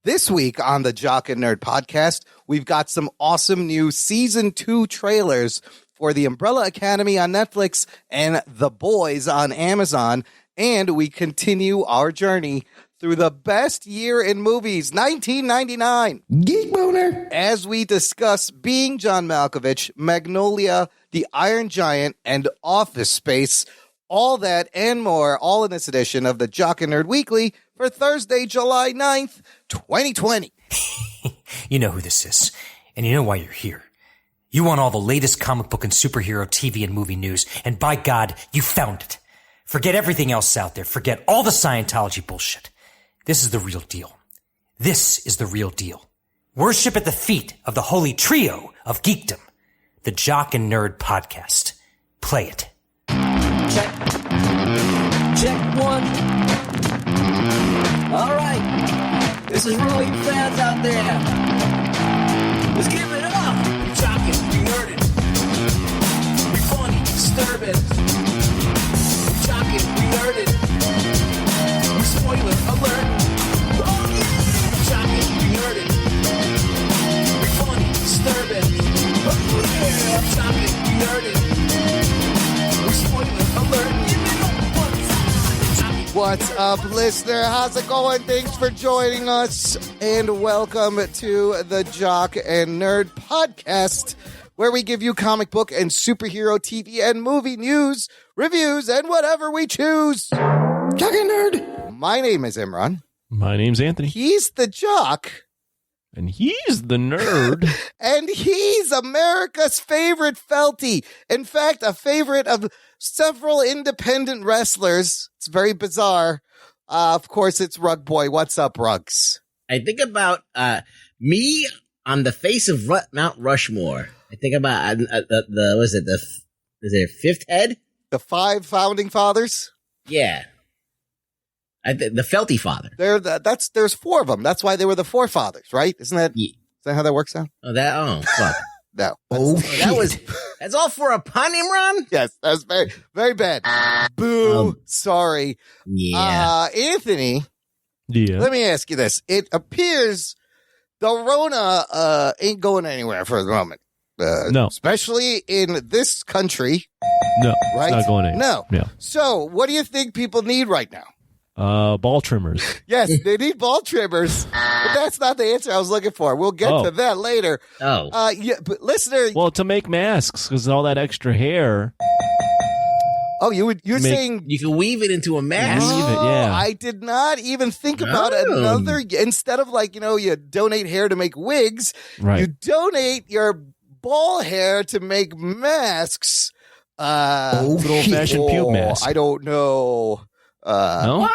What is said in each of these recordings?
This week on the Jock and Nerd podcast, we've got some awesome new Season 2 trailers for The Umbrella Academy on Netflix and The Boys on Amazon, and we continue our journey through the best year in movies, 1999. Geek Boner. As we discuss Being John Malkovich, Magnolia, The Iron Giant, and Office Space, all that and more, all in this edition of the Jock and Nerd Weekly for Thursday, July 9th, 2020. You know who this is, and you know why you're here. You want all the latest comic book and superhero TV and movie news, and by God, you found it. Forget everything else out there. Forget all the Scientology bullshit. This is the real deal. This is the real deal. Worship at the feet of the holy trio of geekdom, the Jock and Nerd podcast. Play it. Check. Check one. All right. This is for all you fans out there. Let's give it up. We're jocking, we nerded. We funny, disturbing. We're jocking, we nerded. We spoiler alert. Oh yeah. We're jocking, we nerded. We funny, disturbing. Oh yeah. We're jocking, we nerded. We spoiler alert. What's up, listener? How's it going? Thanks for joining us, and welcome to the Jock and Nerd podcast, where we give you comic book and superhero TV and movie news, reviews, and whatever we choose. Jock and Nerd. My name is Imran. My name's Anthony. He's the Jock. And he's the nerd. And he's America's favorite Felty. In fact, a favorite of several independent wrestlers. It's very bizarre. Of course, it's Rug Boy. What's up, Rugs? I think about me on the face of Mount Rushmore. I think about is it fifth head? The 5 founding fathers? Yeah. The Felty father. There's 4 of them. That's why they were the forefathers, right? Isn't that, Yeah. Is that how that works out? Oh, fuck. No. That's all for a pun, Imran? Yes, that was very, very bad. Boo. Sorry. Yeah. Anthony, Yeah. let me ask you this. It appears the Rona ain't going anywhere for the moment. No. Especially in this country. No. Right? It's not going in. No. Yeah. So, what do you think people need right now? Ball trimmers. Yes, they need ball trimmers, but that's not the answer I was looking for. We'll get to that later. Oh. Yeah, but listener. Well, to make masks, because all that extra hair. Oh, you're saying You can weave it into a mask. Weave it, yeah. I did not even think about another. Instead of you donate hair to make wigs, Right. you donate your ball hair to make masks. Good old-fashioned pube mask. I don't know. No? What?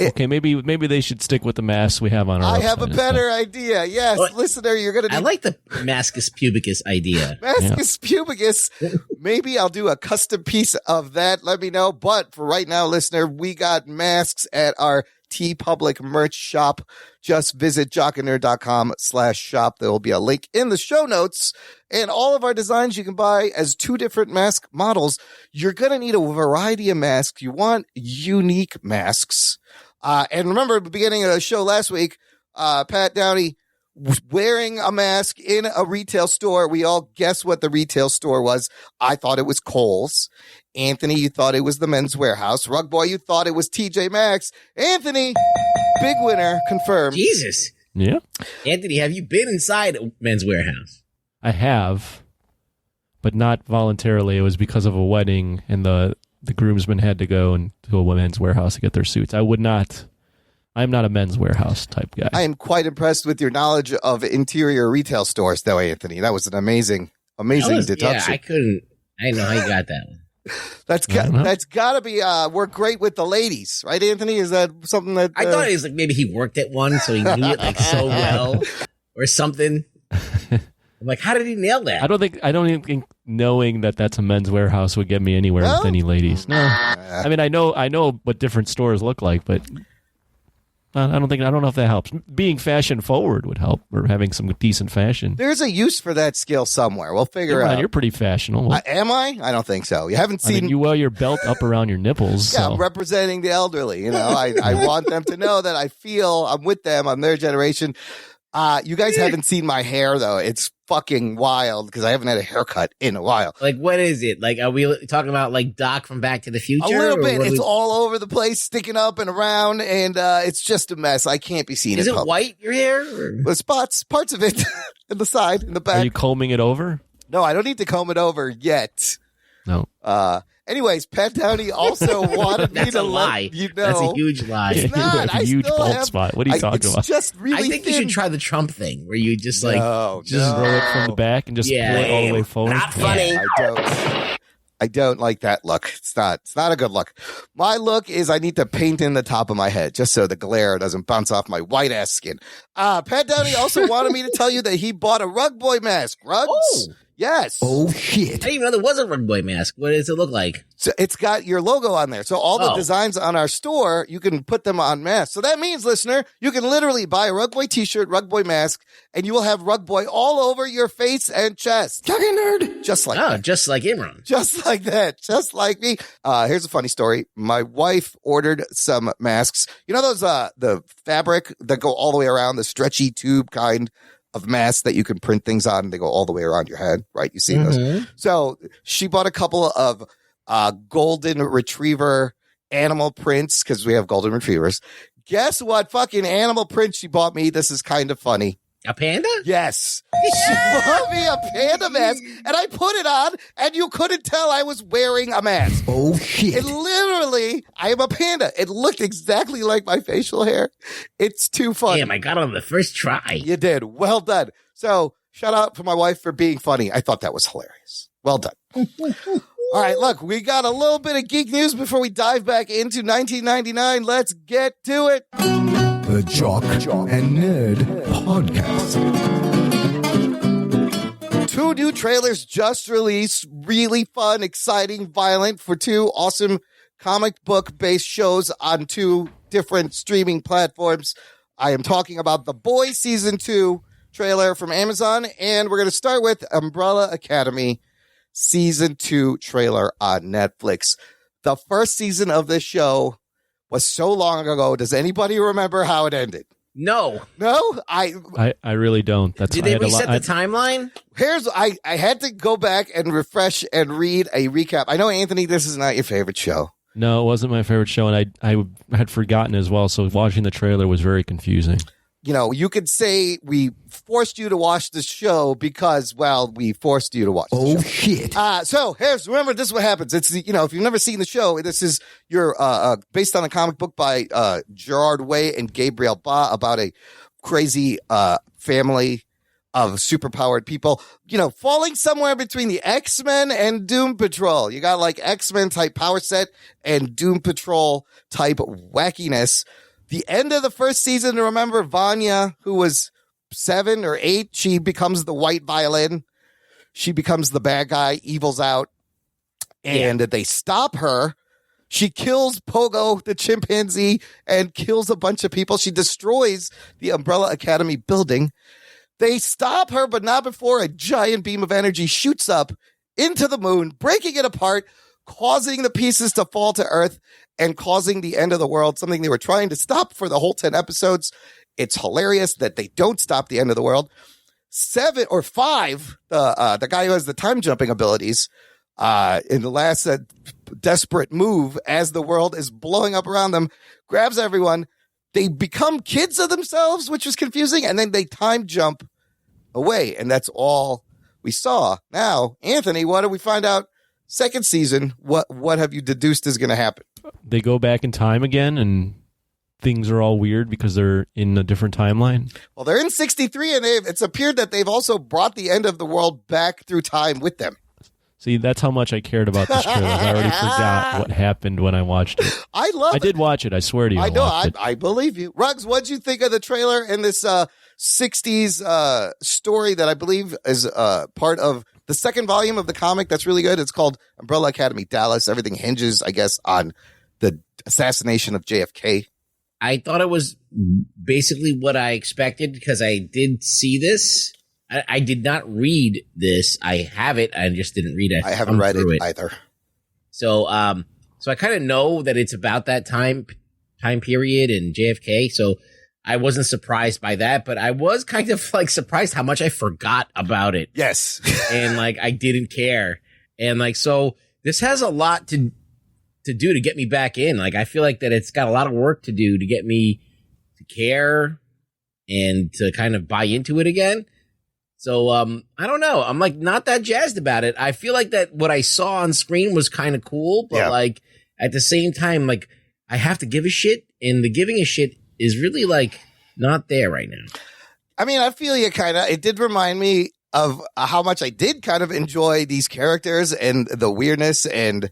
Okay, maybe they should stick with the masks we have on our I have a website better idea. Yes, What? listener, you're going to I like the mascus pubicus idea. Mascus pubicus. Maybe I'll do a custom piece of that. Let me know. But for right now, listener, we got masks at our TeePublic merch shop. Just visit jockandnerd.com/shop. There will be a link in the show notes. And all of our designs you can buy as 2 different mask models. You're going to need a variety of masks. You want unique masks. And remember at the beginning of the show last week, Pat Downey was wearing a mask in a retail store. We all guessed what the retail store was. I thought it was Kohl's. Anthony, you thought it was the Men's Warehouse. Rug Boy, you thought it was TJ Maxx. Anthony, big winner, confirmed. Jesus. Yeah. Anthony, have you been inside a Men's Warehouse? I have, but not voluntarily. It was because of a wedding, and the groomsmen had to go to a Men's Warehouse to get their suits. I'm not a Men's Warehouse type guy. I am quite impressed with your knowledge of interior retail stores, though, Anthony. That was an amazing deduction. Yeah, I didn't know how you got that one. That's got to be work great with the ladies, right, Anthony? Is that something that I thought it was maybe he worked at one, so he knew it so well, or something. I'm like, how did he nail that? I don't even think knowing that that's a Men's Warehouse would get me anywhere with any ladies. No, I mean I know what different stores look like, but I don't know if that helps. Being fashion forward would help, or having some decent fashion. There's a use for that skill somewhere. We'll figure out. You're pretty fashionable. Am I? I don't think so. You haven't seen. You wear your belt up around your nipples. Yeah, so. I'm representing the elderly. I want them to know that I feel I'm with them. I'm their generation. You guys haven't seen my hair though. It's fucking wild because I haven't had a haircut in a while. Like, what is it? Like, are we talking about like Doc from Back to the Future? A little bit. It's all over the place, sticking up and around, and it's just a mess. I can't be seen. Is in it public. white, your hair? The spots, parts of it, in the side, in the back. Are you combing it over? No, I don't need to comb it over yet. No. Anyways, Pat Downey also wanted me to lie. let you know. That's a huge lie. It's not. You have a I huge still bald have, spot. What are you talking about? It's just really I think you thin. should try the Trump thing where you just No, roll it from the back and just pull it all the way forward. Not funny. I don't like that look. It's not a good look. My look is I need to paint in the top of my head just so the glare doesn't bounce off my white ass skin. Pat Downey also wanted me to tell you that he bought a Rug Boy mask. Rugs? Oh. Yes. Oh, shit. I didn't even know there was a Rug Boy mask. What does it look like? So it's got your logo on there. So all the Oh. designs on our store, you can put them on masks. So that means, listener, you can literally buy a Rug Boy t-shirt, Rug Boy mask, and you will have Rug Boy all over your face and chest. Talking nerd. Just like Oh, that. just like Imran. Just like that. Just like me. Here's a funny story. My wife ordered some masks. You know those, the fabric that go all the way around, the stretchy tube kind of masks that you can print things on and they go all the way around your head, right? You've seen those. So she bought a couple of, golden retriever animal prints because we have golden retrievers. Guess what fucking animal print she bought me? This is kind of funny. A panda? Yes. She bought me a panda mask and I put it on and you couldn't tell I was wearing a mask. Oh, shit. It literally, I am a panda. It looked exactly like my facial hair. It's too funny. Damn, I got on the first try. You did. Well done. So shout out for my wife for being funny. I thought that was hilarious. Well done. All right, look, we got a little bit of geek news before we dive back into 1999. Let's get to it. The Jock and Nerd Podcast. 2 new trailers just released. Really fun, exciting, violent for 2 awesome comic book based shows on 2 different streaming platforms. I am talking about The Boys Season 2 trailer from Amazon, and we're going to start with Umbrella Academy Season 2 trailer on Netflix. The first season of this show was so long ago. Does anybody remember how it ended? No. No? I really don't. Did they reset the timeline? I had to go back and refresh and read a recap. I know, Anthony, this is not your favorite show. No, it wasn't my favorite show, and I had forgotten as well, so watching the trailer was very confusing. You know, you could say we forced you to watch the show because, well, we forced you to watch the show. Shit. So remember, this is what happens. It's, if you've never seen the show, this is based on a comic book by Gerard Way and Gabriel Ba about a crazy family of superpowered people, falling somewhere between the X-Men and Doom Patrol. You got like X-Men type power set and Doom Patrol type wackiness. The end of the first season, remember Vanya, who was 7 or 8, she becomes the white violin. She becomes the bad guy, evils out, and they stop her. She kills Pogo, the chimpanzee, and kills a bunch of people. She destroys the Umbrella Academy building. They stop her, but not before a giant beam of energy shoots up into the moon, breaking it apart, causing the pieces to fall to Earth and causing the end of the world, something they were trying to stop for the whole 10 episodes. It's hilarious that they don't stop the end of the world. 7 or 5, the guy who has the time jumping abilities, in the last desperate move as the world is blowing up around them, grabs everyone. They become kids of themselves, which was confusing, and then they time jump away, and that's all we saw. Now, Anthony, what do we find out? Second season, what have you deduced is going to happen? They go back in time again, and things are all weird because they're in a different timeline. Well, they're in 63, and it's appeared that they've also brought the end of the world back through time with them. See, that's how much I cared about this trailer. I already forgot what happened when I watched it. I did watch it. I swear to you. I know. watched it. I believe you. Ruggs, what'd you think of the trailer and this 60s story that I believe is part of the second volume of the comic that's really good? It's called Umbrella Academy Dallas. Everything hinges, I guess, on the assassination of JFK. I thought it was basically what I expected because I did see this. I did not read this. I have it. I just didn't read it. I haven't read it either. So, so I kind of know that it's about that time period and JFK. So I wasn't surprised by that, but I was kind of like surprised how much I forgot about it. Yes. And like, I didn't care. And like, so this has a lot to do to get me back in. Like, I feel like that it's got a lot of work to do to get me to care and to kind of buy into it again. So, I don't know. I'm like not that jazzed about it. I feel like that what I saw on screen was kind of cool, but like at the same time, like I have to give a shit, and the giving a shit is really like not there right now. I mean, I feel you kind of. It did remind me of how much I did kind of enjoy these characters and the weirdness, and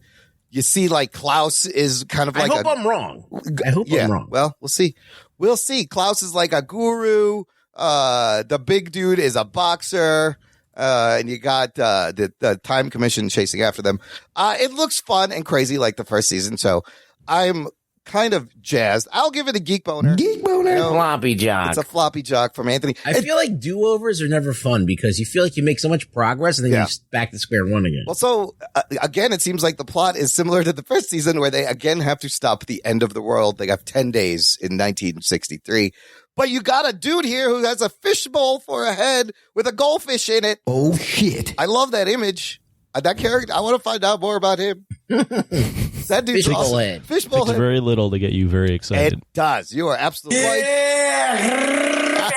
you see like Klaus is kind of like I'm wrong. I hope I'm wrong. Well, we'll see. We'll see. Klaus is like a guru. The big dude is a boxer, and you got the Time Commission chasing after them. It looks fun and crazy like the first season, so I'm kind of jazzed. I'll give it a geek boner. Geek boner, floppy jock. It's a floppy jock from Anthony. I feel like do-overs are never fun because you feel like you make so much progress and then you're back to square one again. Well, so again, it seems like the plot is similar to the first season where they again have to stop the end of the world. They have 10 days in 1963. But you got a dude here who has a fishbowl for a head with a goldfish in it. Oh, shit. I love that image. That character, I want to find out more about him. That dude's Fishbowl awesome. head. Fishbowl Takes head. very little to get you very excited. It does. You are absolutely right.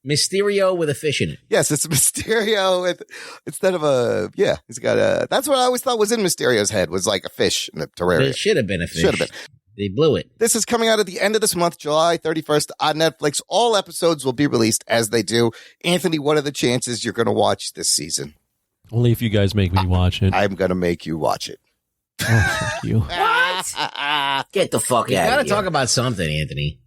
Mysterio with a fish in it. Yes, it's Mysterio with, instead of he's got a, that's what I always thought was in Mysterio's head, was like a fish in a terrarium. It should have been a fish. Should have been. They blew it. This is coming out at the end of this month, July 31st on Netflix. All episodes will be released as they do. Anthony, what are the chances you're going to watch this season? Only if you guys make me watch it. I'm going to make you watch it. Oh, fuck you. Get the fuck out of here. You gotta talk about something, Anthony.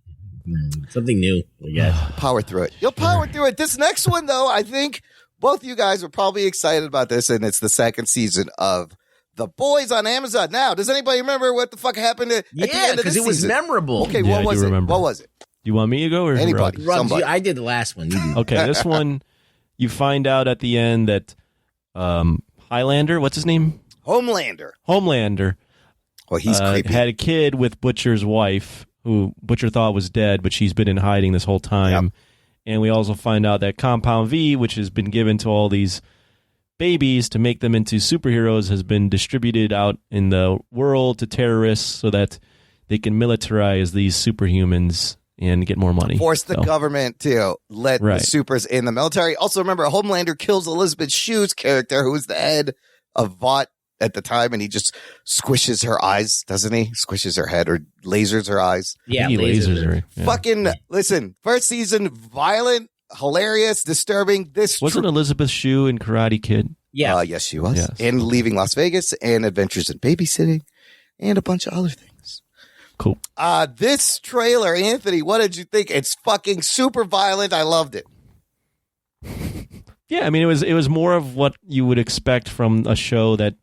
Something new, I guess. Power through it. You'll power through it. This next one, though, I think both you guys are probably excited about this, and it's the second season of The Boys on Amazon. Now, does anybody remember what the fuck happened at the end of this because it was season? memorable. Okay, Yeah, what I was do it? remember. What was it? You want me to go or Anybody. Ruggs? Ruggs, Somebody. I did the last one. You do. Okay, this one, you find out at the end that Highlander, what's his name? Homelander. Well, he's creepy. Had a kid with Butcher's wife, who Butcher thought was dead, but she's been in hiding this whole time. Yep. And we also find out that Compound V, which has been given to all these babies to make them into superheroes, has been distributed out in the world to terrorists so that they can militarize these superhumans and get more money. Force the government to let the Right. supers in the military. Also, remember, Homelander kills Elizabeth Shue's character, who was the head of Vought at the time, and he just squishes her eyes, doesn't he? Squishes her head or lasers her eyes. Yeah, He lasers her. Yeah. Fucking, listen, first season, violent, hilarious, disturbing. This Wasn't Elizabeth Shue in Karate Kid? Yeah. yes, she was. Yes. And Leaving Las Vegas, and Adventures in Babysitting, and a bunch of other things. Cool. This trailer, Anthony, what did you think? It's fucking super violent. I loved it. Yeah, I mean, it was more of what you would expect from a show that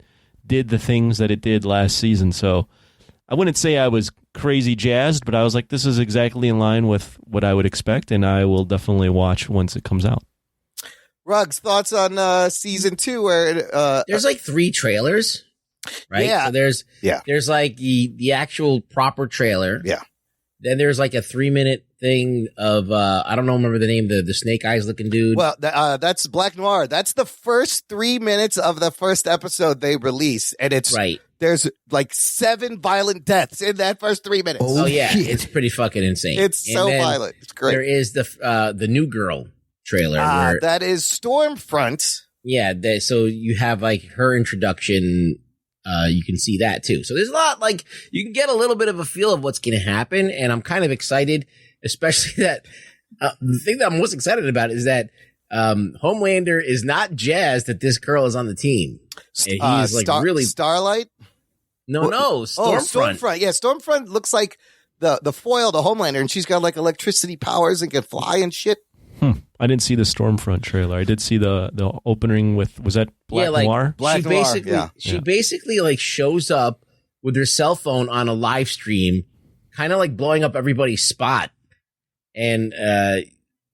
did the things that it did last season. So I wouldn't say I was crazy jazzed, but I was like, this is exactly in line with what I would expect, and I will definitely watch once it comes out. Ruggs, thoughts on season 2 where There's like 3 trailers, right? Yeah. So there's like the actual proper trailer. Yeah. Then there's like a 3-minute thing of I don't know, remember the name, the snake eyes looking dude. well, that's Black Noir. That's the first 3 minutes of the first episode they release, and it's right. there's like 7 violent deaths in that first 3 minutes. Oh yeah, it's pretty fucking insane. It's And so then violent. It's great. There is the New Girl trailer. Where, That is Stormfront. yeah, so you have like her introduction. You can see that too. So there's a lot, like you can get a little bit of a feel of what's going to happen, and I'm kind of excited, especially that the thing that I'm most excited about is that Homelander is not jazzed that this girl is on the team. And he's like really Starlight. no Stormfront. Stormfront. Yeah, Stormfront looks like the foil to Homelander, and she's got like electricity powers and can fly and shit. I didn't see the Stormfront trailer. I did see the opening with, was that Black Noir? Black she Noir, basically yeah. she basically like shows up with her cell phone on a live stream, kind of like blowing up everybody's spot. And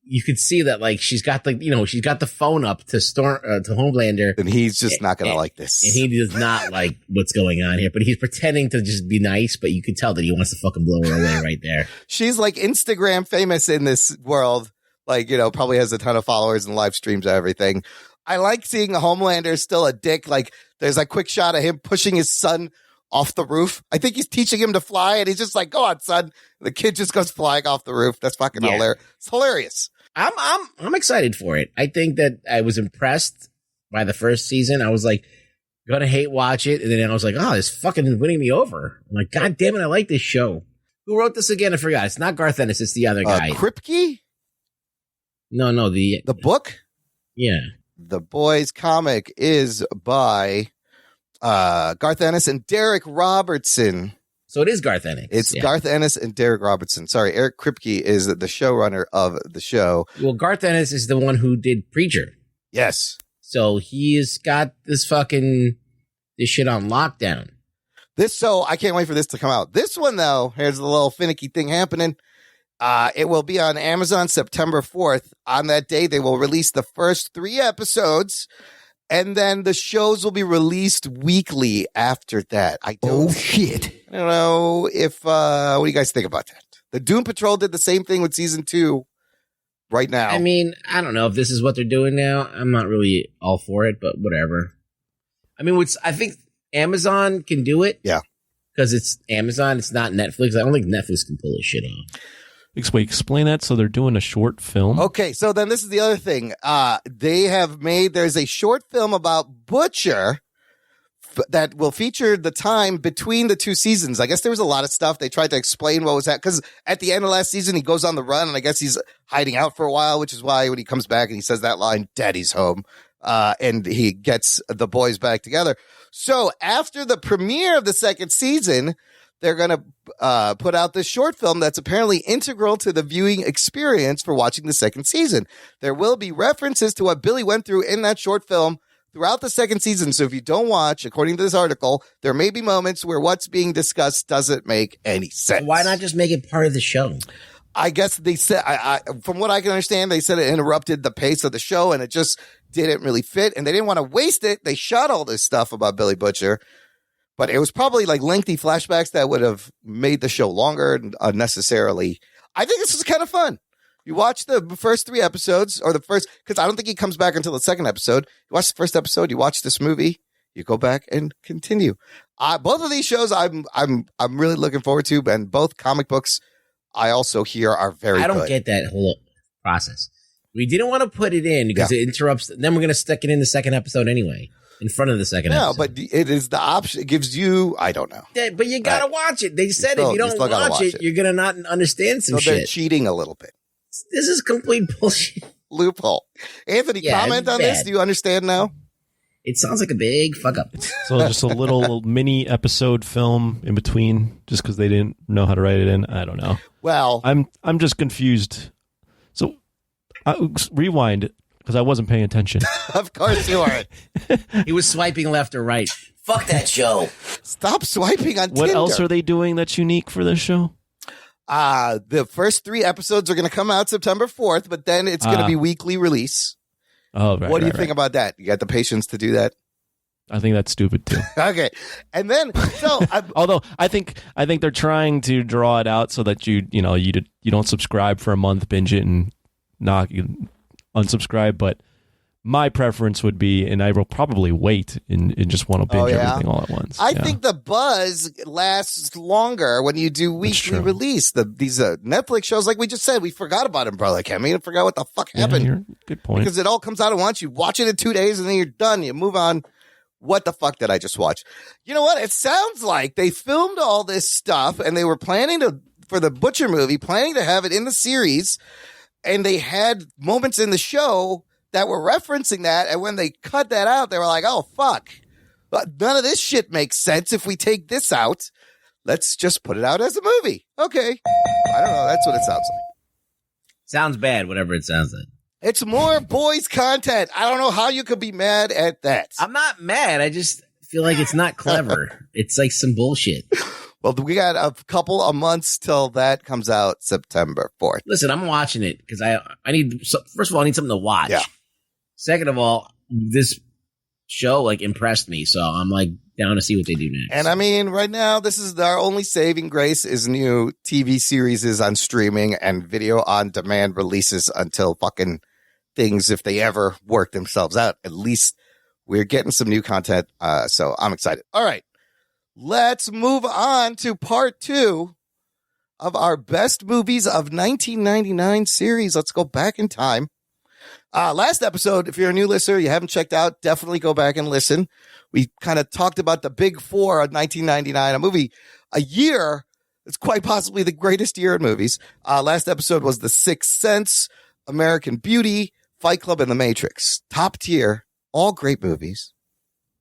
you could see that like she's got the phone up to Homelander, and he's just not going to like this. And he does not like what's going on here, but he's pretending to just be nice, but you could tell that he wants to fucking blow her away right there. She's like Instagram famous in this world. Like, probably has a ton of followers and live streams and everything. I like seeing Homelander still a dick. Like, there's a quick shot of him pushing his son off the roof. I think he's teaching him to fly, and he's just like, "Go on, son." The kid just goes flying off the roof. That's fucking hilarious. It's hilarious. I'm excited for it. I think that I was impressed by the first season. I was like, gonna hate watch it, and then I was like, oh, it's fucking winning me over. I'm like, God damn it, I like this show. Who wrote this again? I forgot. It's not Garth Ennis. It's the other guy. Kripke? No, the book. Yeah, The Boys comic is by Garth Ennis and Derek Robertson. So it is Garth Ennis. It's Garth Ennis and Derek Robertson. Sorry, Eric Kripke is the showrunner of the show. Well, Garth Ennis is the one who did Preacher. Yes. So he's got this shit on lockdown. So I can't wait for this to come out. This one, though, here's a little finicky thing happening. It will be on Amazon September 4th. On that day, they will release the first 3 episodes, and then the shows will be released weekly after that. I don't know if, what do you guys think about that? The Doom Patrol did the same thing with season 2 right now. I mean, I don't know if this is what they're doing now. I'm not really all for it, but whatever. I mean, I think Amazon can do it. Yeah. Because it's Amazon. It's not Netflix. I don't think Netflix can pull this shit off. Wait, explain that. So they're doing a short film? Okay, so then this is the other thing. There's a short film about Butcher that will feature the time between the 2 seasons. I guess there was a lot of stuff. They tried to explain what was that. Because at the end of last season, he goes on the run, and I guess he's hiding out for a while, which is why when he comes back and he says that line, "Daddy's home," and he gets the boys back together. So after the premiere of the 2nd season, they're going to put out this short film that's apparently integral to the viewing experience for watching the 2nd season. There will be references to what Billy went through in that short film throughout the 2nd season. So if you don't watch, according to this article, there may be moments where what's being discussed doesn't make any sense. Why not just make it part of the show? I guess they said, from what I can understand, they said it interrupted the pace of the show and it just didn't really fit. And they didn't want to waste it. They shot all this stuff about Billy Butcher. But it was probably like lengthy flashbacks that would have made the show longer and unnecessarily. I think this is kind of fun. You watch the first 3 episodes, or the first, because I don't think he comes back until the 2nd episode. You watch the first episode, you watch this movie, you go back and continue. Both of these shows I'm really looking forward to, and both comic books I also hear are very good. I don't get that whole process. We didn't want to put it in because it interrupts. Then we're going to stick it in the 2nd episode anyway. In front of the 2nd episode. No, but it is the option. It gives you, I don't know. Yeah, but you got to watch it. They said if you don't watch it, you're going to not understand some shit. They're cheating a little bit. This is complete bullshit. Loophole. Anthony, comment on this. Do you understand now? It sounds like a big fuck up. So just a little mini episode film in between just because they didn't know how to write it in. I don't know. Well, I'm just confused. So rewind. Because I wasn't paying attention. Of course you aren't. He was swiping left or right. Fuck that show. Stop swiping on Tinder. What else are they doing that's unique for this show? The first 3 episodes are going to come out September 4th, but then it's going to be weekly release. Oh, right. What do you think about that? You got the patience to do that? I think that's stupid too. Okay. And then, so although I think they're trying to draw it out so that you don't subscribe for a month, binge it, and unsubscribe, but my preference would be, and I will probably wait and just want to binge everything all at once. I think the buzz lasts longer when you do weekly release. These Netflix shows, like we just said, we forgot about Umbrella Academy and forgot what the fuck happened. Good point. Because it all comes out at once. You watch it in 2 days and then you're done. You move on. What the fuck did I just watch? You know what? It sounds like they filmed all this stuff and they were planning for the Butcher movie, planning to have it in the series. And they had moments in the show that were referencing that. And when they cut that out, they were like, oh, fuck. But none of this shit makes sense if we take this out. Let's just put it out as a movie. Okay. I don't know. That's what it sounds like. Sounds bad, whatever it sounds like. It's more boys content. I don't know how you could be mad at that. I'm not mad. I just feel like it's not clever. It's like some bullshit. Well, we got a couple of months till that comes out September 4th. Listen, I'm watching it because I need, first of all, I need something to watch. Yeah. Second of all, this show like impressed me. So I'm like down to see what they do next. And I mean, right now, this is our only saving grace is new TV series is on streaming and video on demand releases until fucking things, if they ever work themselves out. At least we're getting some new content. So I'm excited. All right. Let's move on to part 2 of our best movies of 1999 series. Let's go back in time. Last episode, if you're a new listener, you haven't checked out, definitely go back and listen. We kind of talked about the big 4 of 1999, a movie, a year. It's quite possibly the greatest year in movies. Last episode was The Sixth Sense, American Beauty, Fight Club, and The Matrix. Top tier, all great movies.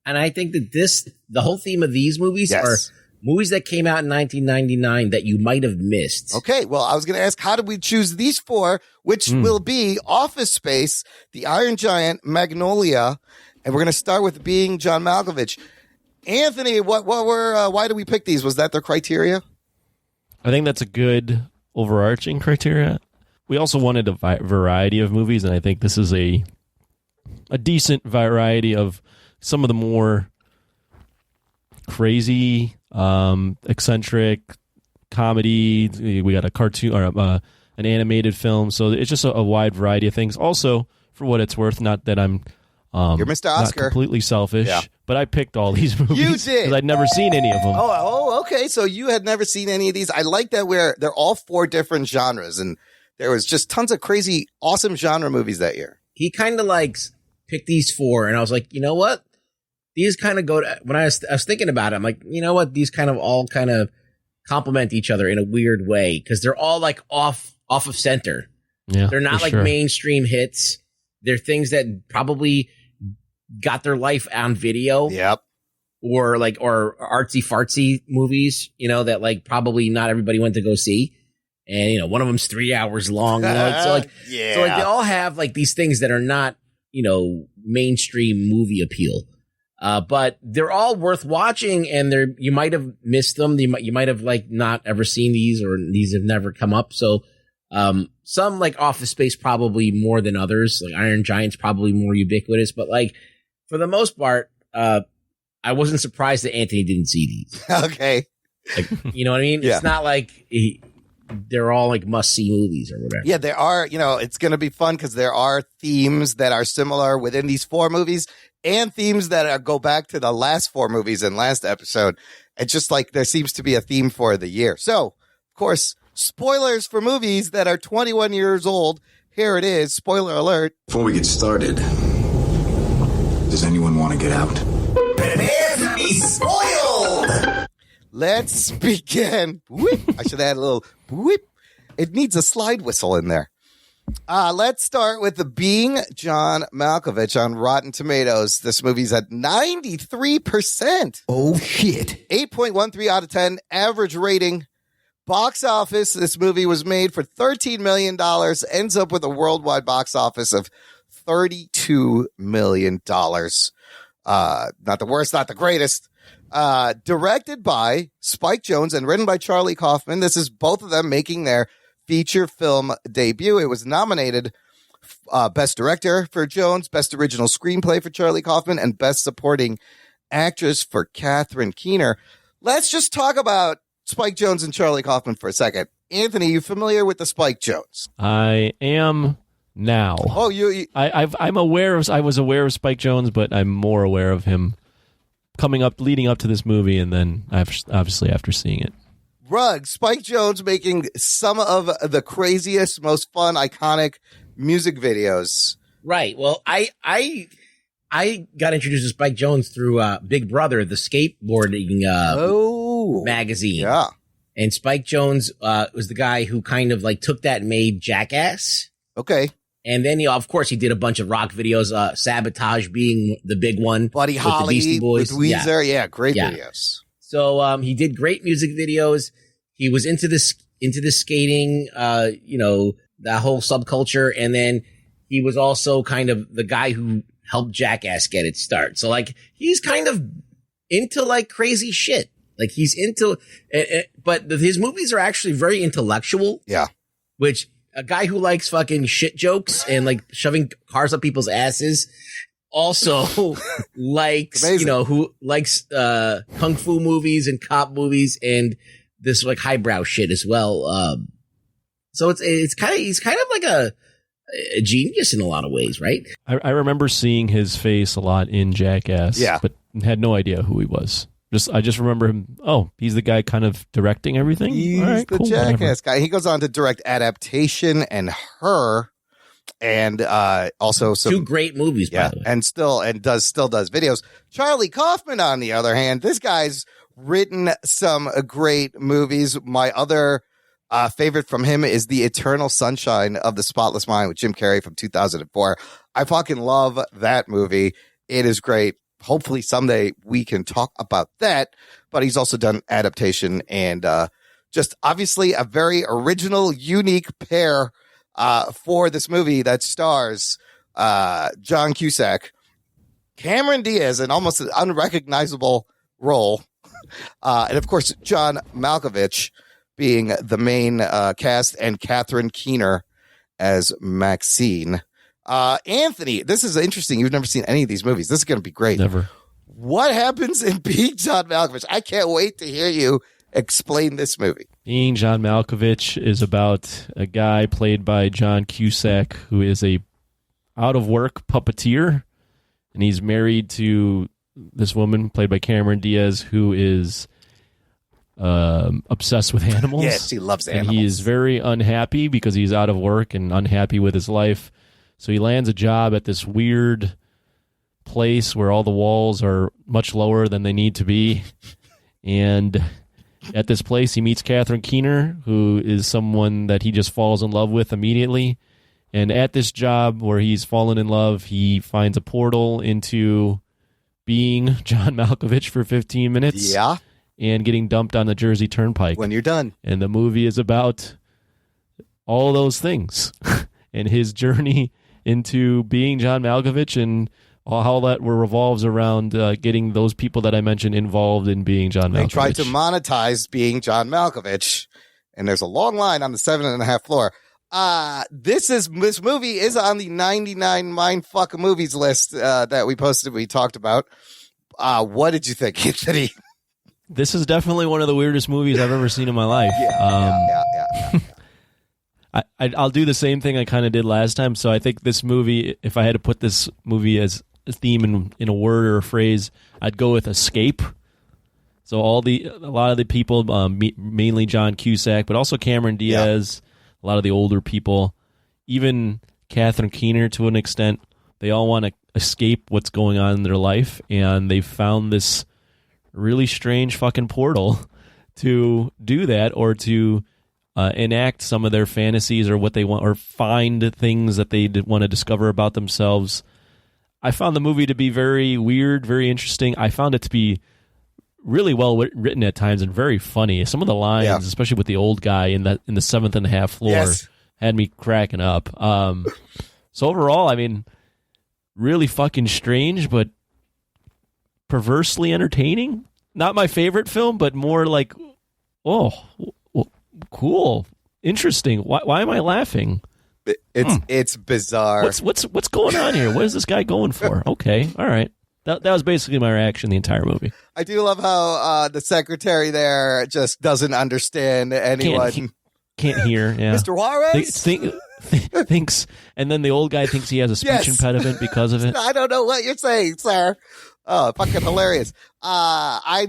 And I think that the whole theme of these movies Yes. are movies that came out in 1999 that you might have missed. Okay, well, I was going to ask, how did we choose these 4, which will be Office Space, The Iron Giant, Magnolia, and we're going to start with Being John Malkovich. Anthony, why did we pick these? Was that their criteria? I think that's a good overarching criteria. We also wanted a variety of movies, and I think this is a decent variety of some of the more crazy, eccentric comedy. We got a cartoon or an animated film, so it's just a wide variety of things. Also, for what it's worth, not that I'm You're Mr. not Oscar. completely selfish, Yeah. but I picked all these movies. You did. 'cause I'd never seen any of them. Oh, okay. So you had never seen any of these. I like that they're all 4 different genres, and there was just tons of crazy, awesome genre movies that year. He kind of like picked these 4, and I was like, you know what? These kind of go to, when I was thinking about it, I'm like, you know what? These kind of all kind of complement each other in a weird way because they're all like off of center. Yeah, They're not for like sure. mainstream hits. They're things that probably got their life on video. Yep. Or artsy fartsy movies, that like probably not everybody went to go see. And, one of them's 3 hours long. So like they all have like these things that are not, mainstream movie appeal. But they're all worth watching, and you might have missed them. You might have like not ever seen these, or these have never come up. So, some like Office Space probably more than others. Like Iron Giant's probably more ubiquitous, but like for the most part, I wasn't surprised that Anthony didn't see these. Okay. Like, you know what I mean? Yeah. It's not like they're all like must see movies or whatever. Yeah, there are, it's going to be fun because there are themes that are similar within these 4 movies and themes that go back to the last 4 movies in last episode. It's just like there seems to be a theme for the year. So, of course, spoilers for movies that are 21 years old. Here it is. Spoiler alert. Before we get started, does anyone want to get out? Prepare to be spoiled! Let's begin. Whoop. I should add a little whoop. It needs a slide whistle in there. Let's start with the Being John Malkovich on Rotten Tomatoes. This movie's at 93%. Oh, shit. 8.13 out of 10 average rating. Box office, this movie was made for $13 million, ends up with a worldwide box office of $32 million. Not the worst, not the greatest. Directed by Spike Jonze and written by Charlie Kaufman. This is both of them making their feature film debut. It was nominated Best Director for Jonze, Best Original Screenplay for Charlie Kaufman, and Best Supporting Actress for Catherine Keener. Let's just talk about Spike Jonze and Charlie Kaufman for a second. Anthony, you familiar with the Spike Jonze? I am now. Oh, you I'm aware of. I was aware of Spike Jonze, but I'm more aware of him leading up to this movie, and then obviously after seeing it. Rugg, Spike Jonze making some of the craziest, most fun, iconic music videos. Right. Well, I got introduced to Spike Jonze through Big Brother, the skateboarding magazine. Yeah. And Spike Jonze was the guy who kind of like took that and made Jackass. Okay. And then, of course, he did a bunch of rock videos, Sabotage being the big one. Buddy with the Holly Beastie Boys. with Weezer. Yeah, great Yeah. videos. So he did great music videos. He was into the skating, that whole subculture. And then he was also kind of the guy who helped Jackass get its start. So like he's kind of into like crazy shit. Like he's into, but his movies are actually very intellectual. Yeah. Which a guy who likes fucking shit jokes and like shoving cars up people's asses also likes, Amazing. who likes kung fu movies and cop movies and this like highbrow shit as well. So he's kind of like a genius in a lot of ways, right? I remember seeing his face a lot in Jackass, but had no idea who he was. I just remember him. Oh, he's the guy kind of directing everything. He's All right, the cool, Jackass whatever. guy. He goes on to direct Adaptation and Her, and also some 2 great movies, by the way. and still does videos. Charlie Kaufman, on the other hand, this guy's written some great movies. My other favorite from him is The Eternal Sunshine of the Spotless Mind with Jim Carrey from 2004. I fucking love that movie. It is great. Hopefully someday we can talk about that. But he's also done Adaptation and just obviously a very original, unique pair for this movie that stars John Cusack, Cameron Diaz, in almost an unrecognizable role, and of course John Malkovich being the main cast, and Catherine Keener as Maxine. Anthony, this is interesting. You've never seen any of these movies. This is going to be great. Never. What happens in Being John Malkovich? I can't wait to hear you explain this movie. Being John Malkovich is about a guy played by John Cusack who is a out-of-work puppeteer, and he's married to this woman played by Cameron Diaz who is obsessed with animals. Yes, he loves animals. And he is very unhappy because he's out of work and unhappy with his life. So he lands a job at this weird place where all the walls are much lower than they need to be. And at this place, he meets Catherine Keener, who is someone that he just falls in love with immediately. And at this job where he's fallen in love, he finds a portal into being John Malkovich for 15 minutes. Yeah. And getting dumped on the Jersey Turnpike. When you're done. And the movie is about all those things and his journey into being John Malkovich and how that revolves around getting those people that I mentioned involved in being John Malkovich. They tried to monetize being John Malkovich, and there's a long line on the 7.5 floor. This movie is on the 99 Mindfuck movies list that we posted. We talked about. What did you think, Anthony? This is definitely one of the weirdest movies I've ever seen in my life. Yeah. I'll do the same thing I kind of did last time. So I think this movie, if I had to put this movie as a theme in a word or a phrase, I'd go with escape. So a lot of the people, mainly John Cusack, but also Cameron Diaz, a lot of the older people, even Catherine Keener to an extent, they all want to escape what's going on in their life, and they found this really strange fucking portal to do that, or to enact some of their fantasies or what they want, or find things that they want to discover about themselves. I found the movie to be very weird, very interesting. I found it to be really well written at times and very funny. Some of the lines, especially with the old guy in the 7.5 floor, had me cracking up. So overall, I mean, really fucking strange, but perversely entertaining. Not my favorite film, but more like, oh, cool, interesting. Why am I laughing? It's bizarre. What's going on here? What is this guy going for? Okay, all right. That was basically my reaction the entire movie. I do love how the secretary there just doesn't understand anyone. Can't hear. Yeah. Mr. Juarez thinks, and then the old guy thinks he has a speech impediment because of it. I don't know what you're saying, sir. Oh, fucking hilarious. I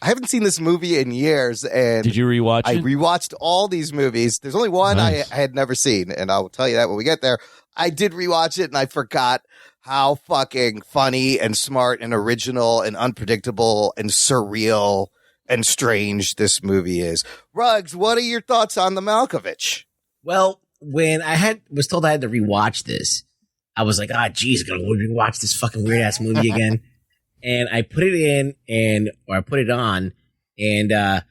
haven't seen this movie in years. And did you rewatch it? I rewatched all these movies. There's only one Nice. I had never seen, and I'll tell you that when we get there. I did rewatch it, and I forgot how fucking funny and smart and original and unpredictable and surreal and strange this movie is. Ruggs, what are your thoughts on the Malkovich? Well, when was told I had to rewatch this, I was like, geez, I'm gonna rewatch this fucking weird ass movie again. And I put it in I put it on, and I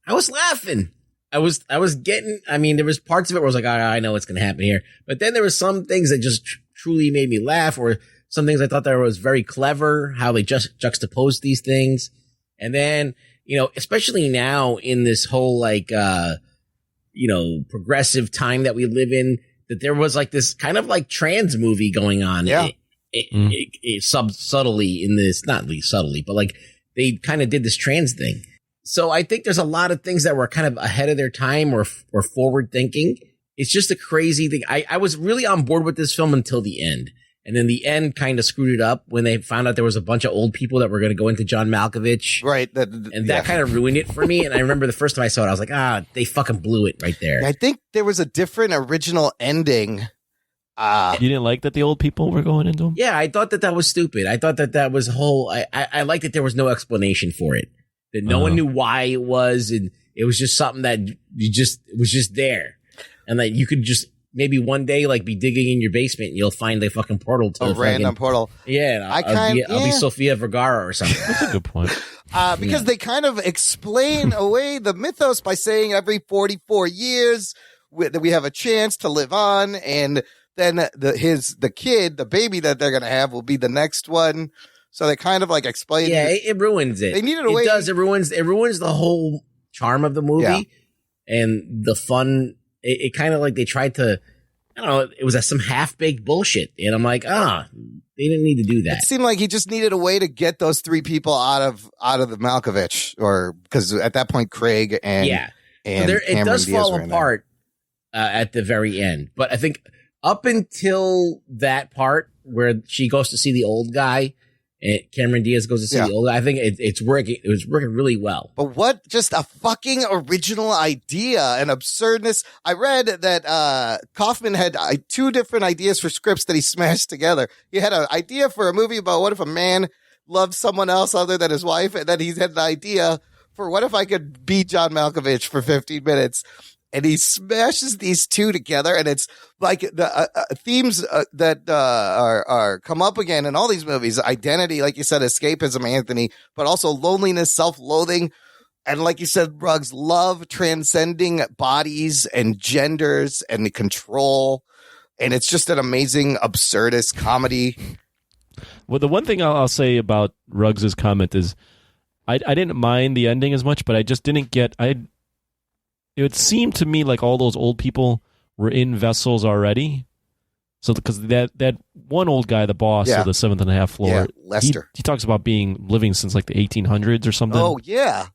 was laughing. I was getting, I mean, there was parts of it where I was like, I know what's going to happen here. But then there were some things that just truly made me laugh, or some things I thought that was very clever, how they just juxtaposed these things. And then, especially now in this whole like, progressive time that we live in, that there was like this kind of like trans movie going on. Yeah. Subtly in this, not least subtly, but like they kind of did this trans thing. So I think there's a lot of things that were kind of ahead of their time or forward thinking. It's just a crazy thing. I was really on board with this film until the end. And then the end kind of screwed it up when they found out there was a bunch of old people that were going to go into John Malkovich. Right. That kind of ruined it for me. And I remember the first time I saw it, I was like, they fucking blew it right there. I think there was a different original ending. You didn't like that the old people were going into him? Yeah, I thought that was stupid. I thought that was whole. I liked that there was no explanation for it. That no one knew why it was. And it was just something that it was just there. And that you could just maybe one day like be digging in your basement and you'll find a fucking portal to a random portal. Yeah, I'll be Sofia Vergara or something. That's a good point. Because they kind of explain away the mythos by saying every 44 years that we have a chance to live on, and then the kid, the baby that they're gonna have, will be the next one. So they kind of like explain. Yeah, it ruins it. They needed a way. It does. It ruins the whole charm of the movie and the fun. It kind of like they tried to, I don't know, it was some half-baked bullshit. And I'm like, they didn't need to do that. It seemed like he just needed a way to get those three people out of the Malkovich, or because at that point, Craig and it does fall apart at the very end. But I think up until that part where she goes to see the old guy, and Cameron Diaz goes to see the old guy, I think it's working. It was working really well. But what just a fucking original idea and absurdness. I read that Kaufman had two different ideas for scripts that he smashed together. He had an idea for a movie about what if a man loved someone else other than his wife, and then he had an idea for what if I could be John Malkovich for 15 minutes. And he smashes these two together, and it's like the themes that are come up again in all these movies: identity, like you said, escapism, Anthony, but also loneliness, self-loathing, and like you said, Ruggs, love transcending bodies and genders and control. And it's just an amazing absurdist comedy. Well, the one thing I'll say about Ruggs's comment is, I didn't mind the ending as much, but I just didn't get It seemed to me like all those old people were in vessels already. So because that one old guy, the boss of the 7th and a half floor, Lester, he talks about living since like the 1800s or something. Oh yeah.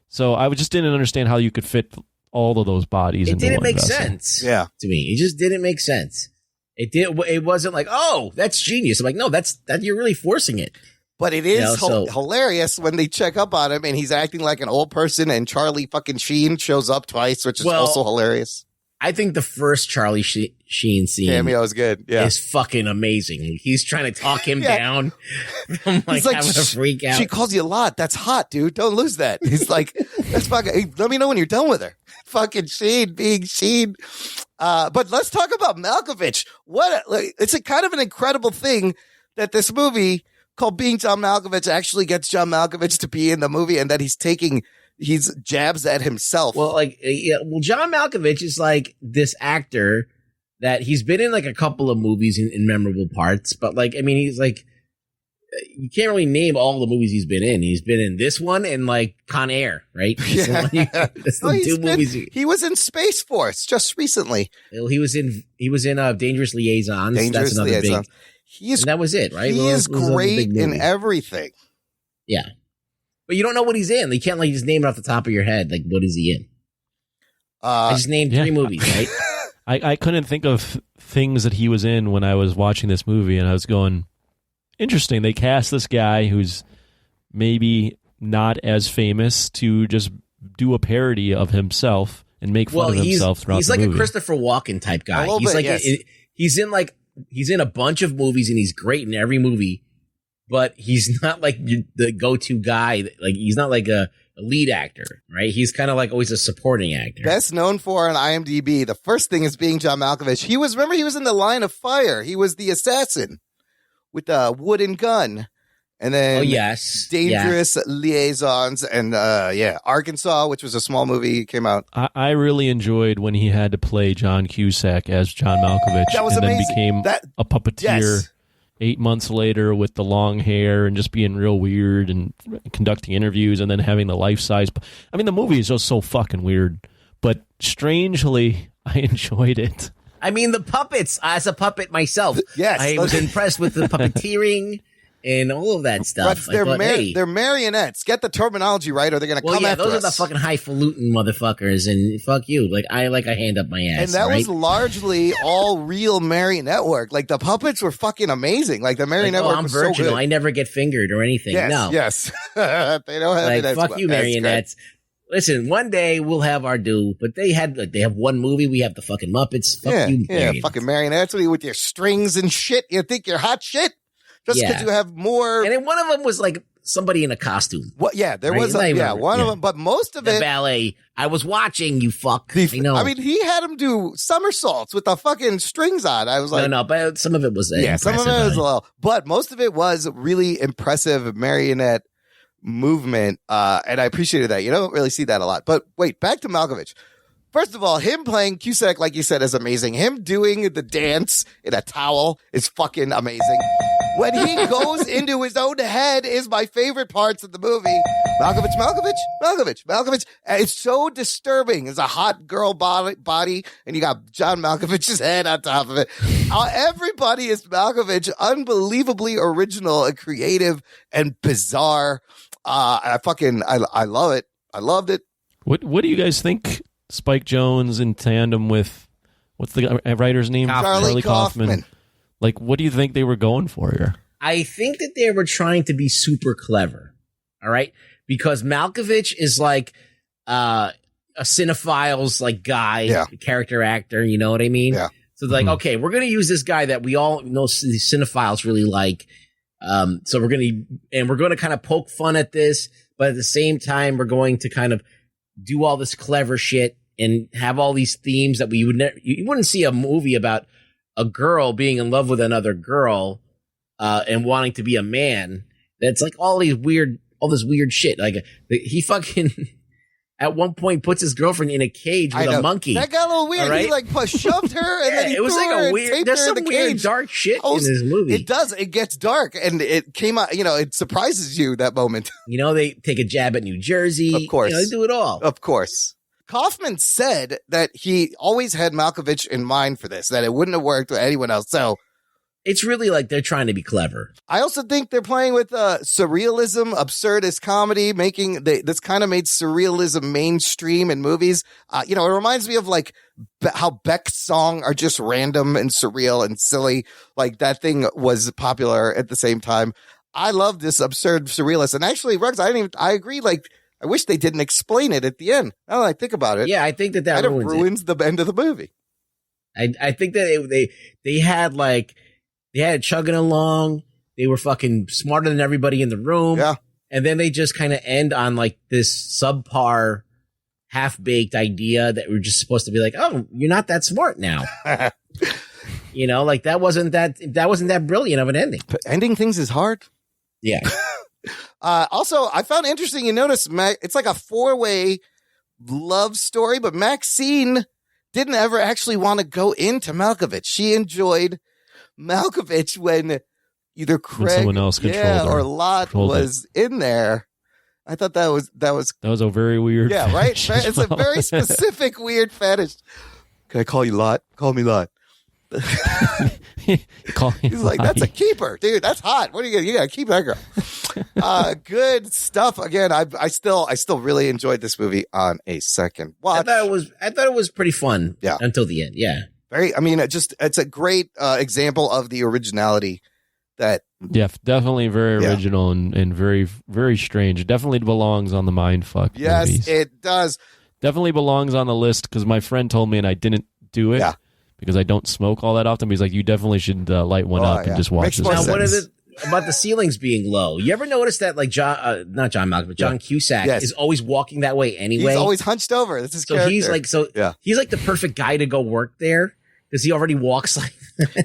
So I just didn't understand how you could fit all of those bodies. It didn't make vessel. sense. Yeah, to me, it just didn't make sense. It wasn't like, oh, that's genius. I'm like, no, that you're really forcing it. But it is hilarious when they check up on him and he's acting like an old person, and Charlie fucking Sheen shows up twice, which is also hilarious. I think the first Charlie Sheen scene cameo is good. Yeah, is fucking amazing. He's trying to talk him down. I'm like having a freak out. She calls you a lot. That's hot, dude. Don't lose that. He's like, that's fucking. Hey, let me know when you're done with her. Fucking Sheen being Sheen. But let's talk about Malkovich. It's a kind of an incredible thing that this movie called Being John Malkovich actually gets John Malkovich to be in the movie, and that he's jabs at himself. Well, John Malkovich is like this actor that he's been in like a couple of movies in memorable parts, but like, I mean, he's like, you can't really name all the movies he's been in. He's been in this one and like Con Air, right? That's the two movies. He was in Space Force just recently. He was in Dangerous Liaisons. That's another Liaisons. And that was it, right? He is great in everything. Yeah. But you don't know what he's in. You can't just name it off the top of your head. Like, what is he in? I just named 3 movies, right? I couldn't think of things that he was in when I was watching this movie, and I was going, interesting. They cast this guy who's maybe not as famous to just do a parody of himself and make fun of himself throughout the movie. He's like a Christopher Walken type guy. He's in a bunch of movies, and he's great in every movie, but he's not like the go-to guy. Like, he's not like a lead actor, right? He's kind of like always a supporting actor. Best known for on IMDb, the first thing is Being John Malkovich. He was in The Line of Fire. He was the assassin with the wooden gun. And then Dangerous Liaisons and Arkansas, which was a small movie, came out. I really enjoyed when he had to play John Cusack as John Malkovich. That was and amazing. Then became a puppeteer 8 months later with the long hair and just being real weird and conducting interviews and then having the life size. I mean, the movie is just so fucking weird, but strangely, I enjoyed it. I mean, the puppets, as a puppet myself, Yes. I was impressed with the puppeteering and all of that stuff. But Hey, they're marionettes. Get the terminology right, or they're going to come after those us. are the fucking highfalutin motherfuckers, and fuck you. Like, I like a hand up my ass. And that right? was largely all real marionette work. Like, the puppets were fucking amazing. Like, the marionette work I'm was virginal. so good. I never get fingered or anything. Yes, no. yes. They don't have Like, it. fuck you, marionettes. Listen, one day we'll have our due, but they have one movie. We have the fucking Muppets. Fuck you, marionettes. Fucking marionettes with your strings and shit. You think you're hot shit? Just because you have more. And then one of them was like somebody in a costume. What? Yeah, there Right? was I one remember. of them, but most of The it. ballet. I was watching, you fuck. I know. I mean, he had him do somersaults with the fucking strings on. I was like, no, but some of it was some of it was a little, but most of it was really impressive marionette movement, and I appreciated that. You don't really see that a lot. But wait, back to Malkovich. First of all, him playing Cusack, like you said, is amazing. Him doing the dance in a towel is fucking amazing. When he goes into his own head is my favorite parts of the movie. Malkovich. And it's so disturbing. It's a hot girl body, and you got John Malkovich's head on top of it. Everybody is Malkovich. Unbelievably original and creative and bizarre. I love it. I loved it. What do you guys think? Spike Jonze in tandem with what's the writer's name? Charlie Kaufman. Like, what do you think they were going for here? I think that they were trying to be super clever. All right. Because Malkovich is like a cinephile's like guy, character actor. You know what I mean? Yeah. So like, okay, we're going to use this guy that we all know the cinephiles really like. So we're going to kind of poke fun at this, but at the same time, we're going to kind of do all this clever shit and have all these themes that you wouldn't see a movie about a girl being in love with another girl, and wanting to be a man. That's like all this weird shit. Like he fucking at one point puts his girlfriend in a cage with a monkey. That got a little weird. Right? He like shoved her and then he it was threw like her a weird. and There's taped her some in the weird cage. dark shit in this movie. It does. It gets dark, and it came out. It surprises you that moment. They take a jab at New Jersey. Of course, they do it all. Of course. Kaufman said that he always had Malkovich in mind for this, that it wouldn't have worked with anyone else. So it's really like they're trying to be clever. I also think they're playing with surrealism, absurdist comedy, this kind of made surrealism mainstream in movies. It reminds me of like how Beck's songs are just random and surreal and silly. Like that thing was popular at the same time. I love this absurd surrealist. And actually, Ruggs, I agree. Like, I wish they didn't explain it at the end. Now that I think about it. Yeah, I think that ruins the end of the movie. I think that they had it chugging along. They were fucking smarter than everybody in the room. Yeah. And then they just kind of end on like this subpar, half-baked idea that we're just supposed to be like, oh, you're not that smart now. Like that wasn't that brilliant of an ending. But ending things is hard. Yeah. Also, I found interesting, you notice, it's like a 4-way love story, but Maxine didn't ever actually want to go into Malkovich. She enjoyed Malkovich when either Craig someone else controlled or Lot was in there. I thought that was a very weird fetish. Right? It's a well. very specific weird fetish. Can I call you Lot? Call me Lot. He's like, that's a keeper, dude. That's hot. What are you gotta keep that girl. Good stuff. Again, I still really enjoyed this movie on a second watch. I thought it was pretty fun. Yeah. Until the end. Yeah. It's a great example of the originality that. Yeah, definitely very original and very, very strange. It definitely belongs on the mindfuck. Yes, movies. it does. Definitely belongs on the list because my friend told me and I didn't do it. Yeah. Because I don't smoke all that often. But he's like, you definitely should light one up and just watch this. Now, what is it about the ceilings being low? You ever notice that, like not John Malkovich, but John Cusack is always walking that way anyway? He's always hunched over. That's his character. He's like, he's like the perfect guy to go work there because he already walks like.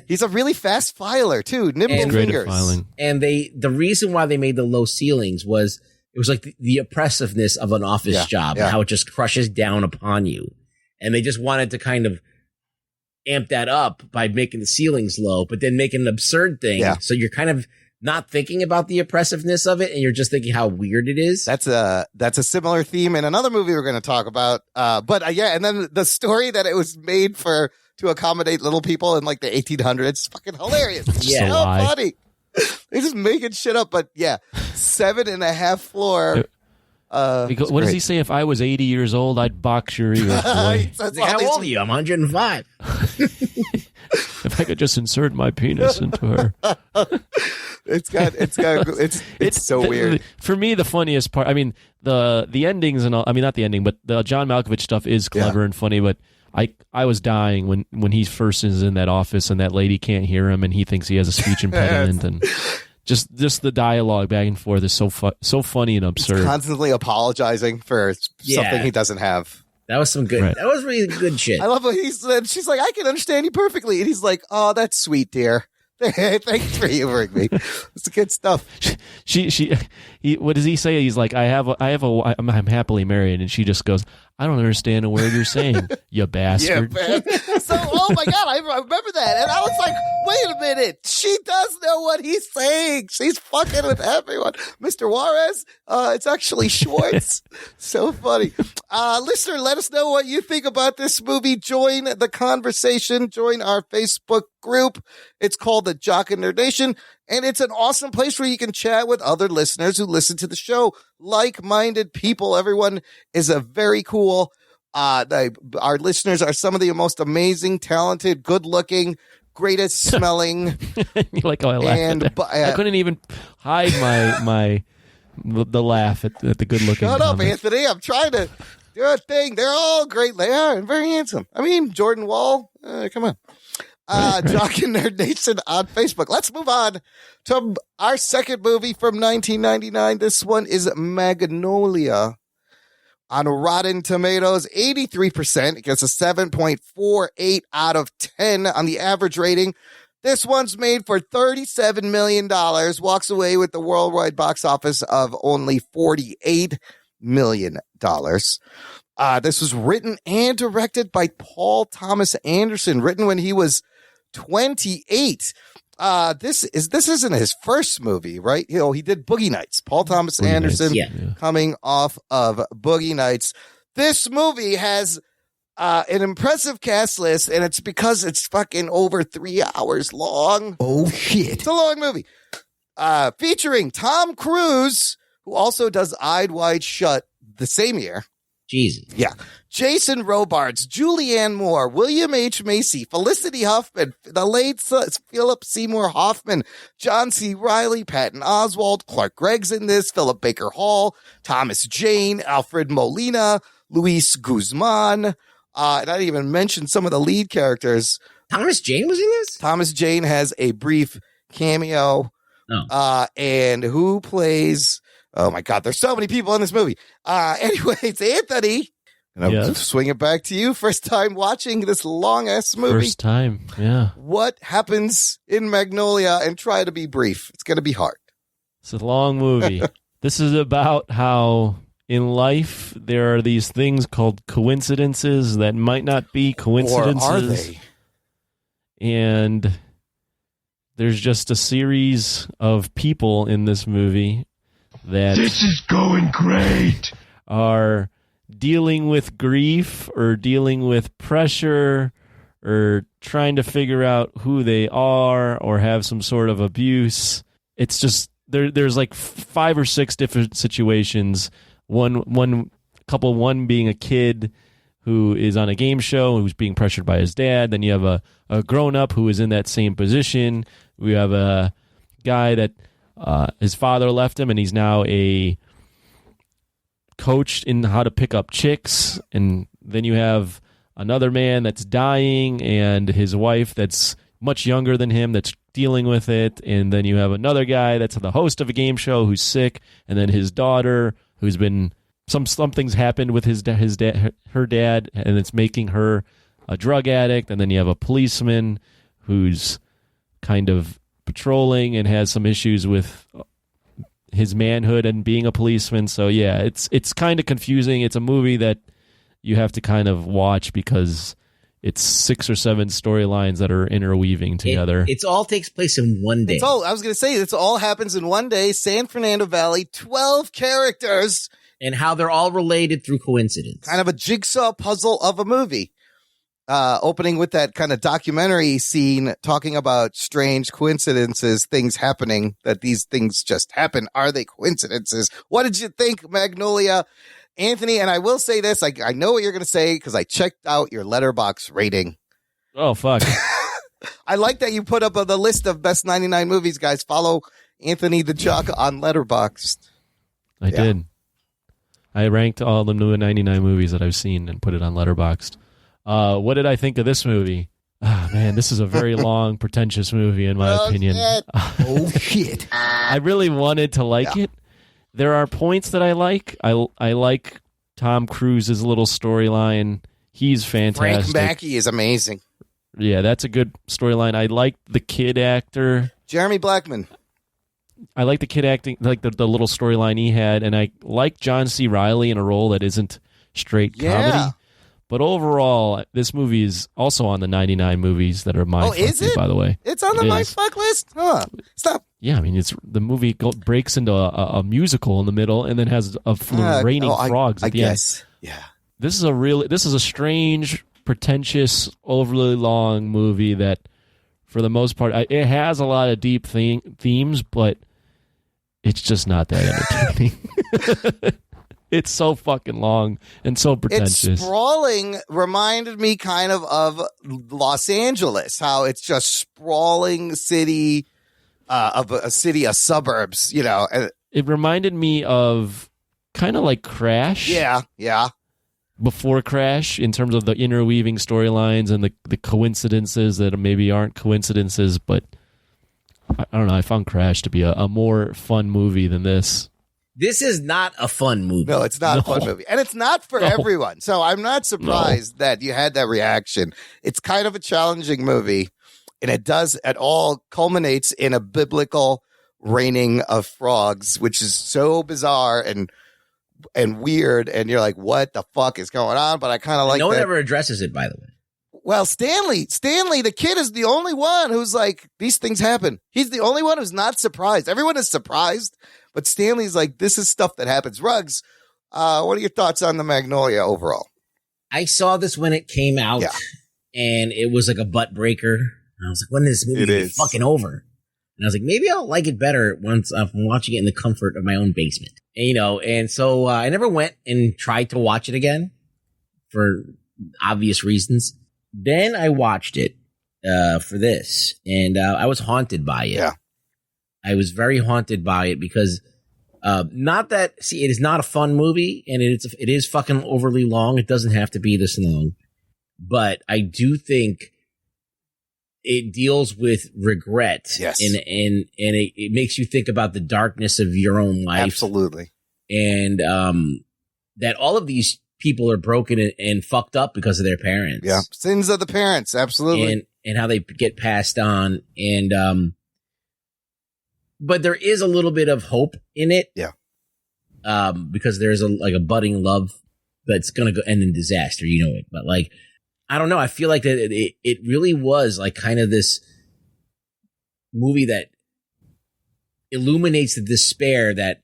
He's a really fast filer too, nimble fingers. And the reason why they made the low ceilings was it was like the oppressiveness of an office job, and how it just crushes down upon you, and they just wanted to kind of amp that up by making the ceilings low, but then make an absurd thing. Yeah. So you're kind of not thinking about the oppressiveness of it, and you're just thinking how weird it is. That's a similar theme in another movie we're going to talk about. Yeah, and then the story that it was made to accommodate little people in like the 1800s is fucking hilarious. Yeah. So funny. They're just making shit up, but yeah, 7.5 floor. What does he say? If I was 80 years old, I'd box your ears away. Like, how old are you? I'm 105. If I could just insert my penis into her. It's so weird. For me, the funniest part, I mean, the endings and all, I mean, not the ending, but the John Malkovich stuff is clever and funny, but I was dying when he first is in that office and that lady can't hear him and he thinks he has a speech impediment and just the dialogue back and forth is so funny and absurd. He's constantly apologizing for something he doesn't have. That was some good. Right. That was really good shit. I love what he said. She's like, I can understand you perfectly. And he's like, oh, that's sweet, dear. Thanks for humoring me. It's good stuff. What does he say? He's like, I'm happily married. And she just goes, I don't understand a word you're saying, you bastard. Yeah, so, oh my God, I remember that. And I was like, wait a minute. She does know what he's saying. She's fucking with everyone. Mr. Juarez, it's actually Schwartz. So funny. Listener, let us know what you think about this movie. Join the conversation. Join our Facebook group. It's called the Jock and Nerd Nation. And it's an awesome place where you can chat with other listeners who listen to the show. Like-minded people. Everyone is a very cool. Our listeners are some of the most amazing, talented, good-looking, greatest smelling. You like how I laughed at that. I couldn't even hide the laugh at the good-looking. Shut up, comment. Anthony. I'm trying to do a thing. They're all great. They are and very handsome. I mean, Jordan Wall. Come on. Right. Jock and Nerd Nation on Facebook. Let's move on to our second movie from 1999. This one is Magnolia. On Rotten Tomatoes, 83%. It gets a 7.48 out of 10 on the average rating. This one's made for $37 million, walks away with the worldwide box office of only $48 million. This was written and directed by Paul Thomas Anderson, written when he was 28. This isn't his first movie, right? You know, he did Boogie Nights. Paul Thomas Anderson coming off of Boogie Nights. This movie has an impressive cast list, and it's because it's fucking over 3 hours long. Oh, shit. It's a long movie. Featuring Tom Cruise, who also does Eyed Wide Shut the same year. Jesus. Yeah. Jason Robards, Julianne Moore, William H. Macy, Felicity Huffman, the late Philip Seymour Hoffman, John C. Reilly, Patton Oswalt, Clark Gregg's in this, Philip Baker Hall, Thomas Jane, Alfred Molina, Luis Guzman. And I didn't even mention some of the lead characters. Thomas Jane was in this? Thomas Jane has a brief cameo. Oh. And who plays... Oh my God, there's so many people in this movie. Anyway, it's Anthony. And I'll swing it back to you. First time watching this long ass movie. First time, yeah. What happens in Magnolia? And try to be brief. It's going to be hard. It's a long movie. This is about how in life there are these things called coincidences that might not be coincidences. Or are they? And there's just a series of people in this movie that this is going great, are dealing with grief or dealing with pressure or trying to figure out who they are or have some sort of abuse. It's just there's like 5 or 6 different situations. One being a kid who is on a game show who's being pressured by his dad. Then you have a grown up who is in that same position. We have a guy that his father left him, and he's now a coach in how to pick up chicks. And then you have another man that's dying, and his wife that's much younger than him that's dealing with it. And then you have another guy that's the host of a game show who's sick, and then his daughter who's been something's happened with her dad, and it's making her a drug addict. And then you have a policeman who's kind of patrolling and has some issues with his manhood and being a policeman. So yeah, it's kind of confusing. It's a movie that you have to kind of watch because it's 6 or 7 storylines that are interweaving together. It all takes place in one day. I was going to say, it all happens in one day. San Fernando Valley, 12 characters. And how they're all related through coincidence. Kind of a jigsaw puzzle of a movie. Opening with that kind of documentary scene talking about strange coincidences, things happening, that these things just happen. Are they coincidences? What did you think, Magnolia? Anthony, and I will say this, I know what you're going to say because I checked out your Letterboxd rating. Oh, fuck. I like that you put up the list of best 99 movies, guys. Follow Anthony the Jock on Letterboxd. I did. I ranked all the new 99 movies that I've seen and put it on Letterboxd. What did I think of this movie? Ah, man, this is a very long, pretentious movie, in my opinion. Oh, shit. I really wanted to like it. There are points that I like. I like Tom Cruise's little storyline. He's fantastic. Frank Mackey is amazing. Yeah, that's a good storyline. I like the kid actor. Jeremy Blackman. I like the kid acting, like the little storyline he had, and I like John C. Reilly in a role that isn't straight comedy. But overall, this movie is also on the 99 movies that are my is it? By the way. It's on the my fuck list? Huh. Stop. Yeah, I mean, it's the movie breaks into a musical in the middle and then has raining frogs at the end. Yeah. This is a strange, pretentious, overly long movie that, for the most part, it has a lot of deep themes, but it's just not that entertaining. It's so fucking long and so pretentious. It's sprawling reminded me kind of Los Angeles, how it's just sprawling city of a city of suburbs, you know. It reminded me of kind of like Crash. Yeah. Before Crash, in terms of the interweaving storylines and the coincidences that maybe aren't coincidences, but I don't know. I found Crash to be a more fun movie than this. This is not a fun movie. No, it's not a fun movie. And it's not for everyone. So I'm not surprised that you had that reaction. It's kind of a challenging movie. And it all culminates in a biblical raining of frogs, which is so bizarre and weird. And you're like, what the fuck is going on? But I kind of like no one that. ever addresses it, by the way. Well, Stanley, the kid is the only one who's like, these things happen. He's the only one who's not surprised. Everyone is surprised, but Stanley's like, this is stuff that happens. Ruggs, what are your thoughts on the Magnolia overall? I saw this when it came out, and it was like a butt breaker. And I was like, when is this movie gonna be fucking over? And I was like, maybe I'll like it better once I'm watching it in the comfort of my own basement. And so I never went and tried to watch it again for obvious reasons. Then I watched it for this, and I was haunted by it. Yeah. I was very haunted by it because it is not a fun movie, and it is fucking overly long. It doesn't have to be this long. But I do think it deals with regret. Yes. And it makes you think about the darkness of your own life. Absolutely. And that all of these people are broken and fucked up because of their parents. Yeah. Sins of the parents. Absolutely. And how they get passed on. And, but there is a little bit of hope in it. Yeah. Because there's a budding love that's going to go end in disaster. You know it. But like, I don't know. I feel like that it really was like kind of this movie that illuminates the despair that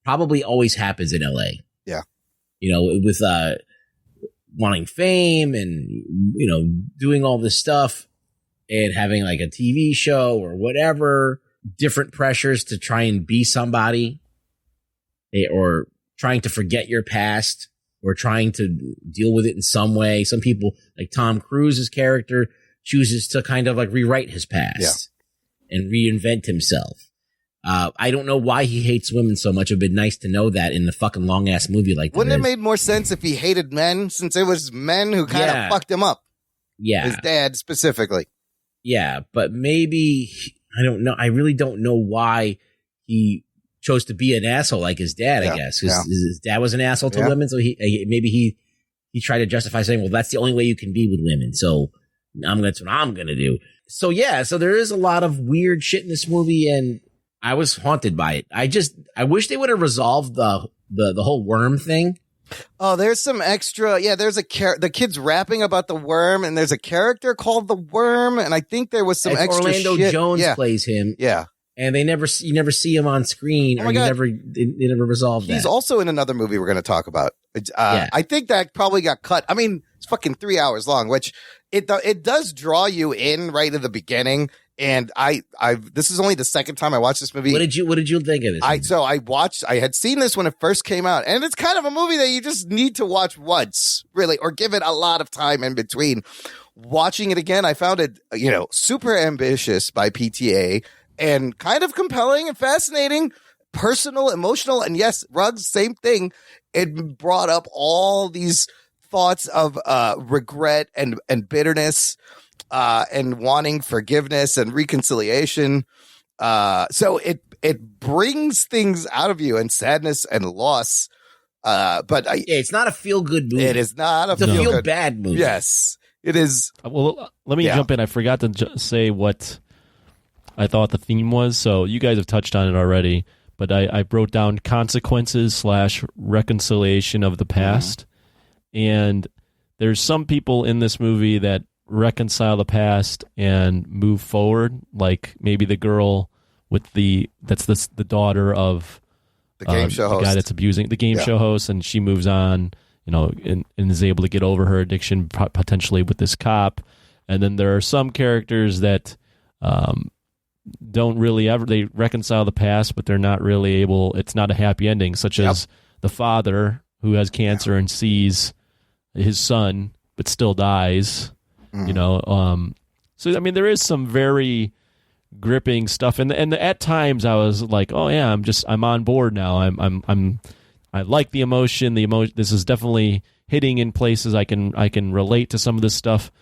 probably always happens in LA. Yeah. You know, with wanting fame and, you know, doing all this stuff and having like a TV show or whatever, different pressures to try and be somebody or trying to forget your past or trying to deal with it in some way. Some people, like Tom Cruise's character, chooses to kind of like rewrite his past and reinvent himself. I don't know why he hates women so much. It'd been nice to know that in the fucking long ass movie like that. Wouldn't it made more sense if he hated men, since it was men who kind of fucked him up? Yeah. His dad specifically. Yeah, but maybe, I don't know. I really don't know why he chose to be an asshole like his dad, I guess. His dad was an asshole to women, so maybe he tried to justify saying, well, that's the only way you can be with women, so that's what I'm going to do. So yeah, so there is a lot of weird shit in this movie, and I was haunted by it. I wish they would have resolved the whole worm thing. Oh, there's some extra. Yeah, there's the kid's rapping about the worm, and there's a character called the Worm, and I think there was some It's extra Orlando shit. Jones Yeah. plays him. Yeah. And you never see him on screen, Oh or my they God. never resolve that. He's also in another movie we're going to talk about. Yeah. I think that probably got cut. I mean, it's fucking 3 hours long, which it does draw you in right at the beginning. And this is only the second time I watched this movie. What did you think of this? I had seen this when it first came out, and it's kind of a movie that you just need to watch once, really, or give it a lot of time in between. Watching it again, I found it, super ambitious by PTA and kind of compelling and fascinating, personal, emotional. And yes, Ruggs, same thing. It brought up all these thoughts of regret and bitterness. And wanting forgiveness and reconciliation. So it brings things out of you, and sadness and loss. But it's not a feel good movie. It is not It's a feel bad movie. Yes, it is. Well, let me jump in. I forgot to say what I thought the theme was. So you guys have touched on it already, but I wrote down consequences / reconciliation of the past. And there's some people in this movie that reconcile the past and move forward, like maybe the girl with the daughter of the game show host, the guy that's abusing the game show host, and she moves on, and is able to get over her addiction potentially with this cop. And then there are some characters that don't really they reconcile the past, but they're not really able. It's not a happy ending, such as the father who has cancer and sees his son but still dies. So I mean, there is some very gripping stuff, and at times I was like, oh yeah, I'm on board now. I like the emotion. This is definitely hitting in places I can relate to some of this stuff.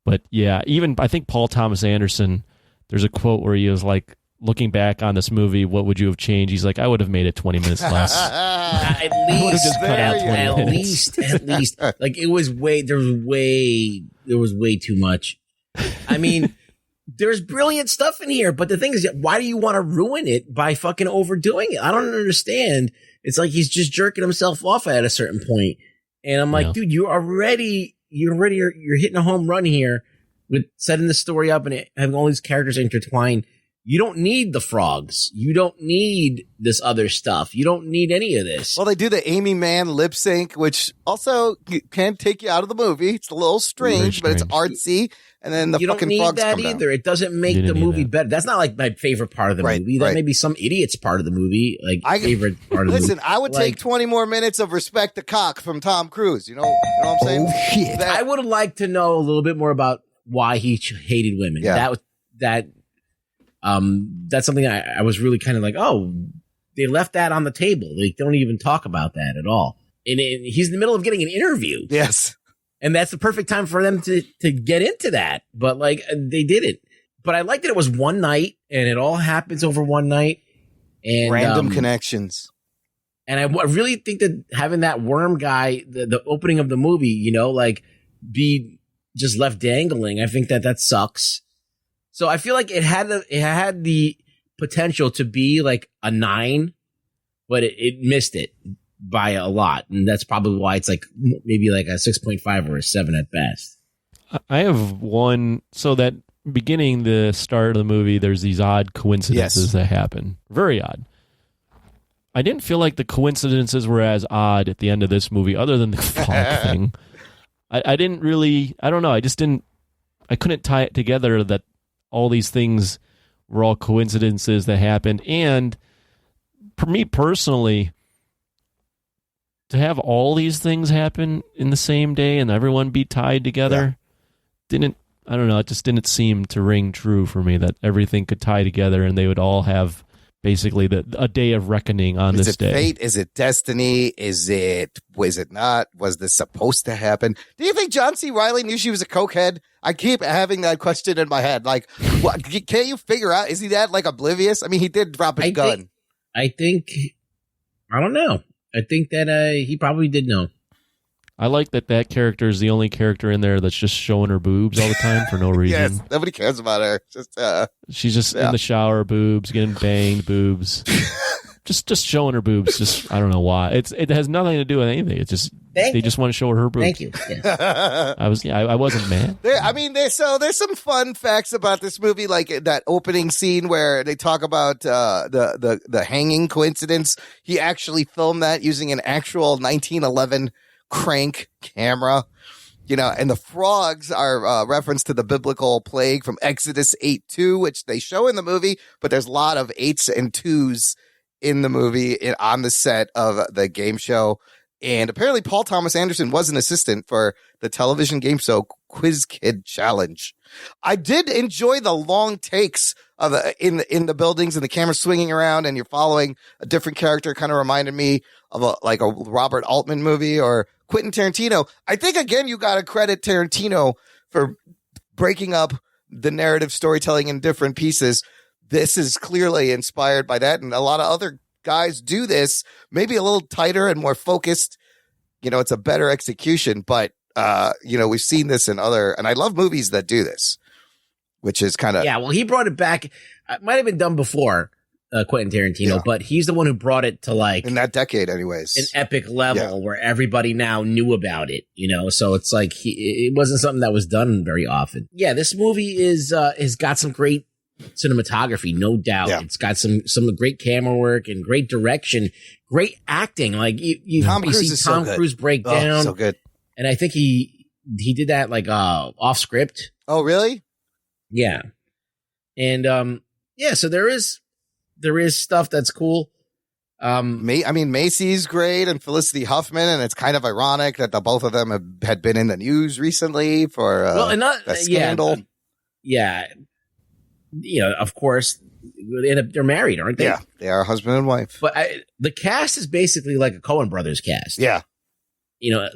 But yeah, even I think Paul Thomas Anderson, there's a quote where he was like, looking back on this movie, what would you have changed? He's like, I would have made it 20 minutes less. At least, like there was way too much. I mean, there's brilliant stuff in here, but the thing is, why do you want to ruin it by fucking overdoing it? I don't understand. It's like he's just jerking himself off at a certain point, and I'm like, dude, you're hitting a home run here with setting the story up and having all these characters intertwined. You don't need the frogs. You don't need this other stuff. You don't need any of this. Well, they do the Amy Mann lip sync, which also can take you out of the movie. It's a little strange, but it's artsy. And then the fucking frogs come down. You don't need that either. It doesn't make the movie better. That's not like my favorite part of the movie. That may be some idiot's part of the movie, favorite part of the movie. Listen, I would take 20 more minutes of Respect the Cock from Tom Cruise. You know what I'm saying? Oh, shit. I would have liked to know a little bit more about why he hated women. Yeah. That's something I was really kind of like, oh, they left that on the table. They don't even talk about that at all. And he's in the middle of getting an interview. Yes. And that's the perfect time for them to get into that. But they didn't. But I like that it was one night and it all happens over one night. And random connections. And I really think that having that worm guy, the opening of the movie, be just left dangling. I think that sucks. So I feel like it had the potential to be like a 9, but it missed it by a lot, and that's probably why it's like maybe like a 6.5 or a 7 at best. I have one. So that beginning, the start of the movie, there's these odd coincidences that happen. Very odd. I didn't feel like the coincidences were as odd at the end of this movie, other than the frog thing. I didn't really. I don't know. I couldn't tie it together that all these things were all coincidences that happened. And for me personally, to have all these things happen in the same day and everyone be tied together, it just didn't seem to ring true for me that everything could tie together and they would all have basically a day of reckoning on this day. Is it fate? Is it destiny? Was it not? Was this supposed to happen? Do you think John C. Reilly knew she was a cokehead? I keep having that question in my head. Like, what, can't you figure out? Is he that oblivious? I mean, he did drop his gun. I don't know. I think that he probably did know. I like that character is the only character in there that's just showing her boobs all the time for no reason. Yes, nobody cares about her. She's just in the shower, boobs, getting banged, boobs. Just showing her boobs. Just I don't know why. It has nothing to do with anything. It's just they just want to show her boobs. Thank you. Yeah. I wasn't mad. There's some fun facts about this movie, like that opening scene where they talk about the hanging coincidence. He actually filmed that using an actual 1911 crank camera. And the frogs are reference to the biblical plague from Exodus 8:2, which they show in the movie, but there's a lot of 8s and 2s in the movie on the set of the game show. And apparently Paul Thomas Anderson was an assistant for the television game show Quiz Kid Challenge. I did enjoy the long takes of in the buildings and the camera swinging around and you're following a different character. Kind of reminded me of a Robert Altman movie or Quentin Tarantino. I think, again, you got to credit Tarantino for breaking up the narrative storytelling in different pieces. This is clearly inspired by that. And a lot of other guys do this, maybe a little tighter and more focused. It's a better execution, but, we've seen this in other, and I love movies that do this, which is kind of. Yeah, well, he brought it back. It might have been done before Quentin Tarantino, but he's the one who brought it to in that decade anyways, an epic level where everybody now knew about it, so it's like it wasn't something that was done very often. Yeah, this movie has got some great cinematography, no doubt. It's got some great camera work and great direction, great acting. Like you see Tom Cruise break down, so good. And I think he did that off script. Oh, really? Yeah, and so there is stuff that's cool. Macy's great and Felicity Huffman, and it's kind of ironic that the both of them had been in the news recently for a scandal. Of course, they're married, aren't they? Yeah, they are husband and wife. But the cast is basically like a Coen Brothers cast. Yeah. A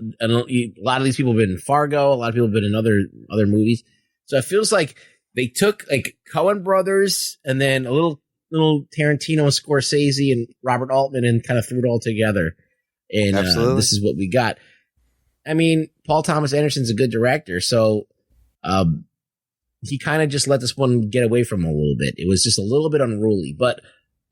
lot of these people have been in Fargo. A lot of people have been in other movies. So it feels like they took like Coen Brothers and then a little Tarantino, Scorsese, and Robert Altman and kind of threw it all together. And this is what we got. Paul Thomas Anderson's a good director. So he kind of just let this one get away from him a little bit. It was just a little bit unruly, but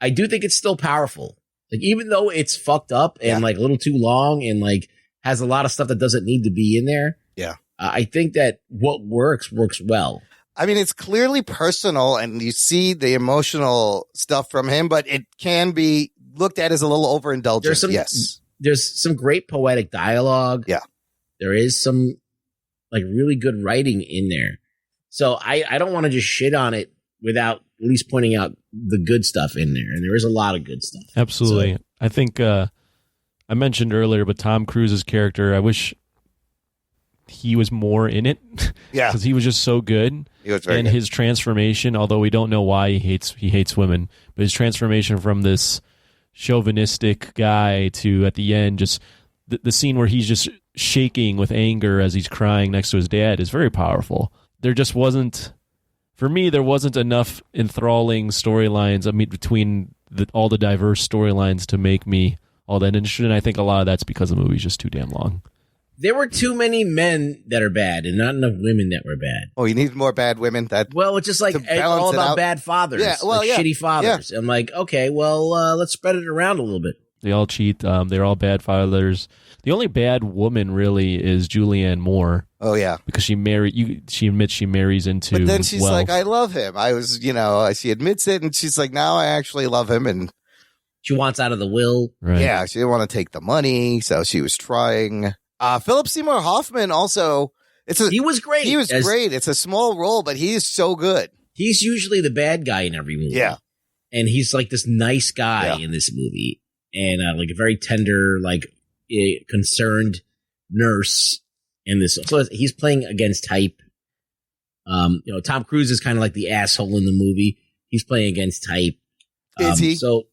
I do think it's still powerful. Like, even though it's fucked up and like a little too long and like has a lot of stuff that doesn't need to be in there. Yeah. I think that what works well. It's clearly personal and you see the emotional stuff from him, but it can be looked at as a little overindulgent. There's some great poetic dialogue. Yeah. There is some like really good writing in there. So I don't want to just shit on it without at least pointing out the good stuff in there. And there is a lot of good stuff. Absolutely. So, I think I mentioned earlier, but Tom Cruise's character, I wish he was more in it. Yeah. Because he was just so good. He was very good. His transformation, although we don't know why he hates women, but his transformation from this chauvinistic guy to at the end, just the scene where he's just shaking with anger as he's crying next to his dad is very powerful. There just wasn't, for me, there wasn't enough enthralling storylines between all the diverse storylines to make me all that interested. And I think a lot of that's because the movie's just too damn long. There were too many men that are bad and not enough women that were bad. Oh, you need more bad women? It's just like all about bad fathers. Yeah, shitty fathers. Yeah. I'm like, okay, let's spread it around a little bit. They all cheat. They're all bad fathers. The only bad woman really is Julianne Moore. Oh, yeah. Because she admits she marries into But then she's wealth. like, I love him. She admits it, and she's like, now I actually love him. And she wants out of the will. Right. Yeah, she didn't want to take the money, so she was trying. Philip Seymour Hoffman also. He was great. He was great. It's a small role, but he is so good. He's usually the bad guy in every movie. Yeah. And he's like this nice guy in this movie. And like a very tender, like a concerned nurse in this. So he's playing against type. Tom Cruise is kind of like the asshole in the movie. He's playing against type. Is he? So,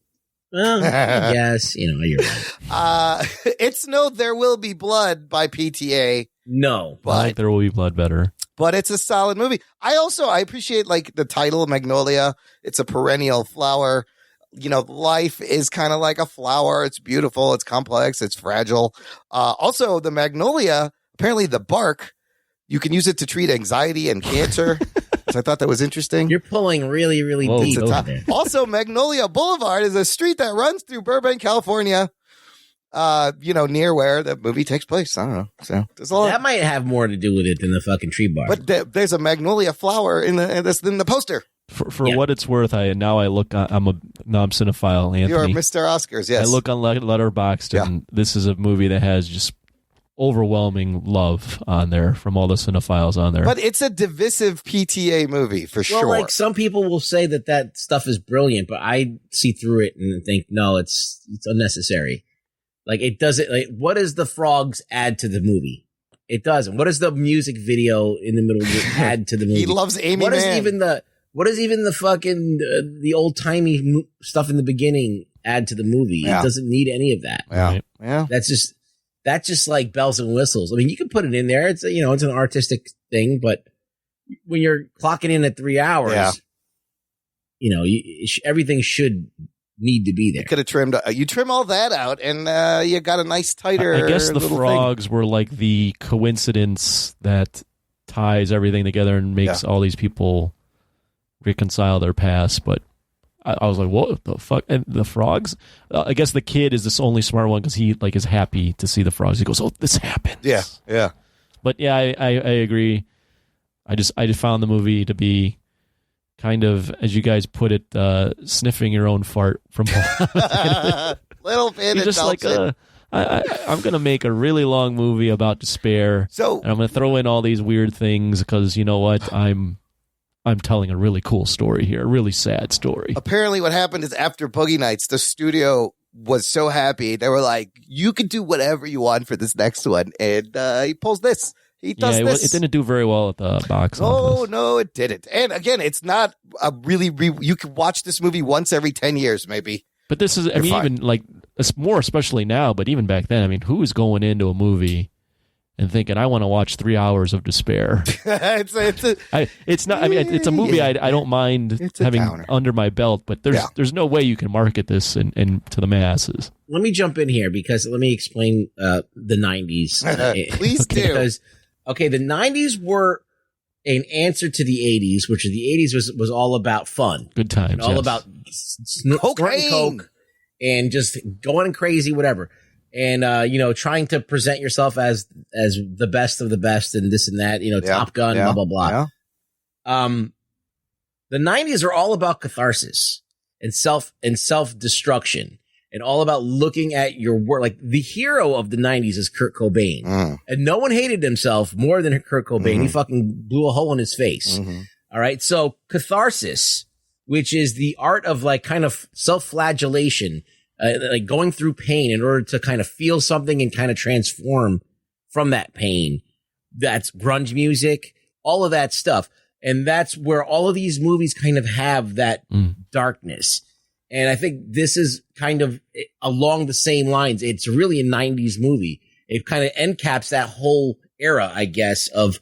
I guess, you're right. It's no There Will Be Blood by PTA. No. I like There Will Be Blood better. But it's a solid movie. I appreciate like the title, Magnolia. It's a perennial flower. Life is kind of like a flower. It's beautiful. It's complex. It's fragile. Also, the magnolia, apparently the bark, you can use it to treat anxiety and cancer. So I thought that was interesting. You're pulling really, really deep. It's also, Magnolia Boulevard is a street that runs through Burbank, California. Near where the movie takes place. I don't know. So there's a lot. That might have more to do with it than the fucking tree bark. But there's a magnolia flower in the poster. For what it's worth, I'm cinephile, Anthony. You're Mr. Oscars, yes. I look on Letterboxd, and this is a movie that has just overwhelming love on there from all the cinephiles on there. But it's a divisive PTA movie for sure. Well, like some people will say that stuff is brilliant, but I see through it and think, no, it's unnecessary. Like it doesn't. Like, what does the frogs add to the movie? It doesn't. What does the music video in the middle add to the movie? He loves Amy What Mann. What does even the fucking the old timey stuff in the beginning add to the movie? Yeah. It doesn't need any of that. Yeah, yeah. That's just like bells and whistles. I mean, you can put it in there. It's it's an artistic thing, but when you're clocking in at 3 hours, everything should need to be there. You could have trimmed. You trim all that out, and you got a nice tighter. I guess the little frogs were like the coincidence that ties everything together and makes all these people reconcile their past. But I was like, what the fuck? And the frogs? I guess the kid is this only smart one because he is happy to see the frogs. He goes, oh, this happened. Yeah, yeah. But yeah, I agree. I just found the movie to be kind of, as you guys put it, sniffing your own fart from little bit. You're just like, I'm going to make a really long movie about despair. So, and I'm going to throw in all these weird things because you know what? I'm telling a really cool story here, a really sad story. Apparently what happened is after Boogie Nights, the studio was so happy. They were like, you can do whatever you want for this next one. And he pulls this. He does this. It didn't do very well at the box office. Oh, no, it didn't. And again, it's not a really, you can watch this movie once every 10 years, maybe. But this is, even like, it's more especially now, but even back then, who is going into a movie and thinking, I want to watch 3 hours of despair? It's a movie I don't mind having under my belt, but there's no way you can market this and to the masses. Let me jump in here because let me explain the 90s. Please do. Because, the 90s were an answer to the 80s, which the 80s was all about fun. Good times. And all about snorting coke and just going crazy, whatever. And, trying to present yourself as the best of the best and this and that, Top Gun, blah, blah, blah. Yeah. The 90s are all about catharsis and self-destruction and all about looking at your work. Like the hero of the 90s is Kurt Cobain. And no one hated himself more than Kurt Cobain. Mm-hmm. He fucking blew a hole in his face. Mm-hmm. All right. So catharsis, which is the art of like kind of self-flagellation, like going through pain in order to kind of feel something and kind of transform from that pain. That's grunge music, all of that stuff. And that's where all of these movies kind of have that darkness. And I think this is kind of along the same lines. It's really a 90s movie. It kind of endcaps that whole era, I guess, of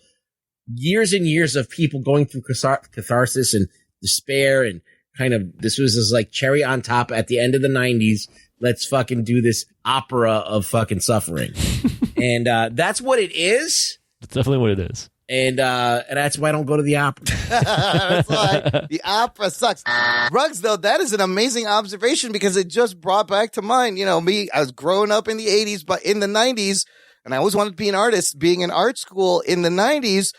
years and years of people going through catharsis and despair and kind of, this was just like cherry on top at the end of the 90s. Let's fucking do this opera of fucking suffering. And that's what it is. That's definitely what it is. And that's why I don't go to the opera. That's why the opera sucks. Ruggs, though, that is an amazing observation because it just brought back to mind, me, I was growing up in the 80s, but in the 90s, and I always wanted to be an artist, being in art school in the 90s,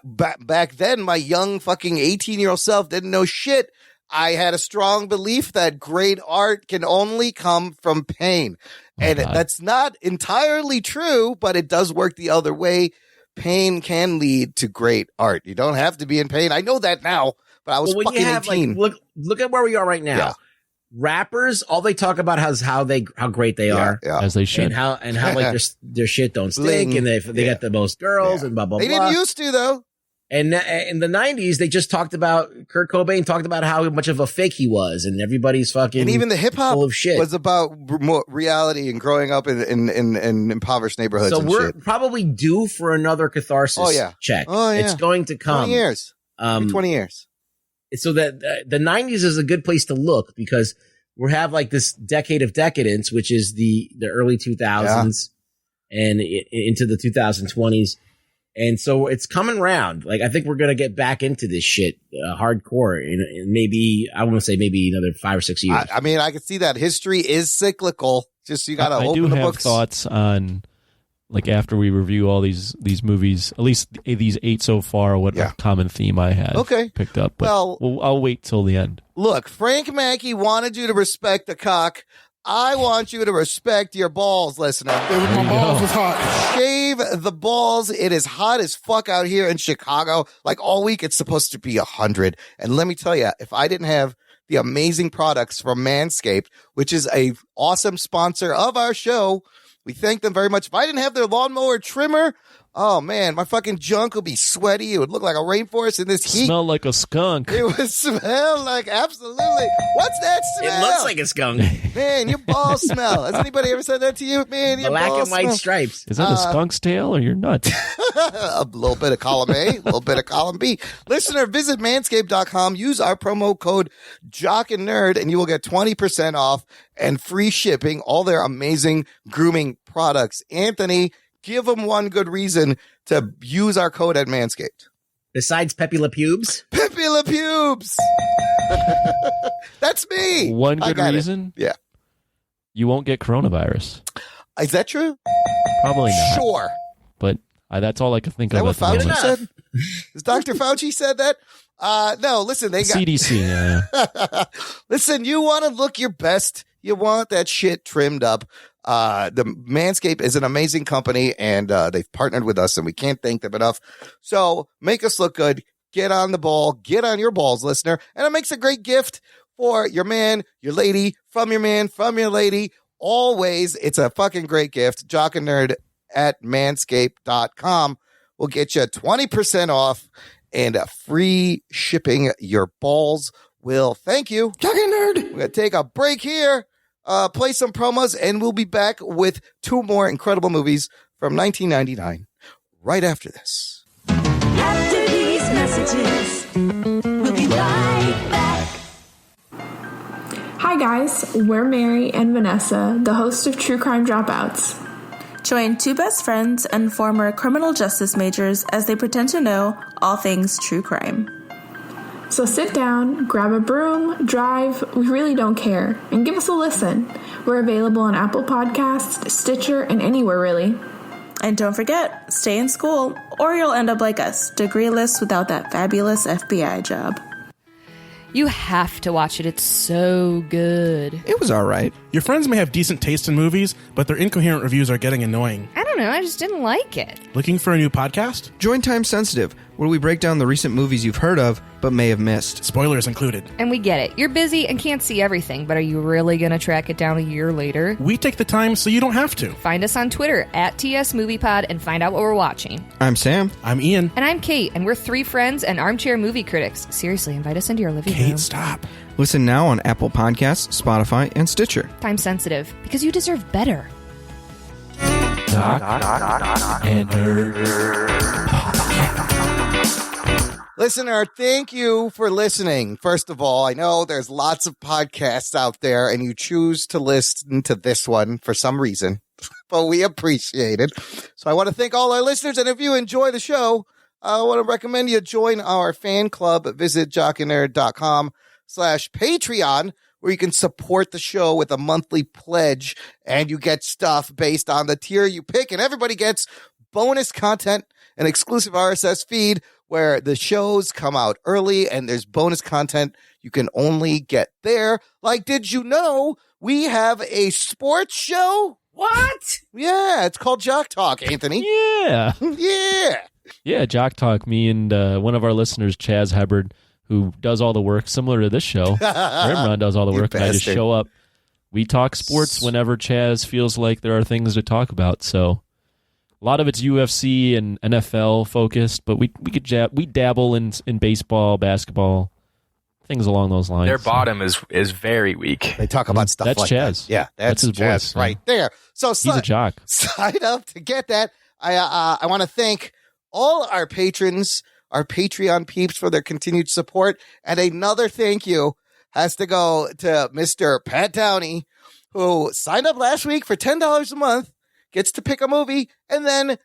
back then, my young fucking 18-year-old self didn't know shit. I had a strong belief that great art can only come from pain. And that's not entirely true, but it does work the other way. Pain can lead to great art. You don't have to be in pain. I know that now, but I was fucking 18. Like, look at where we are right now. Yeah. Rappers, all they talk about is how great they are, as they should, and how like their shit don't stink, and they got the most girls and blah blah. They blah. didn't used to though. And in the 90s, they just talked about Kurt Cobain talked about how much of a fake he was, and everybody's fucking. And even the hip hop full of shit was about reality and growing up in impoverished neighborhoods. So and we're shit. probably due for another catharsis check. Oh yeah, it's going to come. 20 years. 20 years. So that the 90s is a good place to look because we have like this decade of decadence, which is the early 2000s and into the 2020s. And so it's coming around. Like, I think we're going to get back into this shit hardcore in maybe, I want to say maybe another 5 or 6 years. I mean, I can see that history is cyclical. Just you got to open the books. I do have thoughts on, like, after we review all these movies, at least these 8 so far, what a common theme I had picked up. But I'll wait till the end. Look, Frank Mackey wanted you to respect the cock. I want you to respect your balls, listener. My balls was hot. Shave the balls. It is hot as fuck out here in Chicago. Like all week, it's supposed to be 100. And let me tell you, if I didn't have the amazing products from Manscaped, which is a awesome sponsor of our show, we thank them very much. If I didn't have their lawnmower trimmer, oh man, my fucking junk would be sweaty. It would look like a rainforest in this heat. Smell like a skunk. It would smell like, absolutely. What's that smell? It looks like a skunk. Man, your balls smell. Has anybody ever said that to you? Man, your black balls and white smell. stripes. Is that a skunk's tail or your nuts? A little bit of column A, a little bit of column B. Listener, visit manscaped.com. Use our promo code Jock and Nerd, and you will get 20% off and free shipping. All their amazing grooming products. Anthony, give them one good reason to use our code at Manscaped. Besides Pepe Le Pubes? Pepe Le Pubes! That's me! One good reason? Yeah. You won't get coronavirus. Is that true? Probably not. Sure. But that's all I can think Is that of. what Fauci said? Is Dr. Fauci said that? No, listen, they got CDC. Yeah. Listen, you want to look your best. You want that shit trimmed up. The Manscaped is an amazing company, and they've partnered with us, and we can't thank them enough. So make us look good. Get on the ball. Get on your balls, listener. And it makes a great gift for your man, your lady, from your man, from your lady. Always, it's a fucking great gift. Jock and Nerd at manscaped.com will get you 20% off and free shipping. Your balls will thank you. Jock and Nerd. We're going to take a break here, play some promos, and we'll be back with 2 more incredible movies from 1999 right after this. After these messages, we'll be right back. Hi guys, we're Mary and Vanessa, the host of True Crime Dropouts. Join 2 best friends and former criminal justice majors as they pretend to know all things true crime. So sit down, grab a broom, drive, we really don't care, and give us a listen. We're available on Apple Podcasts, Stitcher, and anywhere really. And don't forget, stay in school, or you'll end up like us, degreeless without that fabulous FBI job. You have to watch it. It's so good. It was all right. Your friends may have decent taste in movies, but their incoherent reviews are getting annoying. I don't know. I just didn't like it. Looking for a new podcast? Join Time Sensitive, where we break down the recent movies you've heard of, but may have missed. Spoilers included. And we get it. You're busy and can't see everything, but are you really going to track it down a year later? We take the time so you don't have to. Find us on Twitter at TSMoviePod and find out what we're watching. I'm Sam. I'm Ian. And I'm Kate, and we're 3 friends and armchair movie critics. Seriously, invite us into your living room. Kate, stop. Listen now on Apple Podcasts, Spotify, and Stitcher. Time sensitive, because you deserve better. Jock and Nerd. Listener, thank you for listening. First of all, I know there's lots of podcasts out there, and you choose to listen to this one for some reason, but we appreciate it. So I want to thank all our listeners, and if you enjoy the show, I want to recommend you join our fan club. Visit jockandnerd.com/Patreon, where you can support the show with a monthly pledge, and you get stuff based on the tier you pick, and everybody gets bonus content, an exclusive RSS feed where the shows come out early, and there's bonus content you can only get there. Like, did you know we have a sports show? What? Yeah, it's called Jock Talk, Anthony. Yeah. Yeah. Yeah, Jock Talk. Me and one of our listeners, Chaz Hubbard, who does all the work, similar to this show. Rimrun does all the work, and I just show up. We talk sports whenever Chaz feels like there are things to talk about. So a lot of it's UFC and NFL focused, but we dabble in baseball, basketball, things along those lines. Their bottom is very weak. They talk about stuff that's like Chaz. that. Yeah, that's his Chaz voice right there. So he's a jock. Sign up to get that. I want to thank all our patrons, our Patreon peeps, for their continued support. And another thank you has to go to Mr. Pat Downey, who signed up last week for $10 a month, gets to pick a movie, and then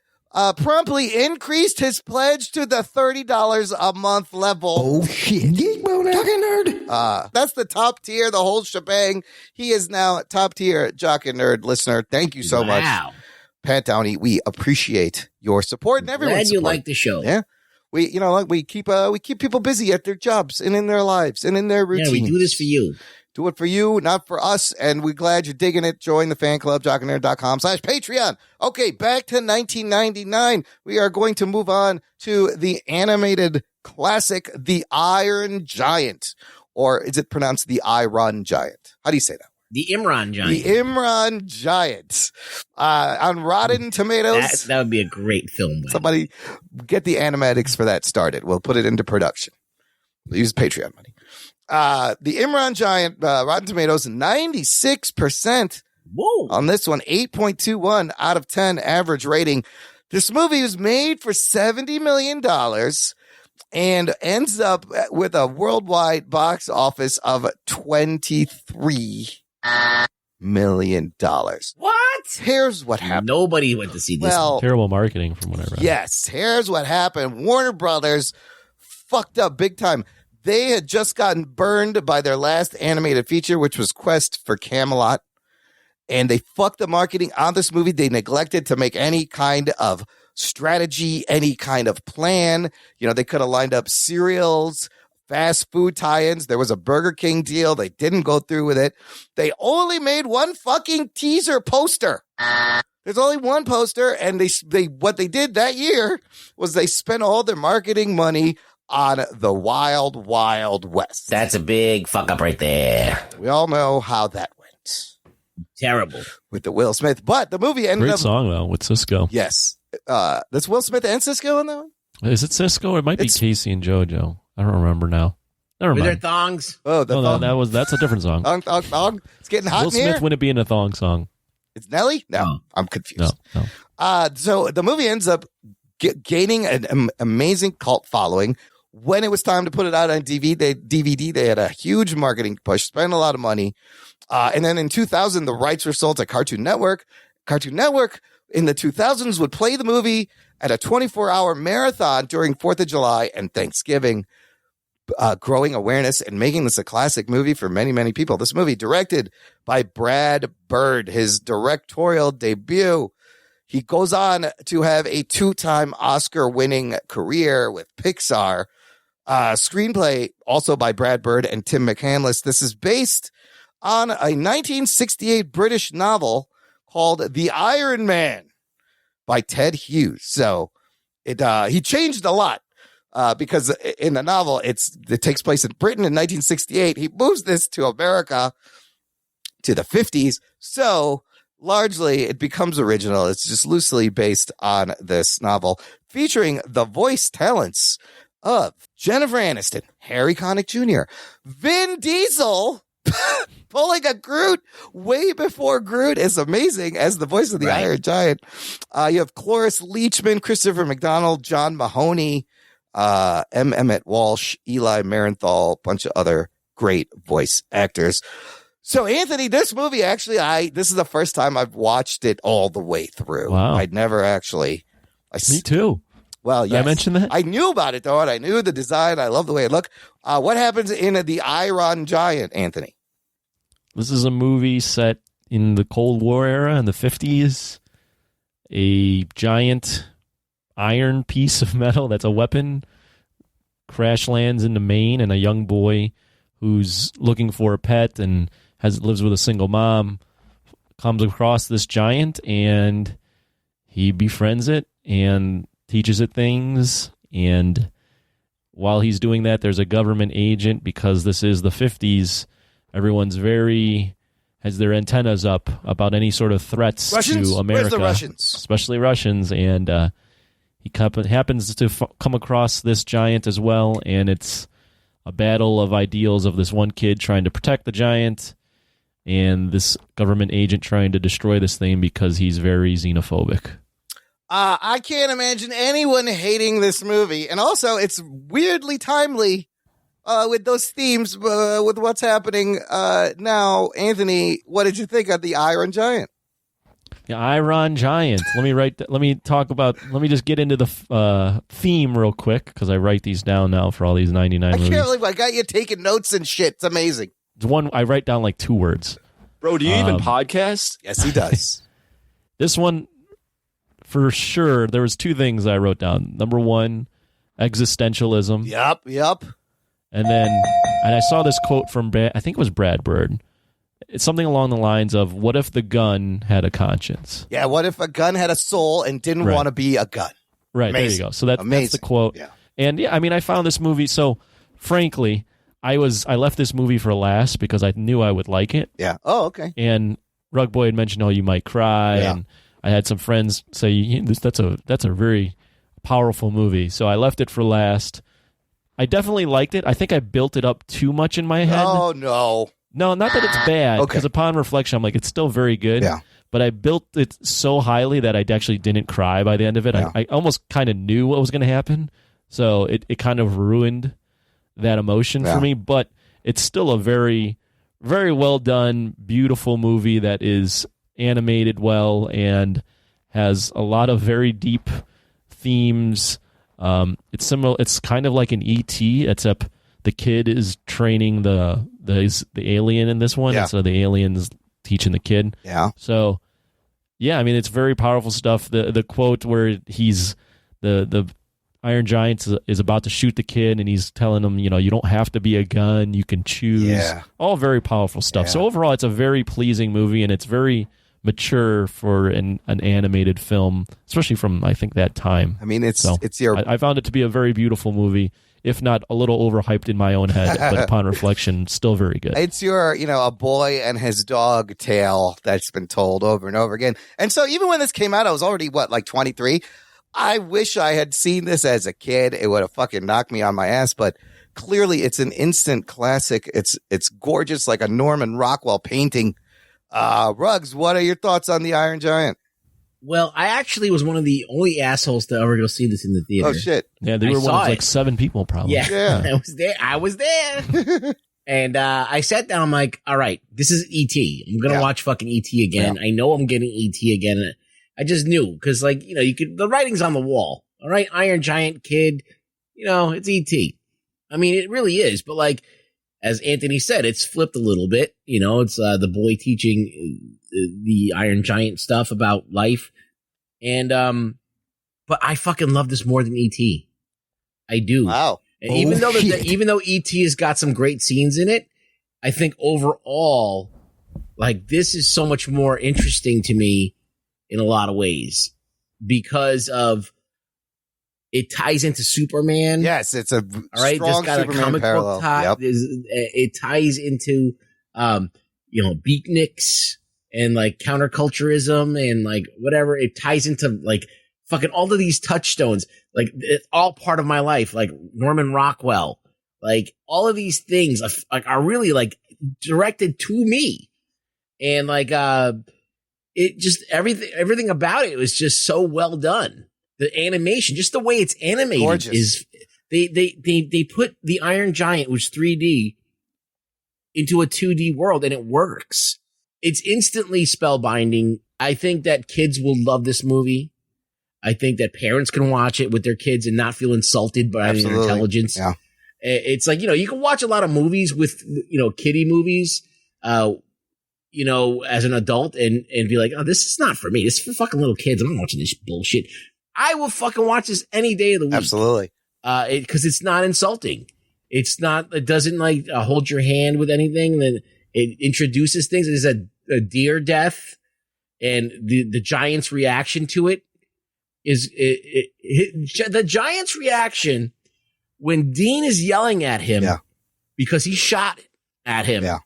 promptly increased his pledge to the $30 a month level. Oh, shit. Geek Talking Nerd. That's the top tier, the whole shebang. He is now top tier Jock and Nerd listener. Thank you so much, Pat Downey. We appreciate your support and everyone's Glad you support. like the show. Yeah. We keep people busy at their jobs and in their lives and in their routines. Yeah, we do this for you. Do it for you, not for us. And we're glad you're digging it. Join the fan club, jockandnerd.com/Patreon. Okay, back to 1999. We are going to move on to the animated classic, The Iron Giant. Or is it pronounced The Iron Giant? How do you say that? The Imran Giant. The Imran Giant. On Rotten Tomatoes. That would be a great film. Somebody get the animatics for that started. We'll put it into production. We'll use Patreon money. The Imran Giant, Rotten Tomatoes, 96%. Whoa. On this one, 8.21 out of 10 average rating. This movie was made for $70 million and ends up with a worldwide box office of $23 million. What? Here's what happened. Nobody went to see this. Well, terrible marketing from what I read. Yes, here's what happened. Warner Brothers fucked up big time. They had just gotten burned by their last animated feature, which was Quest for Camelot. And they fucked the marketing on this movie. They neglected to make any kind of strategy, any kind of plan. You know, they could have lined up cereals, fast food tie-ins. There was a Burger King deal. They didn't go through with it. They only made one fucking teaser poster. There's only one poster. And they what they did that year was they spent all their marketing money on the Wild Wild West. That's a big fuck up right there. We all know how that went. Terrible. With the Will Smith. But the movie ended up... Great song, though, with Cisco. Yes. That's Will Smith and Cisco in that one? Is it Cisco? It might be Casey and JoJo. I don't remember now. Never Were mind. there thongs? Oh, no, that's a different song. Thong. It's getting hot Will in here. Smith wouldn't be in a thong song. It's Nelly? No, I'm confused. No. So the movie ends up gaining an amazing cult following. When it was time to put it out on DVD, they had a huge marketing push, spent a lot of money. And then in 2000, the rights were sold to Cartoon Network. Cartoon Network in the 2000s would play the movie at a 24-hour marathon during 4th of July and Thanksgiving, growing awareness and making this a classic movie for many, many people. This movie directed by Brad Bird, his directorial debut. He goes on to have a 2-time Oscar-winning career with Pixar. Screenplay also by Brad Bird and Tim McCandless. This is based on a 1968 British novel called The Iron Man by Ted Hughes. So he changed a lot because in the novel it takes place in Britain in 1968. He moves this to America to the 50s. So largely it becomes original. It's just loosely based on this novel featuring the voice talents of Jennifer Aniston, Harry Connick Jr., Vin Diesel, pulling a Groot way before Groot is amazing as the voice of the Iron Giant. You have Cloris Leachman, Christopher McDonald, John Mahoney, Emmett Walsh, Eli Marienthal, bunch of other great voice actors. So, Anthony, this movie, actually, this is the first time I've watched it all the way through. Wow. I'd never actually. Me too. Well, yes. Did I mention that? I knew about it, though, and I knew the design. I love the way it looked. What happens in The Iron Giant, Anthony? This is a movie set in the Cold War era in the 50s. A giant iron piece of metal that's a weapon crash lands into Maine, and a young boy who's looking for a pet and lives with a single mom comes across this giant, and he befriends it and teaches it things. And while he's doing that, there's a government agent, because this is the 50s. Everyone's has their antennas up about any sort of threats Russians? to America. Where's the Russians? Especially Russians. And he happens to come across this giant as well, and it's a battle of ideals of this one kid trying to protect the giant and this government agent trying to destroy this thing because he's very xenophobic. I can't imagine anyone hating this movie. And also, it's weirdly timely with those themes, with what's happening now. Anthony, what did you think of The Iron Giant? The Iron Giant. Let me just get into the theme real quick because I write these down now for all these 99 movies. I can't believe I got you taking notes and shit. It's amazing. I write down like 2 words. Bro, do you even podcast? Yes, he does. This one, for sure, there was 2 things I wrote down. Number 1, existentialism. Yep. And I saw this quote from, I think it was Brad Bird. It's something along the lines of, what if the gun had a conscience? Yeah, what if a gun had a soul and didn't want to be a gun? Right, Amazing. there you go. So that's the quote. Yeah. And yeah, I mean, I found this movie, so frankly, I left this movie for last because I knew I would like it. Yeah. Oh, okay. And Rug Boy had mentioned, you might cry, and I had some friends say, that's a very powerful movie. So I left it for last. I definitely liked it. I think I built it up too much in my head. Oh, no. No, not that it's bad, because upon reflection, I'm like, it's still very good. Yeah. But I built it so highly that I actually didn't cry by the end of it. Yeah. I almost kind of knew what was going to happen. So it kind of ruined that emotion for me. But it's still a very, very well done, beautiful movie that is animated well and has a lot of very deep themes. It's similar. It's kind of like an E.T., except the kid is training the alien in this one, instead of the aliens teaching the kid. Yeah. So, yeah, I mean, it's very powerful stuff. The quote where he's the Iron Giant is about to shoot the kid, and he's telling him, you don't have to be a gun, you can choose. Yeah. All very powerful stuff. Yeah. So overall, it's a very pleasing movie, and it's very mature for an animated film, especially from, I think, that time. I mean, I found it to be a very beautiful movie, if not a little overhyped in my own head, but upon reflection, still very good. It's your, a boy and his dog tale that's been told over and over again. And so even when this came out, I was already, 23? I wish I had seen this as a kid. It would have fucking knocked me on my ass, but clearly it's an instant classic. It's gorgeous, like a Norman Rockwell painting. Ruggs, what are your thoughts on the Iron Giant? Well, I actually was one of the only assholes to ever go see this in the theater. Oh, shit. Yeah, they were one of like 7 people probably. Yeah. I was there. And I sat down, I'm like, all right, this is E.T. I'm going to watch fucking E.T. again. I know I'm getting E.T. again. I just knew, because the writing's on the wall. All right, Iron Giant kid, it's E.T. I mean, it really is. But as Anthony said, it's flipped a little bit. It's the boy teaching the Iron Giant stuff about life. And, but I fucking love this more than E.T. I do. Wow. And even though E.T. has got some great scenes in it, I think overall, this is so much more interesting to me in a lot of ways because of it ties into Superman. Yes, it's a strong got Superman a comic parallel. book tie. It ties into beatniks and counterculturism and whatever. It ties into fucking all of these touchstones. It's all part of my life. Norman Rockwell. All of these things are really directed to me. And it just everything about it was just so well done. The animation, just the way it's animated, gorgeous. Is they put the Iron Giant, which 3D, into a 2D world, and it works. It's instantly spellbinding. I think that kids will love this movie. I think that parents can watch it with their kids and not feel insulted by their intelligence. Yeah. It's you can watch a lot of movies with kiddie movies. As an adult and be like, oh, this is not for me. This is for fucking little kids. I'm not watching this bullshit. I will fucking watch this any day of the week. Absolutely. Because it's not insulting. It doesn't hold your hand with anything. Then it introduces things. There's a deer death, and the giant's reaction to it is the giant's reaction when Dean is yelling at him because he shot at him. Yeah.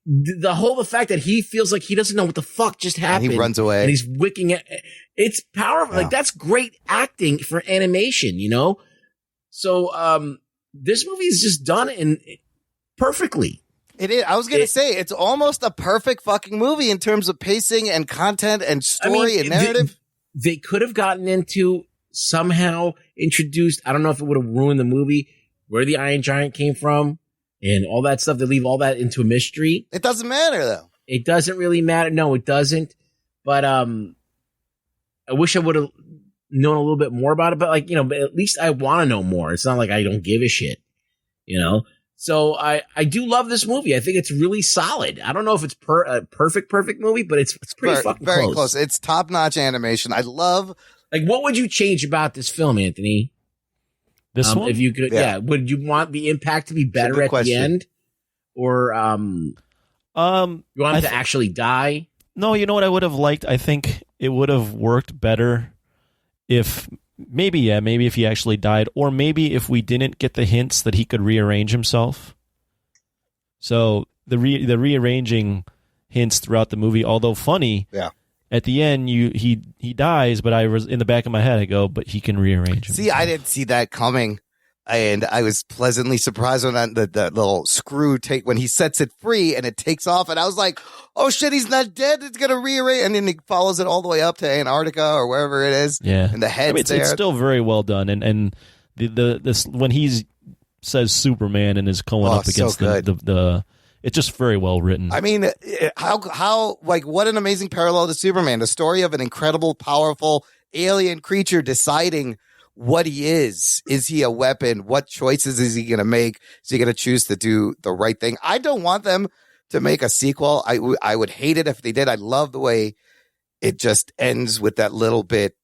The fact that he feels like he doesn't know what the fuck just happened. And he runs away. And he's wicking it. It's powerful. Yeah. That's great acting for animation, So, this movie is just done perfectly. It is. I was going to say, it's almost a perfect fucking movie in terms of pacing and content and story and narrative. They could have gotten into somehow introduced, I don't know if it would have ruined the movie, where the Iron Giant came from. And all that stuff, they leave all that into a mystery. It doesn't matter, though. It doesn't really matter. No, it doesn't. But I wish I would have known a little bit more about it. But like, but at least I want to know more. It's not like I don't give a shit, So I do love this movie. I think it's really solid. I don't know if it's a perfect movie, but it's pretty fucking very close. close. It's top notch animation. I love. Like, what would you change about this film, Anthony? This one, if you could, would you want the impact to be better at the end, or you want him to actually die? No, you know what I would have liked? I think it would have worked better if maybe if he actually died, or maybe if we didn't get the hints that he could rearrange himself. So the rearranging hints throughout the movie, although funny, at the end he dies, but I was in the back of my head, I go, but he can rearrange himself. See, I didn't see that coming. And I was pleasantly surprised when the little screw when he sets it free and it takes off. And I was like, oh shit, he's not dead. It's going to rearrange. And then he follows it all the way up to Antarctica or wherever it is. Yeah. And the head's it's still very well done. And this when he says Superman and is going up against the it's just very well written. I mean, how what an amazing parallel to Superman. The story of an incredible, powerful alien creature deciding what he is. Is he a weapon? What choices is he going to make? Is he going to choose to do the right thing? I don't want them to make a sequel. I would hate it if they did. I love the way it just ends with that little bit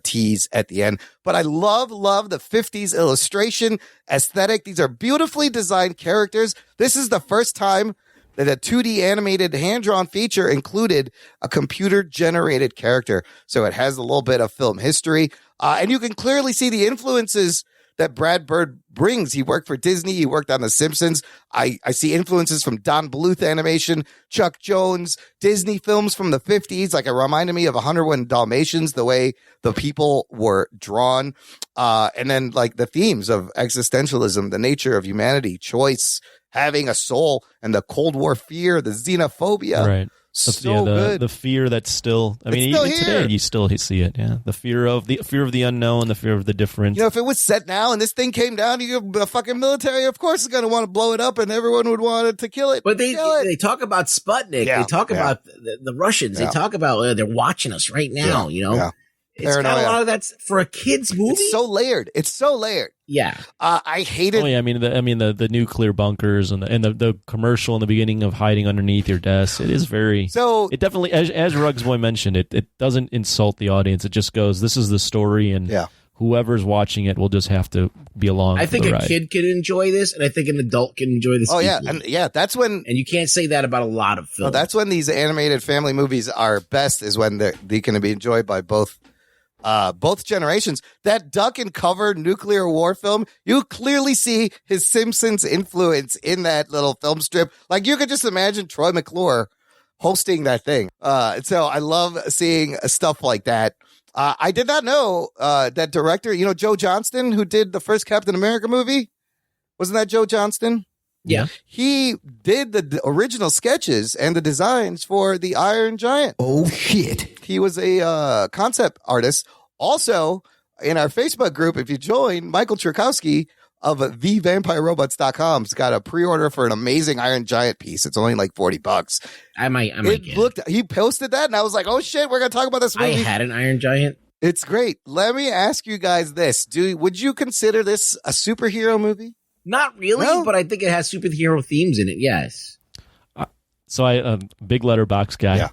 tease at the end. But I love the 50s illustration aesthetic. These are beautifully designed characters. This is the first time that a 2D animated hand-drawn feature included a computer-generated character. So it has a little bit of film history. And you can clearly see the influences that Brad Bird brings. He worked for Disney. He worked on The Simpsons. I see influences from Don Bluth animation, Chuck Jones, Disney films from the 50s. Like, it reminded me of 101 Dalmatians, the way the people were drawn. And then, like, the themes of existentialism, the nature of humanity, choice, having a soul, and the Cold War fear, the xenophobia. Right. Good. The fear that's still, I mean, even today you still see it. Yeah. The fear of the unknown, the fear of the different. If it was set now and this thing came down, the fucking military, of course, is going to want to blow it up and everyone would want to kill it. But they talk about Sputnik. Yeah. They talk about the Russians. Yeah. They talk about they're watching us right now, Yeah. It's got a lot of that's for a kid's movie. It's so layered. Yeah. I hate it. Oh yeah, I mean the nuclear bunkers and the commercial in the beginning of hiding underneath your desk. It is very it definitely, as Ruggs Boy mentioned, it doesn't insult the audience. It just goes, this is the story, and whoever's watching it will just have to be along. I think for the a ride. kid can enjoy this, and I think an adult can enjoy this. Oh equally. and that's when, and you can't say that about a lot of films. No, that's when these animated family movies are best, is when they can be enjoyed by both generations. That duck and cover nuclear war film, you clearly see his Simpsons influence in that little film strip. Like, you could just imagine Troy McClure hosting that thing. So I love seeing stuff like that. I did not know that director, Joe Johnston, who did the first Captain America movie. Wasn't that Joe Johnston? Yeah. He did the original sketches and the designs for the Iron Giant. Oh, shit. He was a concept artist. Also, in our Facebook group, if you join, Michael Cherkowski of thevampirerobots.com has got a pre-order for an amazing Iron Giant piece. It's only like $40. I might get it. He posted that, and I was like, oh shit, we're going to talk about this movie. I had an Iron Giant. It's great. Let me ask you guys this. Would you consider this a superhero movie? Not really, but I think it has superhero themes in it, yes. So a big letterbox guy. Yeah.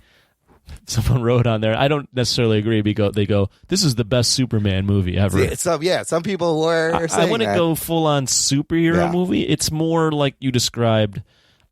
Someone wrote on there, I don't necessarily agree. They go, this is the best Superman movie ever. Some people were saying I wouldn't go full on superhero movie. It's more like you described,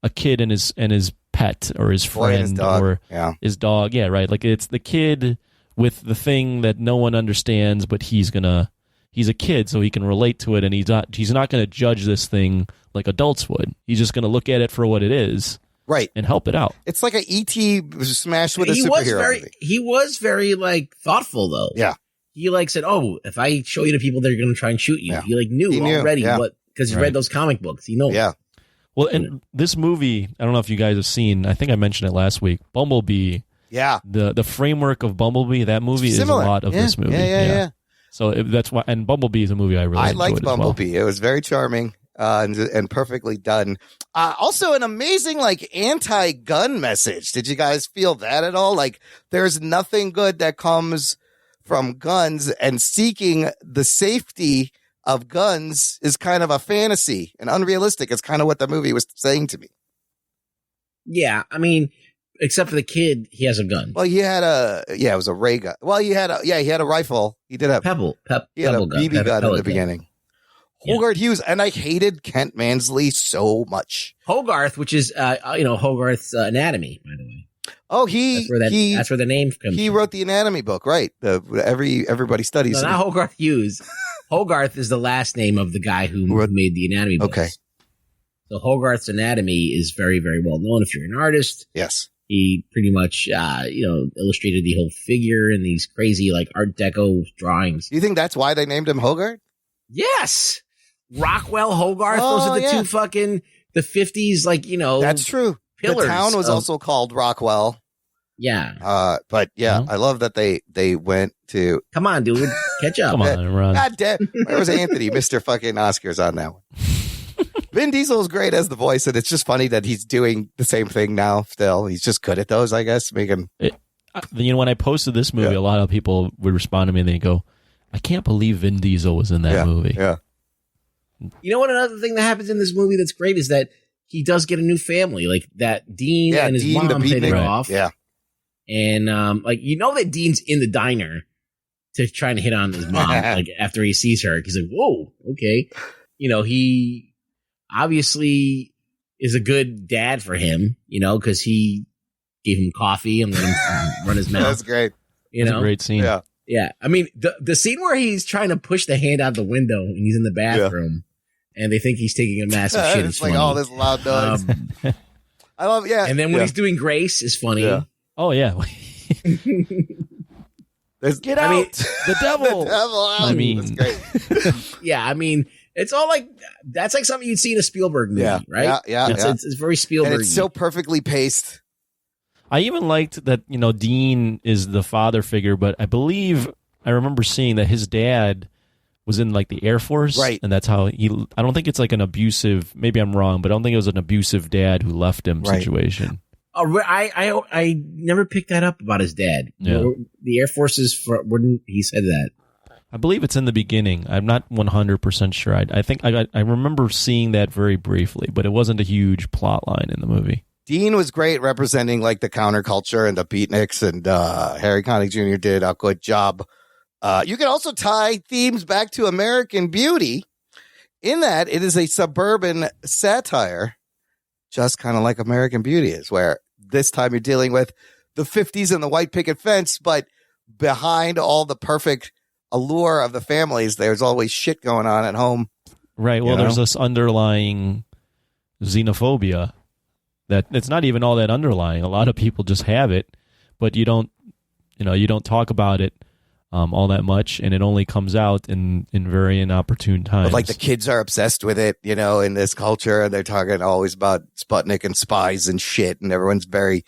a kid and his pet or his friend or his dog. Yeah, right. Like, it's the kid with the thing that no one understands, but he's a kid, so he can relate to it, and he's not going to judge this thing like adults would. He's just going to look at it for what it is. Right. And help it out. It's like an E.T. smashed with a superhero movie. He was very, thoughtful, though. Yeah. He, said, oh, if I show you to people, they're going to try and shoot you. Yeah. He knew already what, because he read those comic books. He knows. Yeah. Well, and this movie, I don't know if you guys have seen, I think I mentioned it last week, Bumblebee. Yeah. The framework of Bumblebee, that movie is a lot of this movie. Yeah. So that's why, and Bumblebee is a movie I really enjoyed liked Bumblebee. Well. It was very charming. and perfectly done. Also an amazing like anti-gun message. Did you guys feel that at all? Like there's nothing good that comes from guns, and seeking the safety of guns is kind of a fantasy and unrealistic. It's kind of what the movie was saying to me. Yeah, I mean, except for the kid, he has a gun. Well, he had it was a ray gun. Well, he had a rifle. He did have he had a BB gun in the beginning. Hogarth Hughes, and I hated Kent Mansley so much. Hogarth, which is Hogarth's Anatomy, by the way. Oh, that's where the name comes. He wrote the anatomy book, right? Everybody studies. No, not Hogarth Hughes. Hogarth is the last name of the guy who made the anatomy books. Okay. So Hogarth's Anatomy is very, very well known. If you're an artist, yes, he pretty much illustrated the whole figure in these crazy like Art Deco drawings. You think that's why they named him Hogarth? Yes, Rockwell Hogarth. Those are the two fucking the 50s, like That's true. The town was also called Rockwell. Yeah. But yeah, I love that they went to. Come on, dude, catch up. Come on, Ron. God damn, where was Anthony, Mr. fucking Oscars on that one? Vin Diesel's great as the voice, and it's just funny that he's doing the same thing now. Still, he's just good at those, I guess. When I posted this movie, a lot of people would respond to me and they go, "I can't believe Vin Diesel was in that movie." Yeah. You know what? Another thing that happens in this movie that's great is that he does get a new family, like that Dean and his mom hit it off. Yeah. And that Dean's in the diner to trying to hit on his mom, like after he sees her, he's like, "Whoa, okay." He obviously is a good dad for him, because he gave him coffee and let him run his mouth. That's great. That's a great scene. Yeah. Yeah. I mean, the scene where he's trying to push the hand out the window and he's in the bathroom and they think he's taking a massive shit. It's like all this loud noise. I love, And then when he's doing Grace is funny. Yeah. Oh, yeah. Get out! The devil. The devil out. I mean, that's great. Yeah, I mean, it's all like that's like something you'd see in a Spielberg movie, right? Yeah. It's very Spielberg. And it's so perfectly paced. I even liked that, Dean is the father figure, but I remember seeing that his dad was in like the Air Force. Right. And that's how I don't think it's like an abusive, maybe I'm wrong, but I don't think it was an abusive dad who left him situation. Oh, I never picked that up about his dad. Yeah. The Air Forces wouldn't he said that. I believe it's in the beginning. I'm not 100% sure. I think I remember seeing that very briefly, but it wasn't a huge plot line in the movie. Dean was great representing like the counterculture and the beatniks, and Harry Connick Jr. did a good job. You can also tie themes back to American Beauty in that it is a suburban satire, just kind of like American Beauty is, where this time you're dealing with the 50s and the white picket fence, but behind all the perfect allure of the families, there's always shit going on at home. Right. Well, there's this underlying xenophobia that it's not even all that underlying. A lot of people just have it, but you don't talk about it all that much, and it only comes out in very inopportune times. But like the kids are obsessed with it, in this culture, and they're talking always about Sputnik and spies and shit, and everyone's very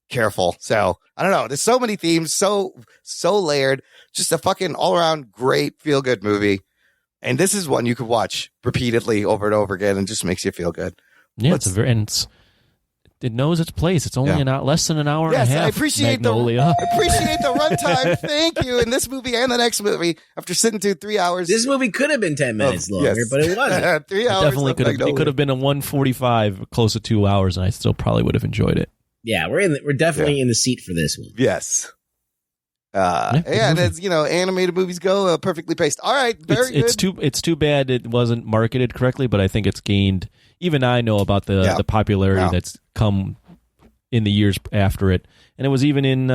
careful. So I don't know. There's so many themes, so layered. Just a fucking all around great feel good movie. And this is one you could watch repeatedly over and over again, and just makes you feel good. Yeah, it knows its place. It's only less than an hour and a half. I appreciate Magnolia. the runtime. Thank you. In this movie and the next movie, after sitting through 3 hours, this movie could have been 10 minutes longer, but it wasn't. 3 hours. Definitely could have. It could have been a 145, close to 2 hours, and I still probably would have enjoyed it. Yeah, we're definitely in the seat for this one. Yes. And as animated movies go, perfectly paced. All right, very good. It's too bad it wasn't marketed correctly, but I think it's gained. Even I know about the popularity that's come in the years after it, and it was even in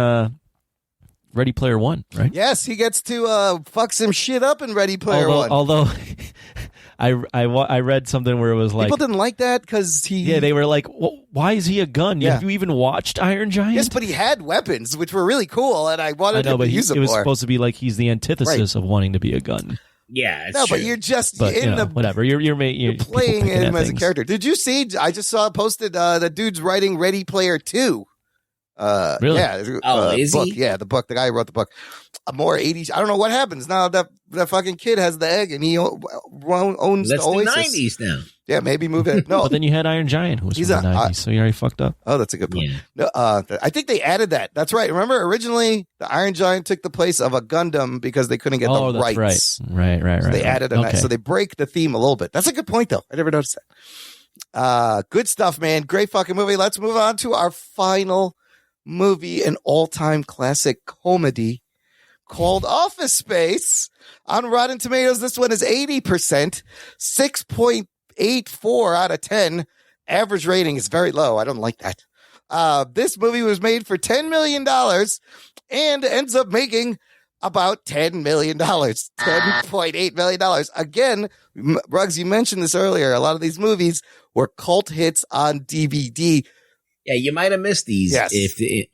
Ready Player One, right? Yes, he gets to fuck some shit up in Ready Player One. Although I read something where it was like people didn't like that because he. Yeah, they were like, well, "Why is he a gun? Yeah. Have you even watched Iron Giant?" Yes, but he had weapons, which were really cool, and I wanted him to use them more. It was supposed to be like he's the antithesis of wanting to be a gun. Yeah, it's no, true. but you're just whatever. You're playing him as a character. Did you see? I just saw posted that dude's writing Ready Player 2. Really? Yeah. Is book. he? Yeah, the book. The guy who wrote the book. More 80s. I don't know what happens now that fucking kid has the egg and he owns That's the the Oasis. 90s now. Yeah, maybe move it. No, But then you had Iron Giant, who was He's from the a- 90s, so you already fucked up. Oh, that's a good point. Yeah. No, I think they added that. That's right. Remember, originally the Iron Giant took the place of a Gundam because they couldn't get the that's rights. Right. So they added a Okay. so they break the theme a little bit. That's a good point, though. I never noticed that. Good stuff, man. Great fucking movie. Let's move on to our final movie, an all-time classic comedy called Office Space. On Rotten Tomatoes, this one is 80%, 6.84 out of 10. Average rating is very low. I don't like that. This movie was made for $10 million and ends up making about $10 million, $10.8 million. Again, Ruggs, you mentioned this earlier. A lot of these movies were cult hits on DVD. Yeah, you might have missed these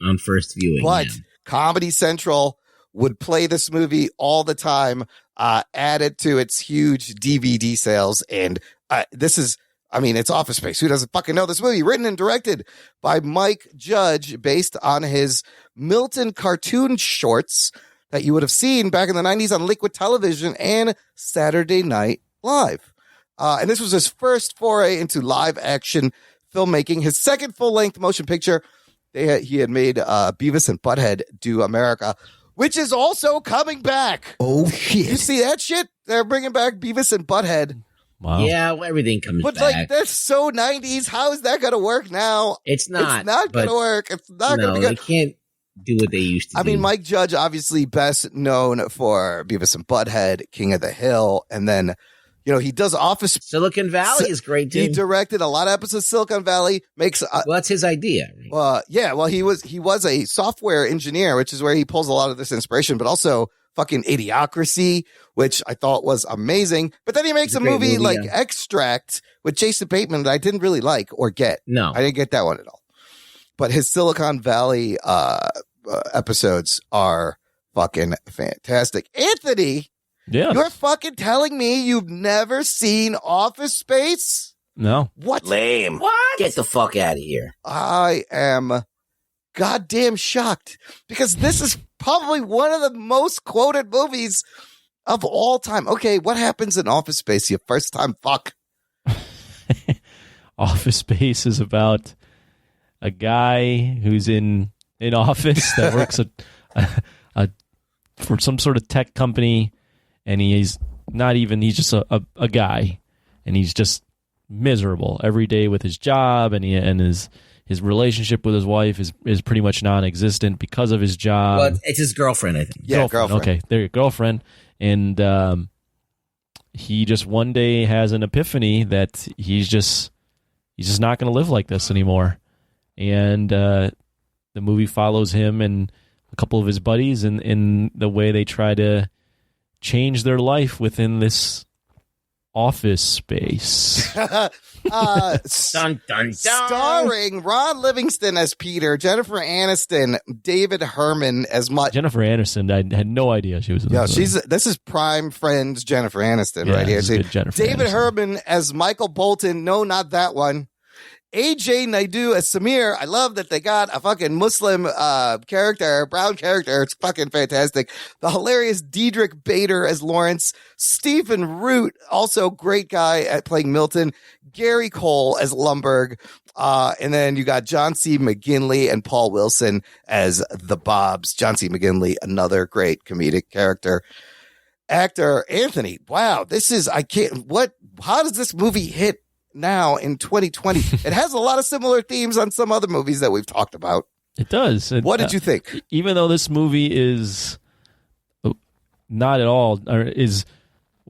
on first viewing. But yeah. Comedy Central would play this movie all the time, add it to its huge DVD sales. And it's Office Space. Who doesn't fucking know this movie? Written and directed by Mike Judge, based on his Milton cartoon shorts that you would have seen back in the 90s on Liquid Television and Saturday Night Live. And this was his first foray into live action filmmaking. His second full-length motion picture, he had made Beavis and Butthead Do America, which is also coming back. Oh, shit. You see that shit? They're bringing back Beavis and Butthead. Wow. Yeah, well, everything comes But, back. that's so 90s. How is that going to work now? It's not. It's not going to work. It's not going to be good. They can't do what they used to do. I mean, Mike Judge, obviously best known for Beavis and Butthead, King of the Hill, and then, he does Office. Silicon Valley is great, too. He directed a lot of episodes of Silicon Valley. Well, that's his idea. Right? He was a software engineer, which is where he pulls a lot of this inspiration, but also fucking Idiocracy, which I thought was amazing. But then he makes a movie like Extract with Jason Bateman that I didn't really like or get. No. I didn't get that one at all. But his Silicon Valley episodes are fucking fantastic. Anthony, you're fucking telling me you've never seen Office Space? No. What? Lame. What? Get the fuck out of here. I am goddamn shocked because this is probably one of the most quoted movies of all time. Okay, what happens in Office Space? Your first time fuck. Office Space is about a guy who's in office that works for some sort of tech company, and he's just a guy, and he's just miserable every day with his job, and his relationship with his wife is pretty much non-existent because of his job. Well, it's his girlfriend, I think. Yeah, girlfriend. Okay, there you go, girlfriend. And he just one day has an epiphany that he's just not going to live like this anymore. And the movie follows him and a couple of his buddies in the way they try to change their life within this office space. Dun, dun, dun. Starring Ron Livingston as Peter, Jennifer Aniston, David Herman as Mike. Jennifer Aniston, I had no idea she was in this movie. This is prime friends Jennifer Aniston right here. this is good Jennifer David Aniston. Herman as Michael Bolton. No, not that one. AJ Naidu as Samir. I love that they got a fucking Muslim brown character. It's fucking fantastic. The hilarious Diedrich Bader as Lawrence. Stephen Root, also great guy at playing Milton. Gary Cole as Lumberg. And then you got John C. McGinley and Paul Wilson as the Bobs. John C. McGinley, another great comedic actor. Anthony, wow, how does this movie hit now in 2020? It has a lot of similar themes on some other movies that we've talked about. It does. What did you think? Even though this movie is not at all, or is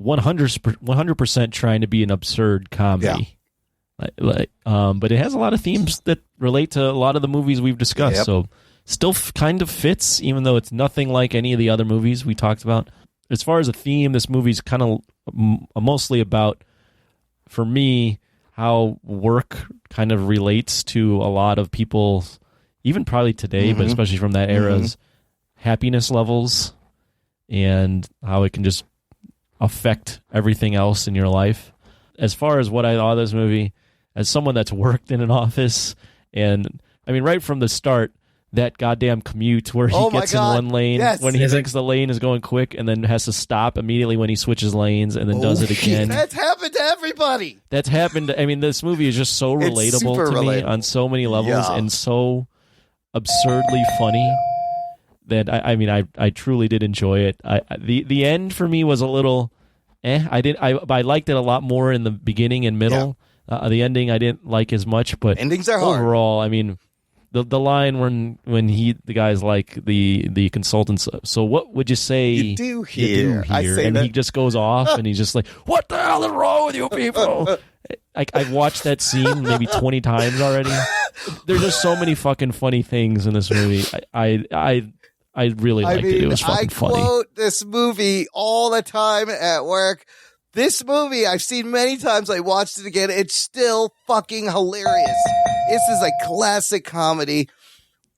100% trying to be an absurd comedy. But it has a lot of themes that relate to a lot of the movies we've discussed. Yep. So still kind of fits, even though it's nothing like any of the other movies we talked about. As far as a theme, this movie's kind of mostly about, for me, how work kind of relates to a lot of people, even probably today, but especially from that era's happiness levels, and how it can just affect everything else in your life. As far as what I thought of this movie, as someone that's worked in an office, and I mean, right from the start, that goddamn commute where he Oh my gets in God. one lane Yes. when he thinks the lane is going quick and then has to stop immediately when he switches lanes and then does it again. That's happened to everybody. That's happened. I mean, this movie is just so It's relatable super to me relatable. on so many levels Yeah. and so absurdly funny that I truly did enjoy it. The end for me was a little but I liked it a lot more in the beginning and middle. The ending I didn't like as much, but Endings are hard. overall, I mean, the line when the guy's like the consultants. So what would you say You do here. I say and that. he just goes off and he's just like, "What the hell is wrong with you people?" I've watched that scene maybe 20 times already. There's just so many fucking funny things in this movie. I really liked it. It was fucking funny. I quote this movie all the time at work. This movie I've seen many times. I watched it again. It's still fucking hilarious. This is a classic comedy.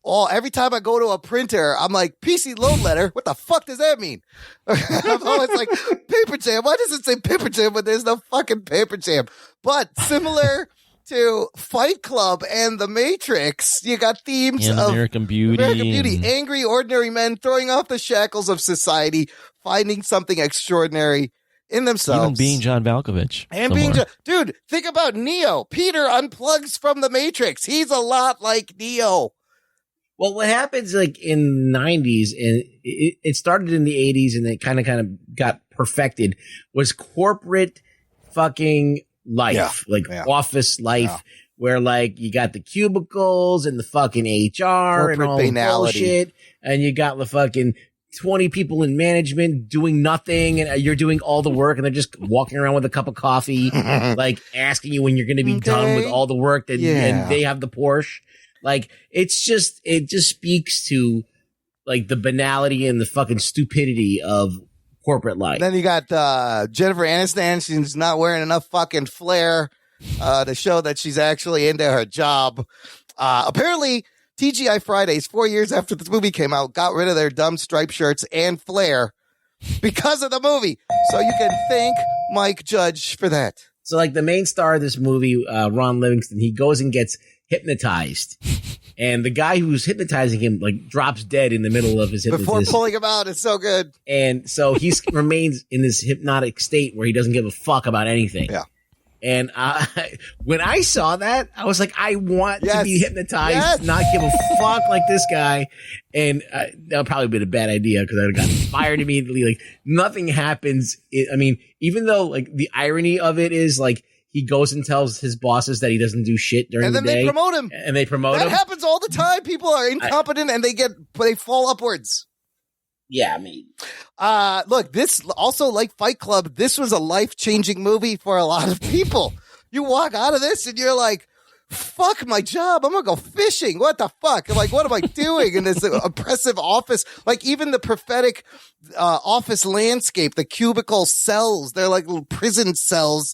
Every time I go to a printer, I'm like, PC load letter? What the fuck does that mean? I'm always like, paper jam. Why does it say paper jam when there's no fucking paper jam? But similar to Fight Club and The Matrix, you got themes And of American Beauty. and- angry ordinary men throwing off the shackles of society, finding something extraordinary in themselves. Even being John Malkovich. And somewhere. being dude, think about Neo. Peter unplugs from the Matrix. He's a lot like Neo. Well, what happens like in the 90s, and it started in the 80s and it kind of got perfected, was corporate fucking life, office life, where like you got the cubicles and the fucking HR and all the bullshit, and you got the fucking 20 people in management doing nothing, and you're doing all the work, and they're just walking around with a cup of coffee, like asking you when you're going to be done with all the work that and they have the Porsche. Like, it just speaks to like the banality and the fucking stupidity of corporate life. Then you got Jennifer Aniston. She's not wearing enough fucking flair to show that she's actually into her job. Apparently, TGI Fridays, 4 years after this movie came out, got rid of their dumb striped shirts and flair because of the movie. So you can thank Mike Judge for that. So like the main star of this movie, Ron Livingston, he goes and gets hypnotized. And the guy who's hypnotizing him like drops dead in the middle of his hypnotism. Before pulling him out, it's so good. And so he remains in this hypnotic state where he doesn't give a fuck about anything. Yeah. And when I saw that, I was like, I want to be hypnotized, not give a fuck like this guy. And that would probably been a bad idea because I would have gotten fired immediately. Like nothing happens. I mean, even though like the irony of it is like he goes and tells his bosses that he doesn't do shit during the day. And then they promote him. And they promote him. That happens all the time. People are incompetent and they fall upwards. Yeah, I mean, look, this also like Fight Club. This was a life-changing movie for a lot of people. You walk out of this and you're like, fuck my job. I'm going to go fishing. What the fuck? I'm like, what am I doing in this oppressive office? Like even the prophetic office landscape, the cubicle cells, they're like little prison cells.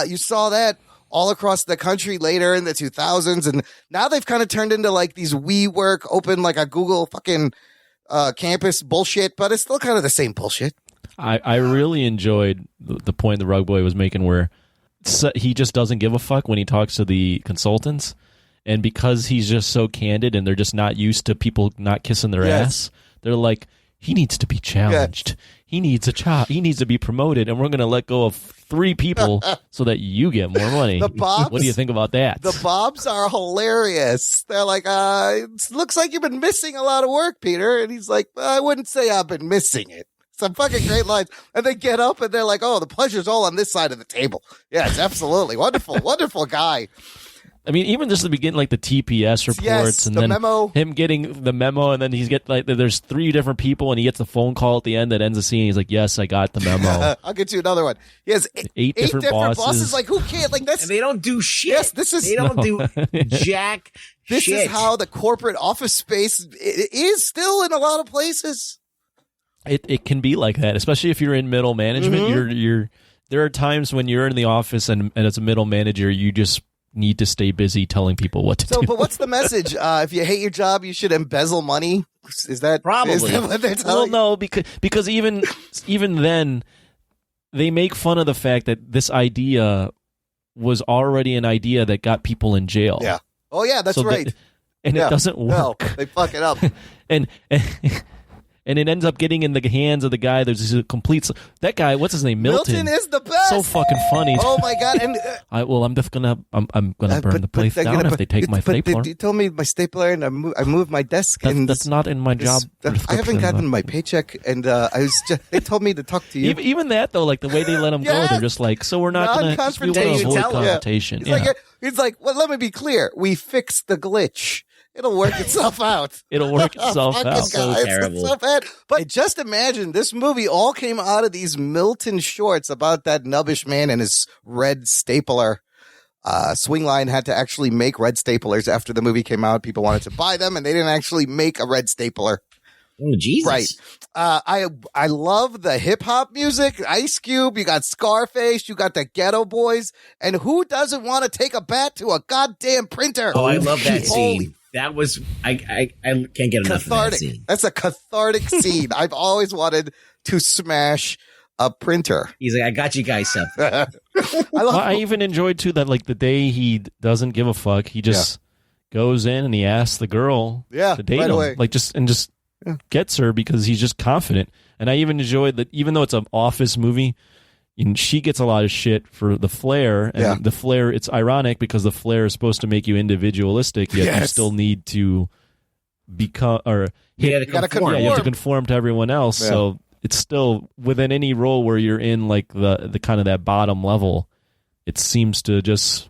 You saw that all across the country later in the 2000s. And now they've kind of turned into like these WeWork, open like a Google fucking campus bullshit, but it's still kind of the same bullshit. I really enjoyed the point the Rug Boy was making where he just doesn't give a fuck when he talks to the consultants. And because he's just so candid and they're just not used to people not kissing their ass, they're like, he needs to be challenged. He needs a job. He needs to be promoted. And we're going to let go of 3 people so that you get more money. The Bobs, what do you think about that? The Bobs are hilarious. They're like, it looks like you've been missing a lot of work, Peter. And he's like, I wouldn't say I've been missing it. Some fucking great lines. And they get up and they're like, oh, the pleasure's all on this side of the table. Yes, absolutely. Wonderful, wonderful guy. I mean, even just the beginning, like the TPS reports, and the then memo. Him getting the memo, and then he's there's 3 different people, and he gets the phone call at the end that ends the scene. He's like, "Yes, I got the memo." I'll get you another one. He has 8 different bosses. Like, who can't? Like, that's and they don't do shit. Yes, this is they don't do jack. This shit. is how the corporate office space is still in a lot of places. It can be like that, especially if you're in middle management. You're there are times when you're in the office and as a middle manager, you just need to stay busy telling people what to do. But what's the message? If you hate your job, you should embezzle money. Is that probably what they're telling? Well, no, because even then, they make fun of the fact that this idea was already an idea that got people in jail. Yeah. Oh yeah, that's right. and it doesn't work. No, they fuck it up. and it ends up getting in the hands of the guy. There's a complete that guy. What's his name? Milton is the best. So fucking funny. Oh my god! And I'm just gonna I'm gonna burn the place down if they take my stapler. You told me my stapler, and I moved my desk. That's not in my job. I haven't gotten my paycheck, and they told me to talk to you. Even that though, like the way they let him go, they're just like, so we're not gonna we want to avoid confrontation. He's like, well, let me be clear. We fixed the glitch. It'll work itself out. It'll work itself out. So terrible. It's so bad. But just imagine, this movie all came out of these Milton shorts about that nubbish man and his red stapler. Swingline had to actually make red staplers after the movie came out. People wanted to buy them, and they didn't actually make a red stapler. Oh, Jesus. Right. I love the hip hop music. Ice Cube, you got Scarface, you got the Ghetto Boys, and who doesn't want to take a bat to a goddamn printer? Oh, I love that scene. That was I can't get enough of that scene. That's a cathartic scene. I've always wanted to smash a printer. He's like, I got you guys something. I even enjoyed too that like the day he doesn't give a fuck, he just goes in and he asks the girl to date him, away. like just gets her because he's just confident. And I even enjoyed that, even though it's an office movie. And she gets a lot of shit for the flair, and the flair. It's ironic because the flair is supposed to make you individualistic, yet you still need to become you have to conform to everyone else. Yeah. So it's still within any role where you're in like the kind of that bottom level. It seems to just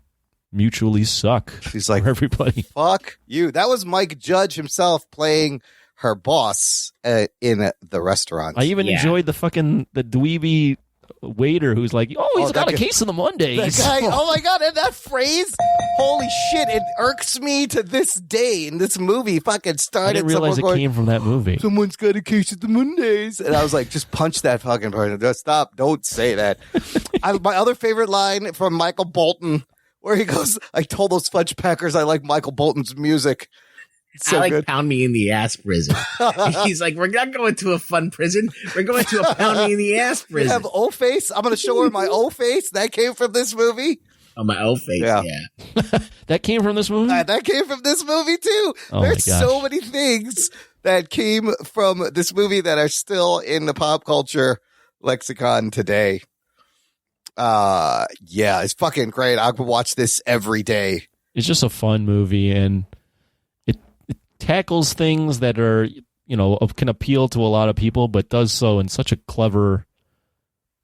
mutually suck. She's like, for everybody. Fuck you. That was Mike Judge himself playing her boss in the restaurant. I even enjoyed the dweeby waiter who's like, he's got a case of the Mondays. That guy, oh my god, and that phrase, holy shit, it irks me to this day. In this movie fucking started. I didn't realize it came from that movie. Someone's got a case of the Mondays. And I was like, just punch that fucking person. Just stop. Don't say that. My other favorite line from Michael Bolton, where he goes, I told those fudge packers I like Michael Bolton's music. So I like good. pound me in the ass prison. He's like, we're not going to a fun prison. We're going to a pound me in the ass prison. You have O-face. I'm going to show her my O-face. That came from this movie. Oh, my O-face, yeah. That came from this movie? That came from this movie, too. Oh There's so many things that came from this movie that are still in the pop culture lexicon today. Yeah, it's fucking great. I could watch this every day. It's just a fun movie, and it tackles things that are, can appeal to a lot of people, but does so in such a clever,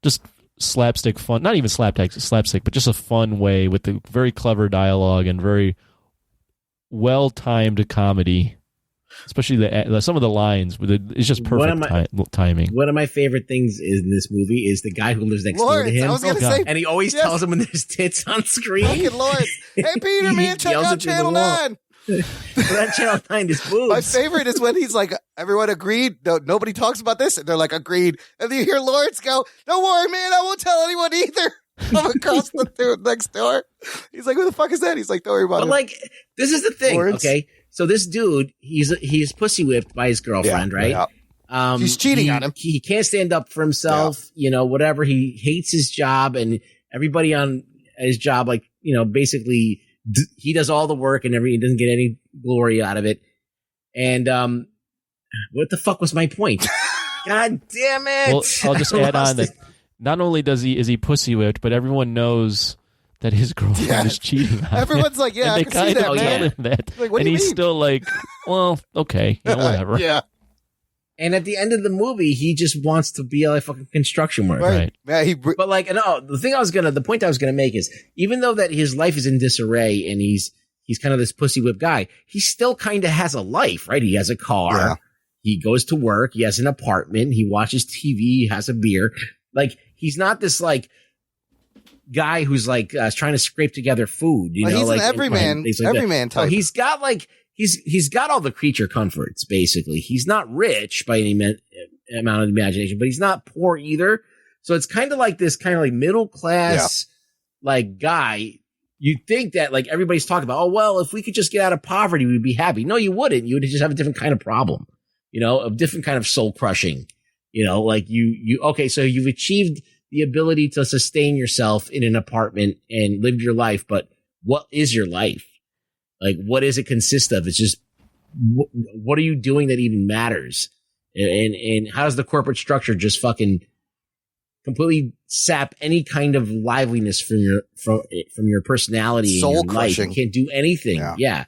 just slapstick fun, not even slapstick, but just a fun way with the very clever dialogue and very well-timed comedy, especially some of the lines. It's just perfect timing. One of my favorite things in this movie is the guy who lives next door to him. I was going to say, and he always tells him when there's tits on screen. Fucking Lawrence. Hey, Peter, man, check out Channel 9. That Channel 9 is boobs. My favorite is when he's like, everyone agreed. No, nobody talks about this. And they're like, agreed. And then you hear Lawrence go, don't worry, man, I won't tell anyone either. I'm across the dude next door. He's like, who the fuck is that? He's like, don't worry about it. But like, this is the thing, Lawrence. okay? So this dude, he's pussy whipped by his girlfriend, right? Yeah. She's cheating on him. He can't stand up for himself, whatever. He hates his job, and everybody on his job, like, basically he does all the work and he doesn't get any glory out of it. And what the fuck was my point? God damn it! Well, I'll just add on that not only is he pussy whipped, but everyone knows that his girlfriend is cheating on him. Everyone's like, yeah, I can see that, man. Like, what and do you he's mean? still like, well, okay, whatever. Yeah. And at the end of the movie, he just wants to be like fucking construction worker. Right. Yeah, but like, no, the point I was gonna make is, even though that his life is in disarray and he's kind of this pussy whip guy, he still kind of has a life, right? He has a car. Yeah. He goes to work. He has an apartment. He watches TV. He has a beer. Like, he's not this like guy who's like trying to scrape together food. He's like an everyman, everyman type. So he's got like he's got all the creature comforts. Basically, he's not rich by any amount of imagination, but he's not poor either. So it's kind of like this kind of like middle class like guy. You'd think that like everybody's talking about, oh well, if we could just get out of poverty, we'd be happy. No, you wouldn't. You would just have a different kind of problem. A different kind of soul crushing. Like you okay, so you've achieved the ability to sustain yourself in an apartment and live your life, but what is your life? Like, what does it consist of? It's just, what are you doing that even matters? And how does the corporate structure just fucking completely sap any kind of liveliness from your personality and your life? You can't do anything. Yeah.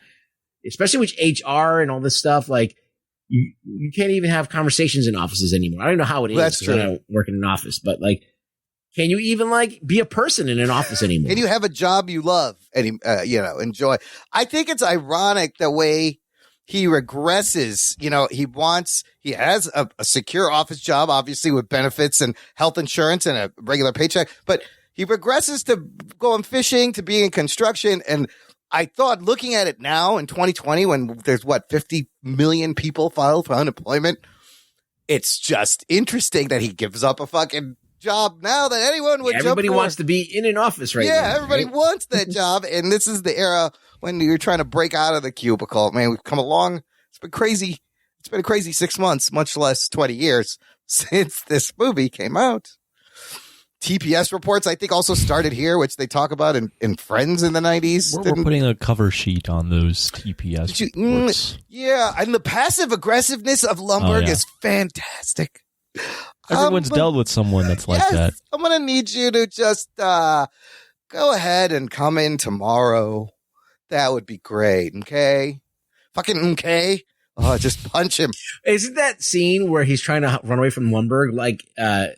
Especially with HR and all this stuff. Like, you can't even have conversations in offices anymore. I don't know how it is. That's true. I don't work in an office, but like, can you even like be a person in an office anymore? Can you have a job you love and enjoy? I think it's ironic the way he regresses. He has a secure office job, obviously with benefits and health insurance and a regular paycheck, but he regresses to going fishing, to being in construction. And I thought, looking at it now in 2020, when there's 50 million people filed for unemployment, it's just interesting that he gives up a fucking job now that anyone would everybody wants to be in an office right now. Yeah, everybody right? wants that job. And this is the era when you're trying to break out of the cubicle. Man, we've come along. It's been crazy. It's been a crazy 6 months, much less 20 years since this movie came out. TPS reports, I think, also started here, which they talk about in Friends in the 90s. We're putting a cover sheet on those TPS reports. Yeah, and the passive aggressiveness of Lumbergh is fantastic. Everyone's dealt with someone that's like that. I'm going to need you to just go ahead and come in tomorrow. That would be great, okay? Fucking okay? Oh, just punch him. Isn't that scene where he's trying to run away from Lumbergh, like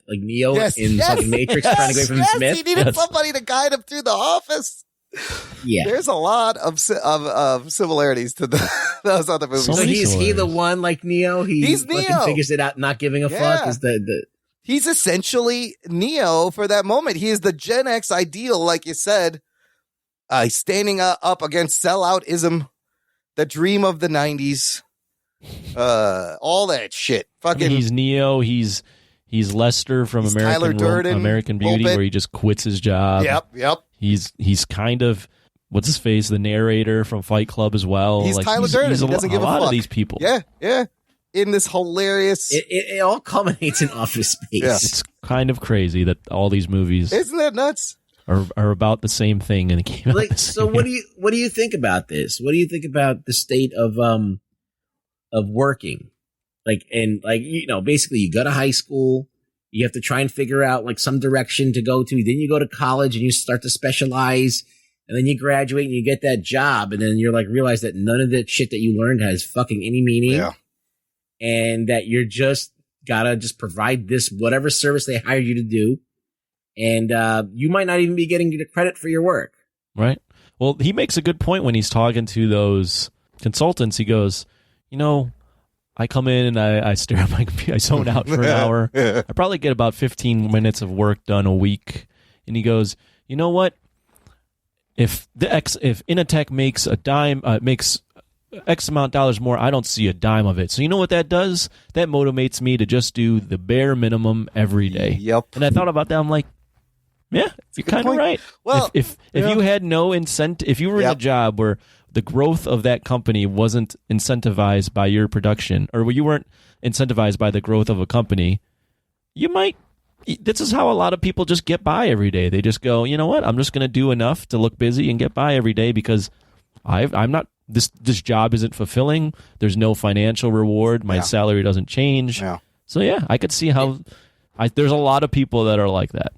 Neo in fucking Matrix, trying to go away from Smith? He needed somebody to guide him through the office. Yeah, there's a lot of similarities to those other movies. So is he the one like Neo? He's Neo. Figures it out, not giving a fuck. Is He's essentially Neo for that moment. He is the Gen X ideal, like you said. He's standing up against selloutism, the dream of the 90s. All that shit. Fucking, he's Neo. He's Lester from American Beauty, where he just quits his job. Yep. He's kind of what's his face, the narrator from Fight Club as well. He's Tyler Durden. He doesn't give a fuck. A lot of these people. Yeah. In this hilarious, it all culminates in Office Space. Yeah. It's kind of crazy that all these movies, isn't that nuts? Are about the same thing and it came out. So what do you think about this? What do you think about the state of working? Basically you go to high school, you have to try and figure out like some direction to go to. Then you go to college and you start to specialize, and then you graduate and you get that job, and then you're like realize that none of that shit that you learned has fucking any meaning. Yeah. And that you're just gotta just provide this whatever service they hired you to do. And you might not even be getting the credit for your work. Right. Well, he makes a good point when he's talking to those consultants. He goes, I come in and I stare at my computer, I zone out for an hour. I probably get about 15 minutes of work done a week. And he goes, you know what? If Initech makes a dime, makes X amount of dollars more, I don't see a dime of it. So you know what that does? That motivates me to just do the bare minimum every day. Yep. And I thought about that. I'm like, yeah, you're kind of right. Well, if you had no incentive, if you were in a job where the growth of that company wasn't incentivized by your production, or you weren't incentivized by the growth of a company, you might. This is how a lot of people just get by every day. They just go, you know what? I'm just going to do enough to look busy and get by every day because I'm not. This job isn't fulfilling. There's no financial reward. My salary doesn't change. Yeah. So yeah, I could see how. There's a lot of people that are like that.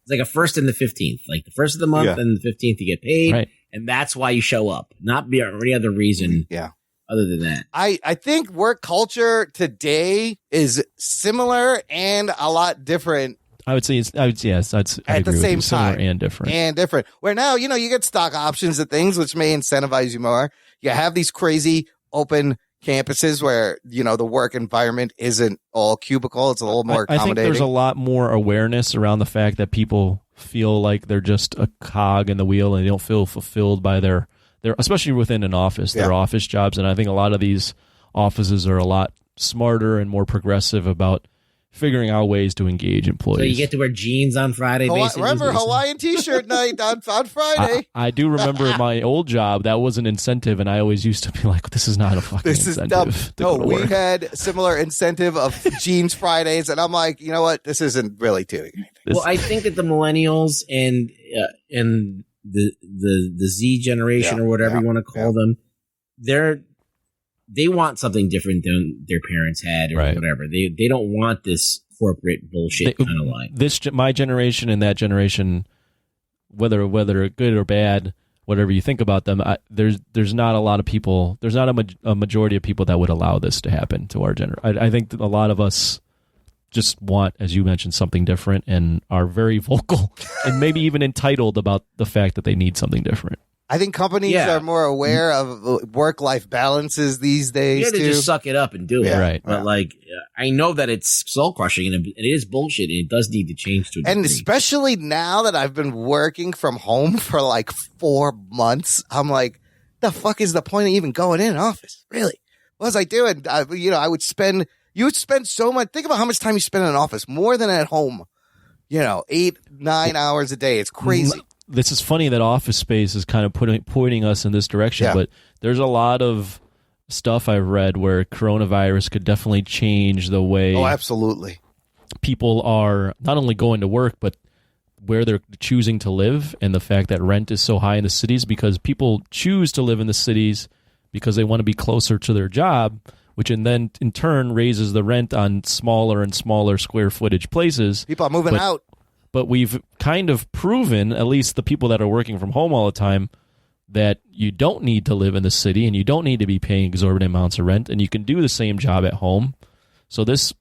It's like a first and the 15th, like the first of the month and the 15th you get paid, right. And that's why you show up, not be any other reason. Yeah. Other than that, I think work culture today is similar and a lot different. I would say at the same time, and different. Where now, you get stock options and things which may incentivize you more. You have these crazy open campuses where, the work environment isn't all cubicle. It's a little more accommodating. I think there's a lot more awareness around the fact that people feel like they're just a cog in the wheel and they don't feel fulfilled by their especially within an office, their office jobs. And I think a lot of these offices are a lot smarter and more progressive about figuring out ways to engage employees. So you get to wear jeans on Friday, basically. Remember Hawaiian t-shirt night on Friday. I do remember my old job. That was an incentive, and I always used to be like, this is not a fucking incentive. Is dumb. No, we had similar incentive of jeans Fridays, and I'm like, you know what? This isn't really doing anything. Well, I think that the millennials and the Z generation or whatever you want to call them, they want something different than their parents had or whatever. They don't want this corporate bullshit kind of line. My generation and that generation, whether good or bad, whatever you think about them, there's not a lot of people. There's not a majority of people that would allow this to happen to our generation. I think that a lot of us just want, as you mentioned, something different and are very vocal and maybe even entitled about the fact that they need something different. I think companies are more aware of work-life balances these days. You have to just suck it up and do it. Right. But I know that it's soul-crushing and it is bullshit and it does need to change to a degree. And especially now that I've been working from home for 4 months, I'm like, the fuck is the point of even going in an office? Really? What was I doing? You would spend so much. Think about how much time you spend in an office, more than at home. 8-9 hours a day. It's crazy. This is funny that Office Space is kind of pointing us in this direction, but there's a lot of stuff I've read where coronavirus could definitely change the way absolutely. People are not only going to work, but where they're choosing to live, and the fact that rent is so high in the cities because people choose to live in the cities because they want to be closer to their job, which in turn raises the rent on smaller and smaller square footage places. People are moving out. But we've kind of proven, at least the people that are working from home all the time, that you don't need to live in the city and you don't need to be paying exorbitant amounts of rent and you can do the same job at home. So this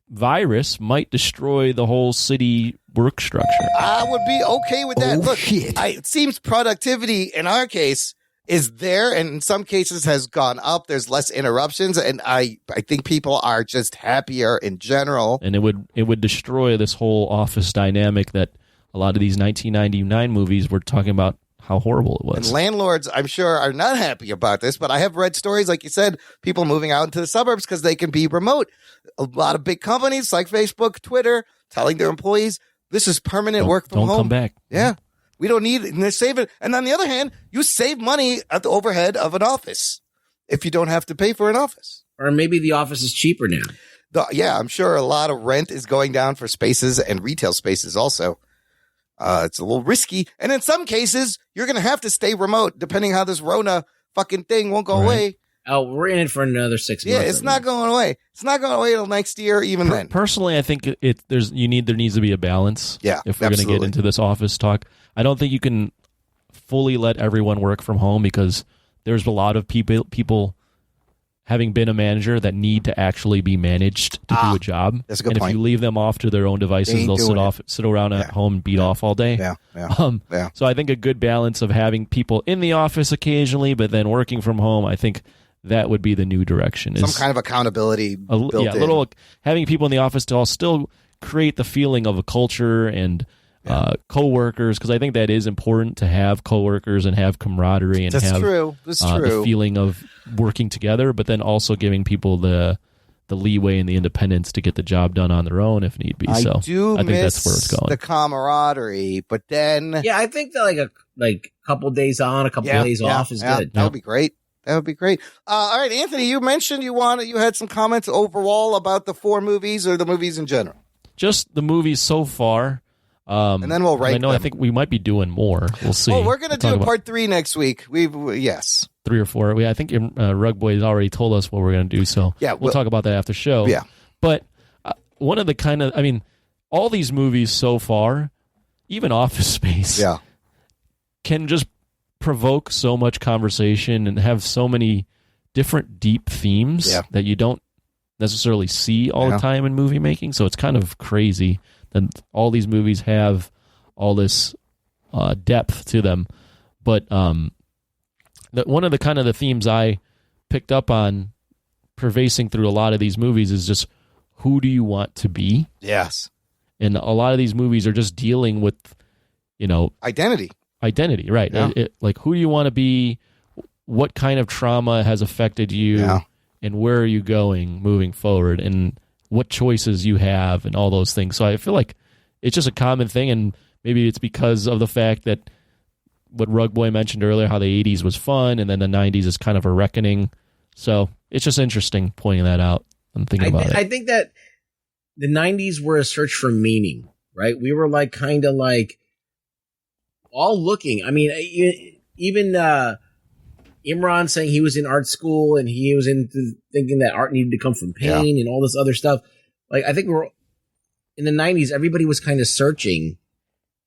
virus might destroy the whole city work structure. I would be okay with that. Look, it seems productivity in our case is there, and in some cases has gone up. There's less interruptions, and I think people are just happier in general. And it would destroy this whole office dynamic that a lot of these 1999 movies were talking about how horrible it was. And landlords, I'm sure, are not happy about this, but I have read stories, like you said, people moving out into the suburbs because they can be remote. A lot of big companies like Facebook, Twitter, telling their employees, this is permanent work from home. Don't come back. Yeah. We don't need it. And they're saving. And on the other hand, you save money at the overhead of an office if you don't have to pay for an office. Or maybe the office is cheaper now. I'm sure a lot of rent is going down for spaces and retail spaces also. It's a little risky. And in some cases, you're going to have to stay remote depending how this Rona fucking thing won't go away. Oh, we're in it for another 6 months. Yeah, it's not going away. It's not going away till next year, even then. Personally, I think there needs to be a balance. Yeah, if we're going to get into this office talk, I don't think you can fully let everyone work from home because there's a lot of people having been a manager that need to actually be managed to do a job. That's a good point. And if you leave them off to their own devices, they'll sit around at home and beat off all day. Yeah. So I think a good balance of having people in the office occasionally, but then working from home, I think that would be the new direction. Some kind of accountability built in. Having people in the office to all still create the feeling of a culture and coworkers, because I think that is important to have coworkers and have camaraderie and That's have true. the feeling of working together, but then also giving people the leeway and the independence to get the job done on their own if need be. I think that's where it's going. The camaraderie, but then I think that like a couple days on, a couple days off is good. That would be great. That would be great. All right, Anthony, you mentioned you had some comments overall about the 4 movies or the movies in general. Just the movies so far. And then we'll rank them. I think we might be doing more. We'll see. Well, we're going to do part 3 next week. Yes. 3 or 4. I think Rug Boy has already told us what we're going to do, so we'll talk about that after show. Yeah. But one of the all these movies so far, even Office Space, can just provoke so much conversation and have so many different deep themes that you don't necessarily see all the time in movie making. So it's kind of crazy that all these movies have all this depth to them. But one of the kind of the themes I picked up on pervasing through a lot of these movies is just, who do you want to be? Yes. And a lot of these movies are just dealing with, identity, right? Yeah. Like, who do you want to be? What kind of trauma has affected you? Yeah. And where are you going moving forward? And what choices you have and all those things. So I feel like it's just a common thing, and maybe it's because of the fact that what Rug Boy mentioned earlier, how the 80s was fun, and then the 90s is kind of a reckoning. So it's just interesting pointing that out and thinking about it. I think that the 90s were a search for meaning, right? We were kind of all looking. I mean, even Imran saying he was in art school and he was thinking that art needed to come from pain and all this other stuff. Like, I think we're in the 90s, everybody was kind of searching,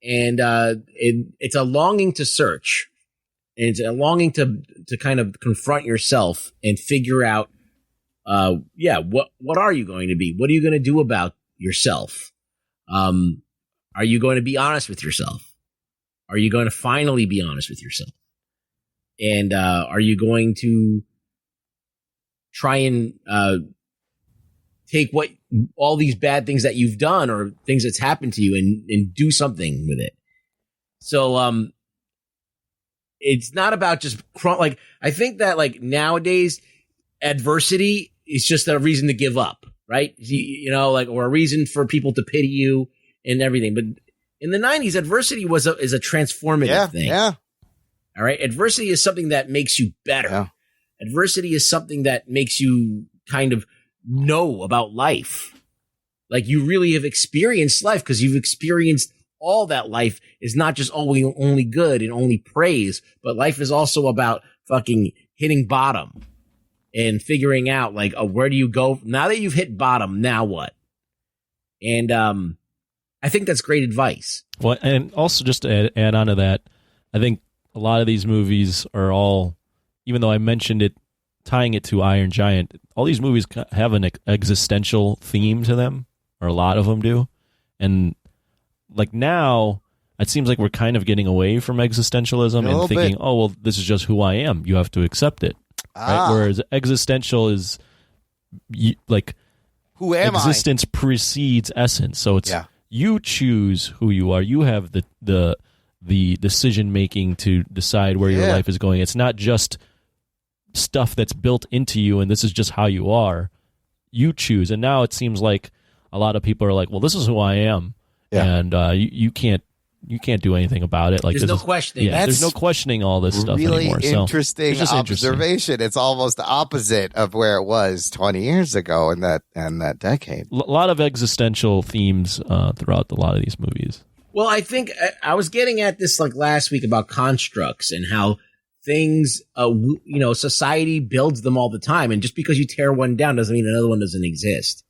and it's a longing to search, and it's a longing to kind of confront yourself and figure out, what are you going to be? What are you going to do about yourself? Are you going to be honest with yourself? Are you going to finally be honest with yourself? And are you going to try and take all these bad things that you've done or things that's happened to you and do something with it? So it's not about just like, I think that like nowadays adversity is just a reason to give up, right? You know, like, or a reason for people to pity you and everything. But in the 90s, adversity is a transformative thing. Yeah. All right. Adversity is something that makes you better. Yeah. Adversity is something that makes you kind of know about life. Like, you really have experienced life because you've experienced all that life is not just only good and only praise, but life is also about fucking hitting bottom and figuring out like, where do you go now that you've hit bottom? Now what? And I think that's great advice. Well, and also just to add on to that, I think a lot of these movies are all, even though I mentioned it, tying it to Iron Giant, all these movies have an existential theme to them, or a lot of them do. And like now, it seems like we're kind of getting away from existentialism and thinking, oh, well, this is just who I am. You have to accept it. Right? Whereas existential is like, who am existence I? Precedes essence. So it's you choose who you are. You have the decision making to decide where your life is going. It's not just stuff that's built into you and this is just how you are. You choose. And now it seems like a lot of people are like, well, this is who I am. And you can't do anything about it. Like, there's no questioning. There's no questioning all this stuff anymore. Really interesting observation. It's almost the opposite of where it was 20 years ago in that decade. A lot of existential themes throughout a lot of these movies. Well, I think I was getting at this like last week about constructs and how things, society builds them all the time. And just because you tear one down doesn't mean another one doesn't exist.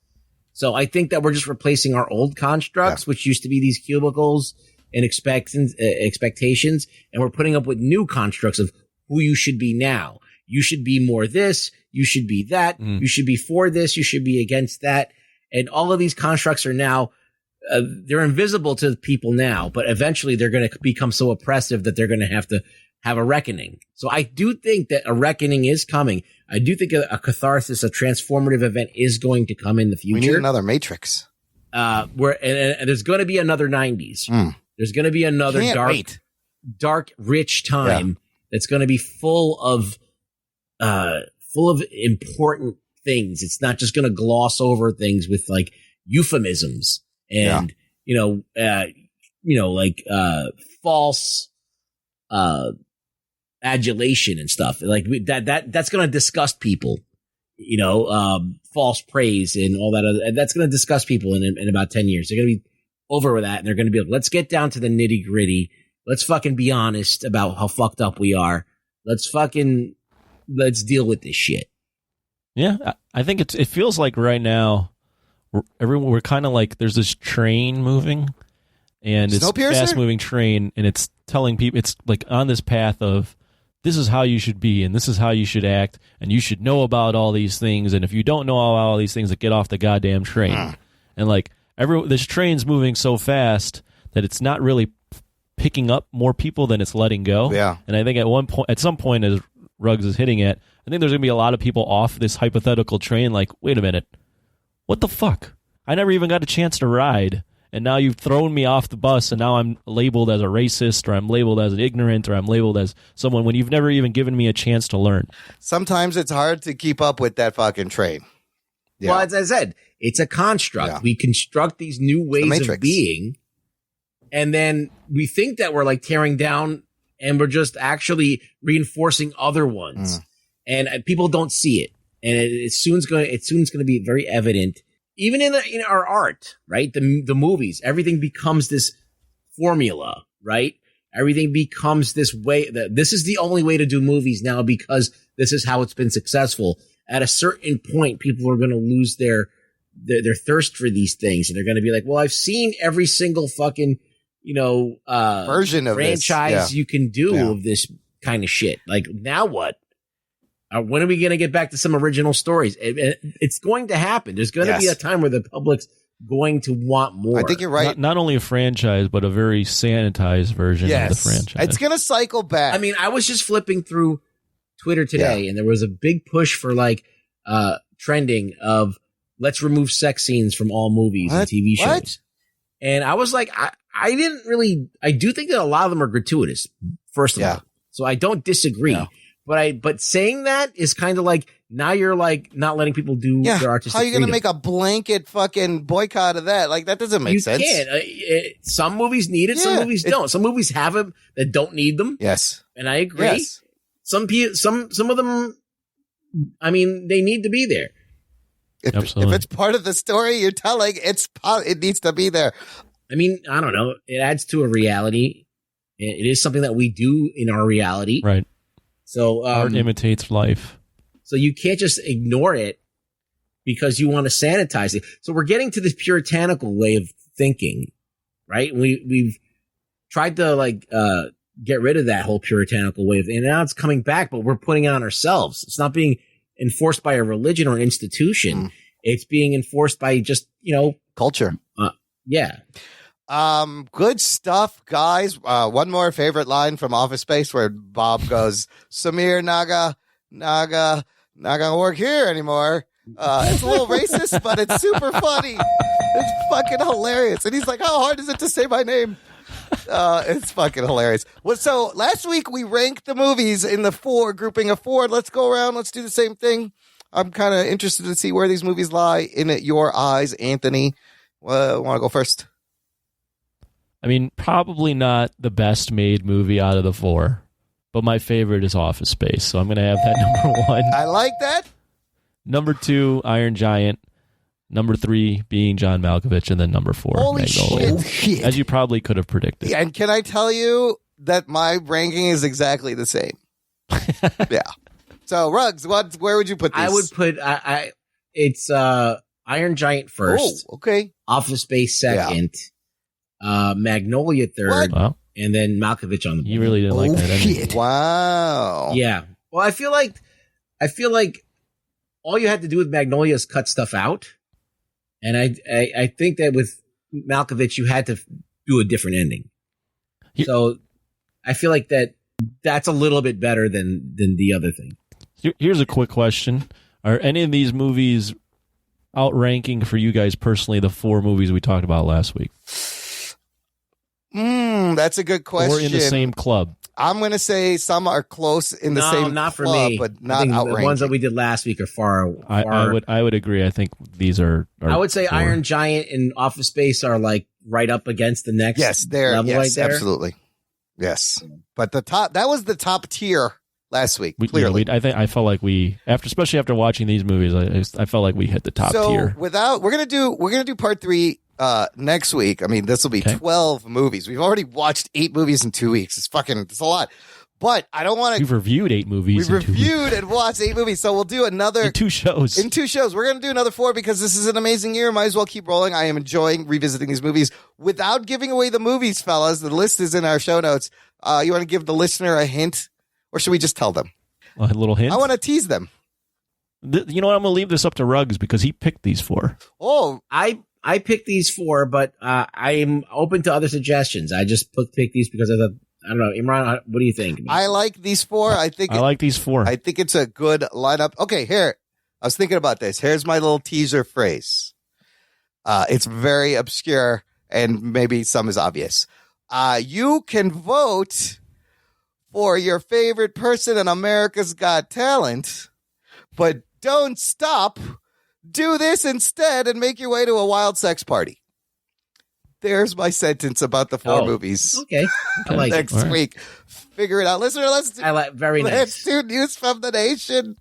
So I think that we're just replacing our old constructs, which used to be these cubicles and expectations, and we're putting up with new constructs of who you should be now. You should be more this. You should be that. You should be for this. You should be against that. And all of these constructs are now, they're invisible to people now, but eventually they're going to become so oppressive that they're going to have a reckoning. So I do think that a reckoning is coming. I do think a catharsis, a transformative event is going to come in the future. We need another Matrix. And there's going to be another 90s. There's going to be another dark, rich time that's going to be full of important things. It's not just going to gloss over things with like euphemisms and false adulation and stuff like that's going to disgust people, false praise and all that other, and that's going to disgust people in about 10 years. They're going to be over with that, and they're going to be like, let's get down to the nitty gritty. Let's fucking be honest about how fucked up we are. Let's deal with this shit. Yeah, I think it feels like right now we're kind of like there's this train moving, and it's a fast moving train, and it's telling people it's like on this path of this is how you should be and this is how you should act and you should know about all these things, and if you don't know about all these things, like, get off the goddamn train. And like this train's moving so fast that it's not really picking up more people than it's letting go. And I think at some point, as Ruggs is hitting it, I think there's gonna be a lot of people off this hypothetical train like, wait a minute, what the fuck? I never even got a chance to ride, and now you've thrown me off the bus, and now I'm labeled as a racist, or I'm labeled as an ignorant, or I'm labeled as someone when you've never even given me a chance to learn. Sometimes it's hard to keep up with that fucking train. Well, as I said, it's a construct. We construct these new ways of being, and then we think that we're like tearing down, and we're just actually reinforcing other ones. And people don't see it. And it's soon going to be very evident, even in our art, right? The movies, everything becomes this formula, right? Everything becomes this way. This is the only way to do movies now because this is how it's been successful. At a certain point, people are going to lose their thirst for these things, and they're going to be like, "Well, I've seen every single fucking version of franchise you can do of this kind of shit. Like, now what? When are we going to get back to some original stories? It's going to happen. There's going to be a time where the public's going to want more. I think you're right. Not only a franchise, but a very sanitized version of the franchise. It's going to cycle back. I mean, I was just flipping through Twitter today, and there was a big push for like trending of let's remove sex scenes from all movies and TV shows. And I was like, I didn't really. I do think that a lot of them are gratuitous. First of all, so I don't disagree. Yeah. But saying that is kind of like now you're like not letting people do their artistic. How are you going to freedom. make a blanket fucking boycott of that? Like that doesn't make sense. You can't. Some movies need it. Some movies don't. Some movies have them that don't need them. Yes, and I agree. Yes. Some of them. I mean, they need to be there. If it's part of the story you're telling, it needs to be there. I mean, I don't know. It adds to a reality. It is something that we do in our reality. Right. So art imitates life. So you can't just ignore it because you want to sanitize it. So we're getting to this puritanical way of thinking, right? We've tried to get rid of that whole puritanical way of thinking. And now it's coming back, but we're putting it on ourselves. It's not being enforced by a religion or institution. It's being enforced by just, culture. Yeah. Good stuff, guys. One more favorite line from Office Space where Bob goes, Samir not gonna work here anymore. It's a little racist, but it's super funny. It's fucking hilarious. And he's like, how hard is it to say my name? It's fucking hilarious. Well, so last week we ranked the movies in the grouping of 4. Let's go around. Let's do the same thing. I'm kind of interested to see where these movies lie in your eyes, Anthony. Want to go first? I mean, probably not the best made movie out of the 4, but my favorite is Office Space, so I'm going to have that number 1. I like that. Number 2, Iron Giant. Number 3 being John Malkovich, and then number 4, Holy Magnolia. shit. As you probably could have predicted. And can I tell you that my ranking is exactly the same? Yeah. So, Ruggs, where would you put this? I would put it's Iron Giant first. Oh, okay. Office Space second. Magnolia third. Wow. And then Malkovich on the. You really didn't like that, did you? Wow. Yeah. Well, I feel like all you had to do with Magnolia is cut stuff out. And I think that with Malkovich, you had to do a different ending. So I feel like that's a little bit better than the other thing. Here's a quick question. Are any of these movies outranking for you guys personally the 4 movies we talked about last week? That's a good question. Or in the same club? I'm going to say some are close in the same not for club, me. but not outranking. The ones that we did last week are far. I would agree. I think these are I would say 4. Iron Giant and Office Space are like right up against the next. Yes, they're level right there. Absolutely. Yes, but that was the top tier last week. Clearly, I felt like especially after watching these movies, I felt like we hit the top tier. We're gonna do part 3 next week. I mean, this will be 12 movies. We've already watched 8 movies in 2 weeks. It's a lot. But I don't want to. We've reviewed 8 movies. We've reviewed and watched 8 movies. So we'll do another in 2 shows. In 2 shows, we're going to do another 4 because this is an amazing year. Might as well keep rolling. I am enjoying revisiting these movies without giving away the movies, fellas. The list is in our show notes. You want to give the listener a hint, or should we just tell them? A little hint. I want to tease them. You know what? I'm going to leave this up to Ruggs because he picked these 4. Oh, I picked these 4, but I'm open to other suggestions. I just picked these because I don't know. Imran, what do you think? I like these 4. I like these 4. I think it's a good lineup. Okay, here. I was thinking about this. Here's my little teaser phrase. It's very obscure and maybe some is obvious. You can vote for your favorite person in America's Got Talent, but don't stop. Do this instead and make your way to a wild sex party. There's my sentence about the 4 movies. Okay. I like next week. Figure it out. Listener, very nice. Let's do news from the nation.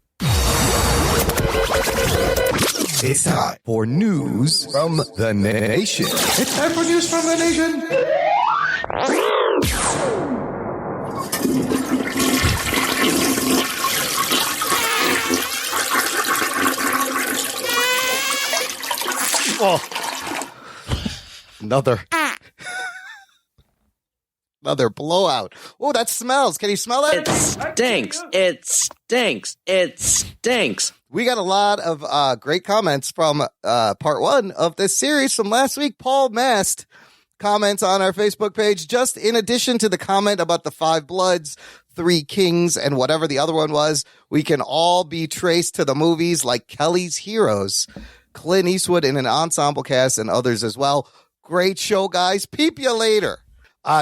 It's time for news from the nation. It's time for news from the nation. Another blowout. Oh, that smells. Can you smell that? It stinks. It stinks. It stinks. We got a lot of great comments from part one of this series from last week. Paul Mast comments on our Facebook page. Just in addition to the comment about the 5 Bloods, 3 Kings, and whatever the other one was, we can all be traced to the movies like Kelly's Heroes, Clint Eastwood in an ensemble cast, and others as well. Great show, guys. Peep you later.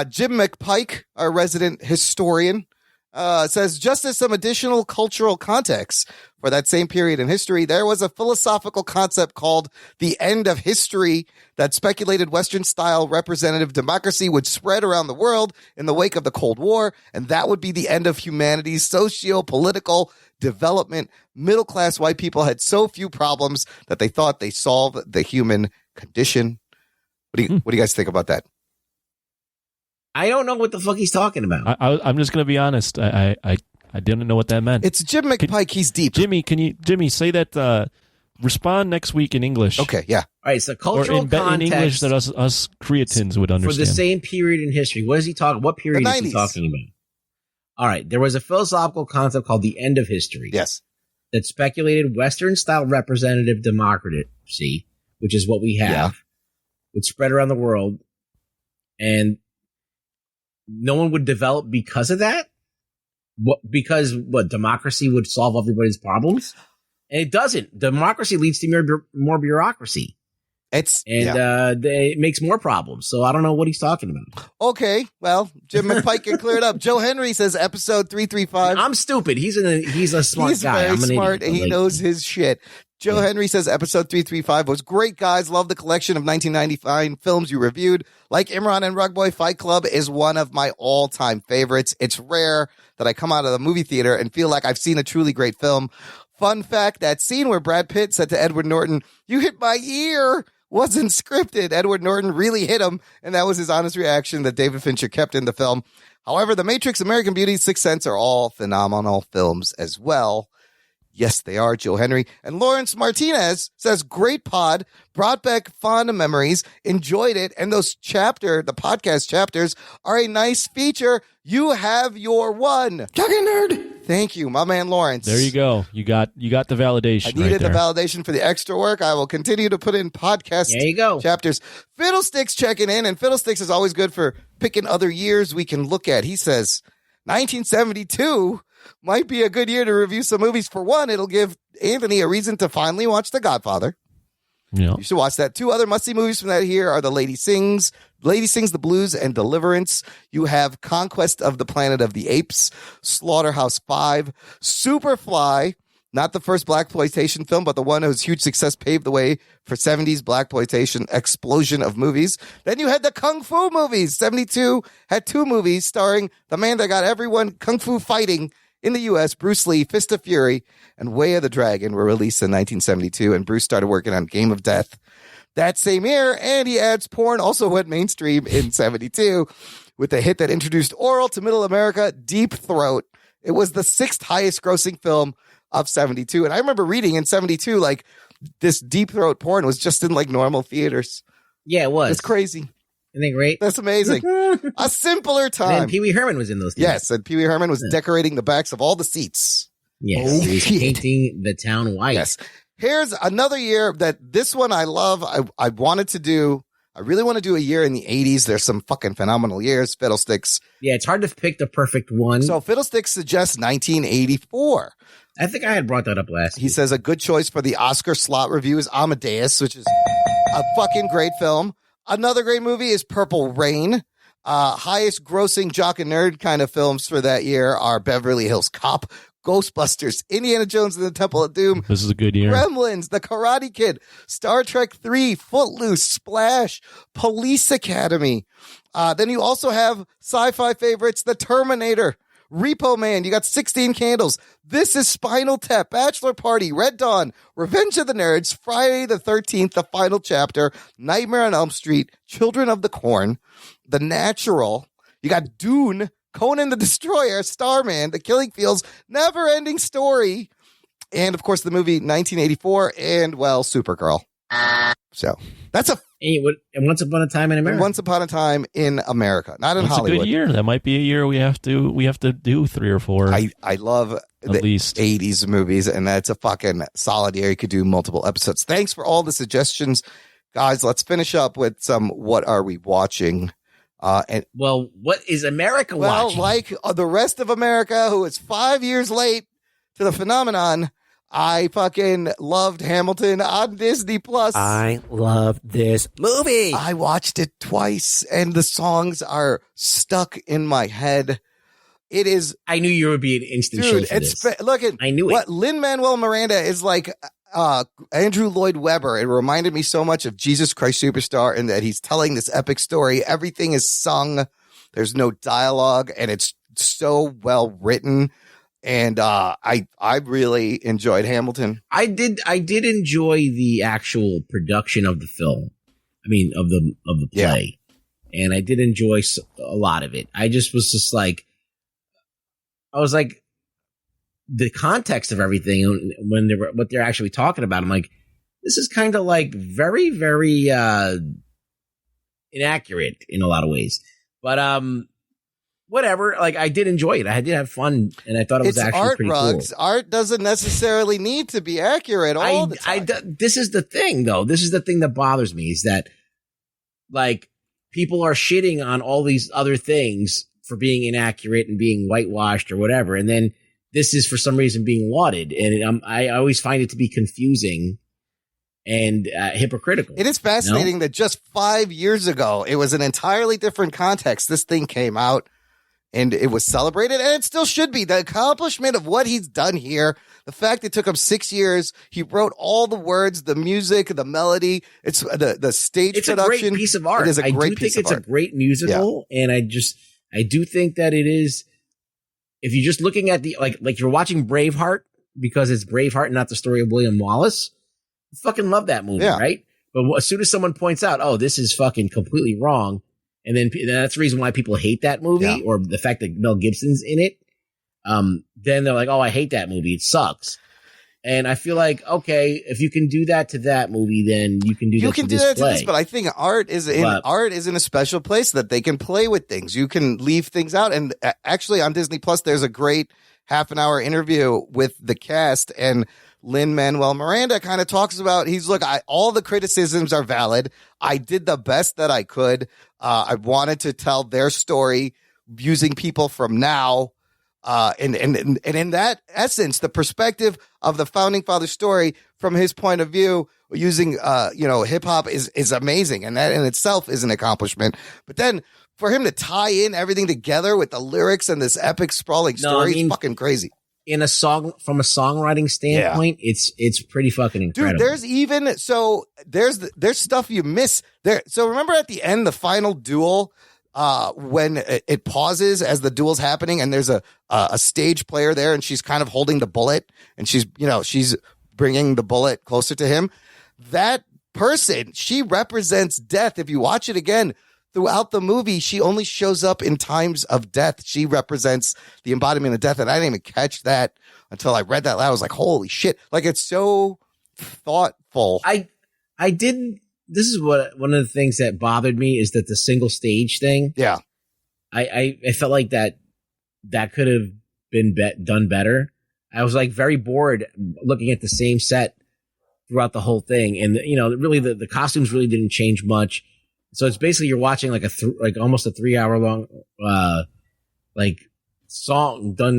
Jim McPike, our resident historian, says, just as some additional cultural context for that same period in history, there was a philosophical concept called the end of history that speculated Western-style representative democracy would spread around the world in the wake of the Cold War, and that would be the end of humanity's socio-political development. Middle-class white people had so few problems that they thought they solved the human condition. What do you guys think about that? I don't know what the fuck he's talking about. I'm just going to be honest. I didn't know what that meant. It's Jim McPike. He's deep. Jimmy, say that, respond next week in English. Okay, yeah. All right, so cultural context. In English that us Creatins would understand. For the same period in history. What is he talking? What period is he talking about? All right, there was a philosophical concept called the end of history. Yes. That speculated Western-style representative democracy, which is what we have, would spread around the world, and no one would develop because of that? Because democracy would solve everybody's problems? And it doesn't. Democracy leads to more bureaucracy. It makes more problems. So I don't know what he's talking about. Okay, well, Jim McPike can clear it up. Joe Henry says episode 335. I'm stupid. He's a smart guy. He's very smart, and he knows his shit. Joe Henry says episode 335 was great, guys. Love the collection of 1999 films you reviewed. Like Imran and Rugboy, Fight Club is one of my all-time favorites. It's rare that I come out of the movie theater and feel like I've seen a truly great film. Fun fact, that scene where Brad Pitt said to Edward Norton, "You hit my ear," wasn't scripted. Edward Norton really hit him, and that was his honest reaction that David Fincher kept in the film. However, The Matrix, American Beauty, Sixth Sense are all phenomenal films as well. Yes, they are, Joe Henry. And Lawrence Martinez says, great pod, brought back fond memories, enjoyed it, and the podcast chapters are a nice feature. You have your one. Talking nerd. Thank you, my man Lawrence. There you go. You got the validation. I needed the validation for the extra work. I will continue to put in podcast chapters. Fiddlesticks checking in, and Fiddlesticks is always good for picking other years we can look at. He says, 1972 might be a good year to review some movies. For one, it'll give Anthony a reason to finally watch The Godfather. Yeah. You should watch that. 2 other must-see movies from that year are The Lady Sings, The Blues, and Deliverance. You have Conquest of the Planet of the Apes, Slaughterhouse 5, Superfly, not the first blaxploitation film, but the one whose huge success paved the way for 70s blaxploitation explosion of movies. Then you had the Kung Fu movies. 72 had 2 movies starring the man that got everyone Kung Fu fighting in the U.S., Bruce Lee. Fist of Fury and Way of the Dragon were released in 1972, and Bruce started working on Game of Death that same year, and he adds porn also went mainstream in 72 with a hit that introduced oral to middle America, Deep Throat. It was the 6th highest grossing film of 72, and I remember reading in 72, like, this Deep Throat porn was just in, like, normal theaters. Yeah, it was. It's crazy. Isn't that great? That's amazing. A simpler time. And Pee Wee Herman was in those things. Yes, and Pee Wee Herman was decorating the backs of all the seats. Yes, he was painting the town white. Yes. Here's another year that this one I love. I wanted to do. I really want to do a year in the 80s. There's some fucking phenomenal years. Fiddlesticks. Yeah, it's hard to pick the perfect one. So Fiddlesticks suggests 1984. I think I had brought that up last week. He says a good choice for the Oscar slot review is Amadeus, which is a fucking great film. Another great movie is Purple Rain. Highest grossing jock and nerd kind of films for that year are Beverly Hills Cop, Ghostbusters, Indiana Jones and the Temple of Doom. This is a good year. Gremlins, The Karate Kid, Star Trek 3, Footloose, Splash, Police Academy. Then you also have sci-fi favorites, The Terminator, Repo Man. You got 16 Candles. This is Spinal Tap, Bachelor Party, Red Dawn, Revenge of the Nerds, Friday the 13th, The Final Chapter, Nightmare on Elm Street, Children of the Corn, The Natural. You got Dune, Conan the Destroyer, Starman, The Killing Fields, Never Ending Story, and of course the movie 1984, and well, Supergirl. So that's and Once Upon a Time in America. Once Upon a Time in America, not in That's Hollywood. a good year. That might be a year we have to do 3 or 4. I love the least 80s movies, and that's a fucking solid year. You could do multiple episodes. Thanks for all the suggestions, guys. Let's finish up with some what are we watching? What is America watching? Well, like the rest of America, who is 5 years late to the phenomenon, I fucking loved Hamilton on Disney Plus. I love this movie. I watched it twice, and the songs are stuck in my head. It is. I knew you would be an instant dude. shit for this. Look at I knew it. Lin-Manuel Miranda is like Andrew Lloyd Webber. It reminded me so much of Jesus Christ Superstar, in that he's telling this epic story. Everything is sung. There's no dialogue, and it's so well written. And I really enjoyed Hamilton. I did enjoy the actual production of the film. I mean, of the play, and I did enjoy a lot of it. I was like, the context of everything when what they're actually talking about. I'm like, this is kind of like very, very inaccurate in a lot of ways, but whatever. Like, I did enjoy it. I did have fun, and I thought it was actually art pretty rugs. cool. Art doesn't necessarily need to be accurate all the time. This is the thing, though. This is the thing that bothers me, is that, like, people are shitting on all these other things for being inaccurate and being whitewashed or whatever, and then this is for some reason being lauded, and I always find it to be confusing and hypocritical. It is fascinating that just 5 years ago, it was an entirely different context. This thing came out, and it was celebrated, and it still should be. The accomplishment of what he's done here, the fact it took him 6 years, he wrote all the words, the music, the melody, it's the stage it's production. It's a great piece of art. It is a I great do piece think of it's art. a great musical, and I do think that it is. If you're just looking at the like you're watching Braveheart because it's Braveheart and not the story of William Wallace, I fucking love that movie, right? But as soon as someone points out, oh, this is fucking completely wrong, and then that's the reason why people hate that movie, or the fact that Mel Gibson's in it, then they're like, oh, I hate that movie. It sucks. And I feel like, okay, if you can do that to that movie, then you can do that to this. But I think art is in a special place that they can play with things. You can leave things out. And actually on Disney Plus, there's a great half-an-hour interview with the cast, and Lin-Manuel Miranda kind of talks about, all the criticisms are valid. I did the best that I could. I wanted to tell their story using people from now. And in that essence, the perspective of the founding father story from his point of view, using, hip hop is amazing. And that in itself is an accomplishment. But then for him to tie in everything together with the lyrics and this epic sprawling story is fucking crazy. In a song, from a songwriting standpoint, it's pretty fucking incredible. Dude, there's stuff you miss there. So remember at the end, the final duel, when it pauses as the duel's happening, and there's a stage player there, and she's kind of holding the bullet, and she's bringing the bullet closer to him. That person, she represents death. If you watch it again throughout the movie, she only shows up in times of death. She represents the embodiment of death. And I didn't even catch that until I read that loud. I was like, holy shit. Like, it's so thoughtful. I didn't. This is one of the things that bothered me, is that the single stage thing. Yeah. I felt like that could have been done better. I was like very bored looking at the same set throughout the whole thing. And, really the costumes really didn't change much. So it's basically you're watching like almost a 3 hour long, song done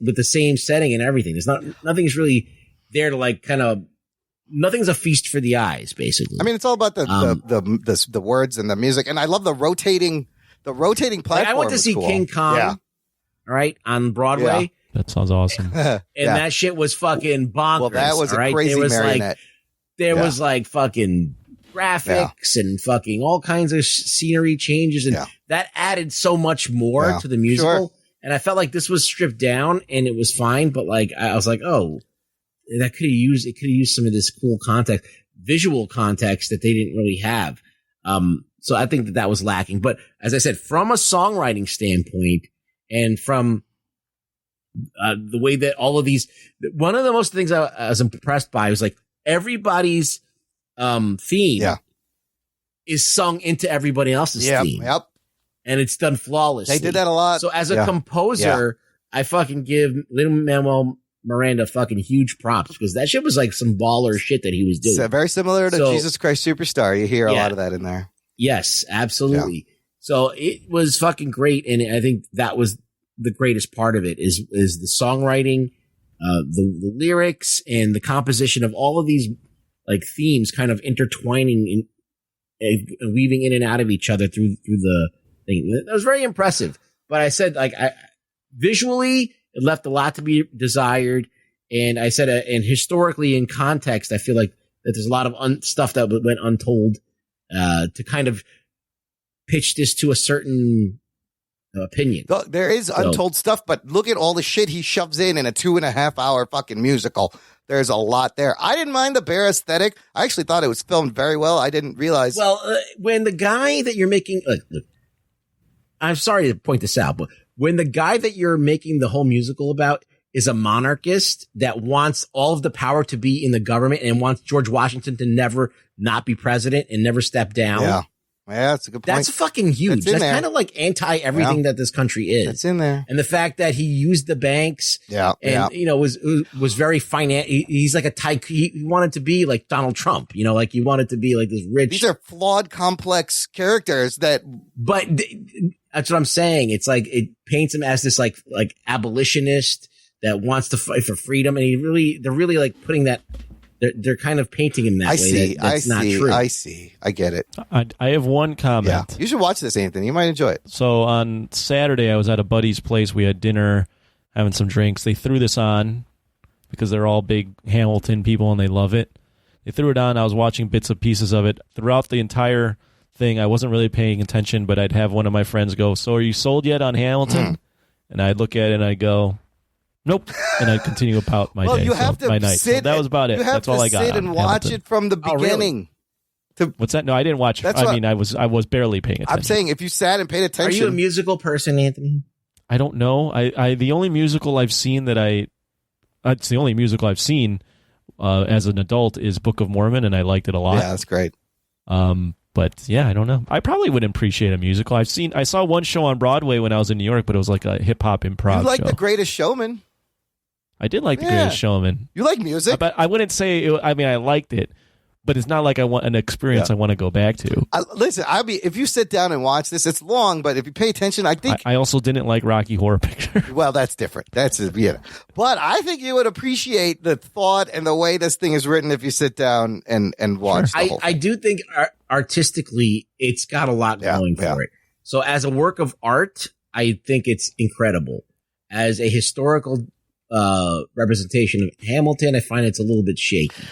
with the same setting and everything. Nothing's really there to nothing's a feast for the eyes, basically. I mean, it's all about the words and the music, and I love the rotating platform. I went to see cool. King Kong, right, on Broadway. Yeah. That sounds awesome. And that shit was fucking bonkers. Well, that was a crazy marionette. There was fucking graphics and fucking all kinds of scenery changes, and that added so much more to the musical. Sure. And I felt like this was stripped down, and it was fine. But I was like, oh. It could have used some of this cool context, visual context that they didn't really have. So I think that was lacking. But as I said, from a songwriting standpoint, and from the way that all of these, one of the most things I was impressed by was like everybody's theme is sung into everybody else's theme. Yep. And it's done flawlessly. They did that a lot. So as a composer, I fucking give Lin-Manuel Miranda fucking huge props because that shit was like some baller shit that he was doing. So very similar to Jesus Christ Superstar. You hear a lot of that in there. Yes, absolutely. Yeah. So it was fucking great. And I think that was the greatest part of it is the songwriting, the lyrics and the composition of all of these like themes kind of intertwining and weaving in and out of each other through the thing. That was very impressive. But I said, like, visually, it left a lot to be desired. And I said, and historically, in context, I feel like that there's a lot of stuff that went untold to kind of pitch this to a certain opinion. There is untold stuff, but look at all the shit he shoves in a 2.5 hour fucking musical. There's a lot there. I didn't mind the bare aesthetic. I actually thought it was filmed very well. I didn't realize. Well, when the guy that you're making, look, I'm sorry to point this out, but when the guy that you're making the whole musical about is a monarchist that wants all of the power to be in the government and wants George Washington to never not be president and never step down. Yeah, that's a good point. That's fucking huge. That's kind of like anti everything that this country is. It's in there. And the fact that he used the banks and, you know, was very he's like a tycoon. He wanted to be like Donald Trump, you know, like he wanted to be like this rich. These are flawed, complex characters but that's what I'm saying. It's like it paints him as this like abolitionist that wants to fight for freedom. And they're really like putting that. They're kind of painting him that way. That's not true. I see. I get it. I have one comment. Yeah. You should watch this, Anthony. You might enjoy it. So on Saturday, I was at a buddy's place. We had dinner, having some drinks. They threw this on because they're all big Hamilton people and they love it. They threw it on. I was watching bits and pieces of it. Throughout the entire thing, I wasn't really paying attention, but I'd have one of my friends go, "So are you sold yet on Hamilton?" And I'd look at it and I'd go, "Nope," and I'd continue about my day. You have to my night. sit. So that was about it. That's all I got. Sit and watch it from the beginning. What's that? No, I didn't watch. I was barely paying attention. I'm saying if you sat and paid attention. Are you a musical person, Anthony? I don't know. I the only musical I've seen it's the only musical I've seen as an adult is Book of Mormon, and I liked it a lot. Yeah, that's great. But yeah, I don't know. I probably would appreciate a musical. I saw one show on Broadway when I was in New York, but it was like a hip hop improv. You like show. The Greatest Showman? I did like The Greatest Showman. You like music? But I wouldn't say. I mean, I liked it, but it's not like I want an experience I want to go back to. Listen, if you sit down and watch this, it's long, but if you pay attention, I think I also didn't like Rocky Horror Picture. Well, that's different. That's but I think you would appreciate the thought and the way this thing is written if you sit down and watch. Sure. The whole thing. I do think artistically, it's got a lot going for it. So as a work of art, I think it's incredible. As a historical representation of Hamilton, I find it's a little bit shaky.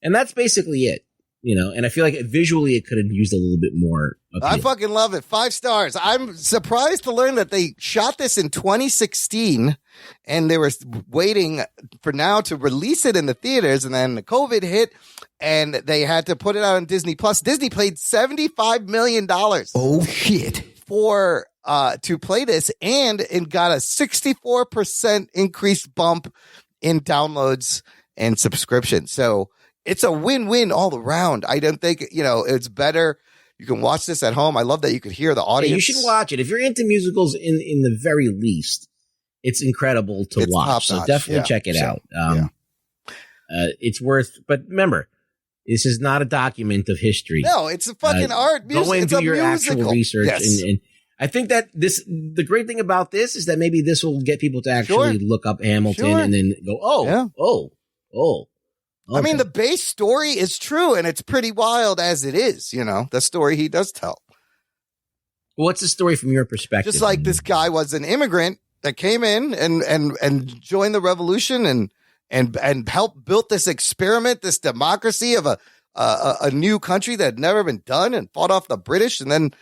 And that's basically it, you know, and I feel like visually it could have used a little bit more. I fucking love it. 5 stars. I'm surprised to learn that they shot this in 2016 and they were waiting for now to release it in the theaters. And then the COVID hit and they had to put it out on Disney Plus. Disney paid $75 million. Oh shit. For to play this, and it got a 64% increased bump in downloads and subscriptions. So it's a win-win all around. I don't think, it's better. You can watch this at home. I love that you could hear the audience. Yeah, you should watch it. If you're into musicals in the very least, it's incredible to watch. So definitely check it out. It's worth, but remember, this is not a document of history. No, it's a fucking art music. Go and do your musical. actual research. Yes. And I think that the great thing about this is that maybe this will get people to actually look up Hamilton and then go, oh. Okay. I mean, the base story is true, and it's pretty wild as it is, the story he does tell. What's the story from your perspective? Just like this guy was an immigrant that came in and joined the revolution and helped build this experiment, this democracy of a new country that had never been done, and fought off the British, and then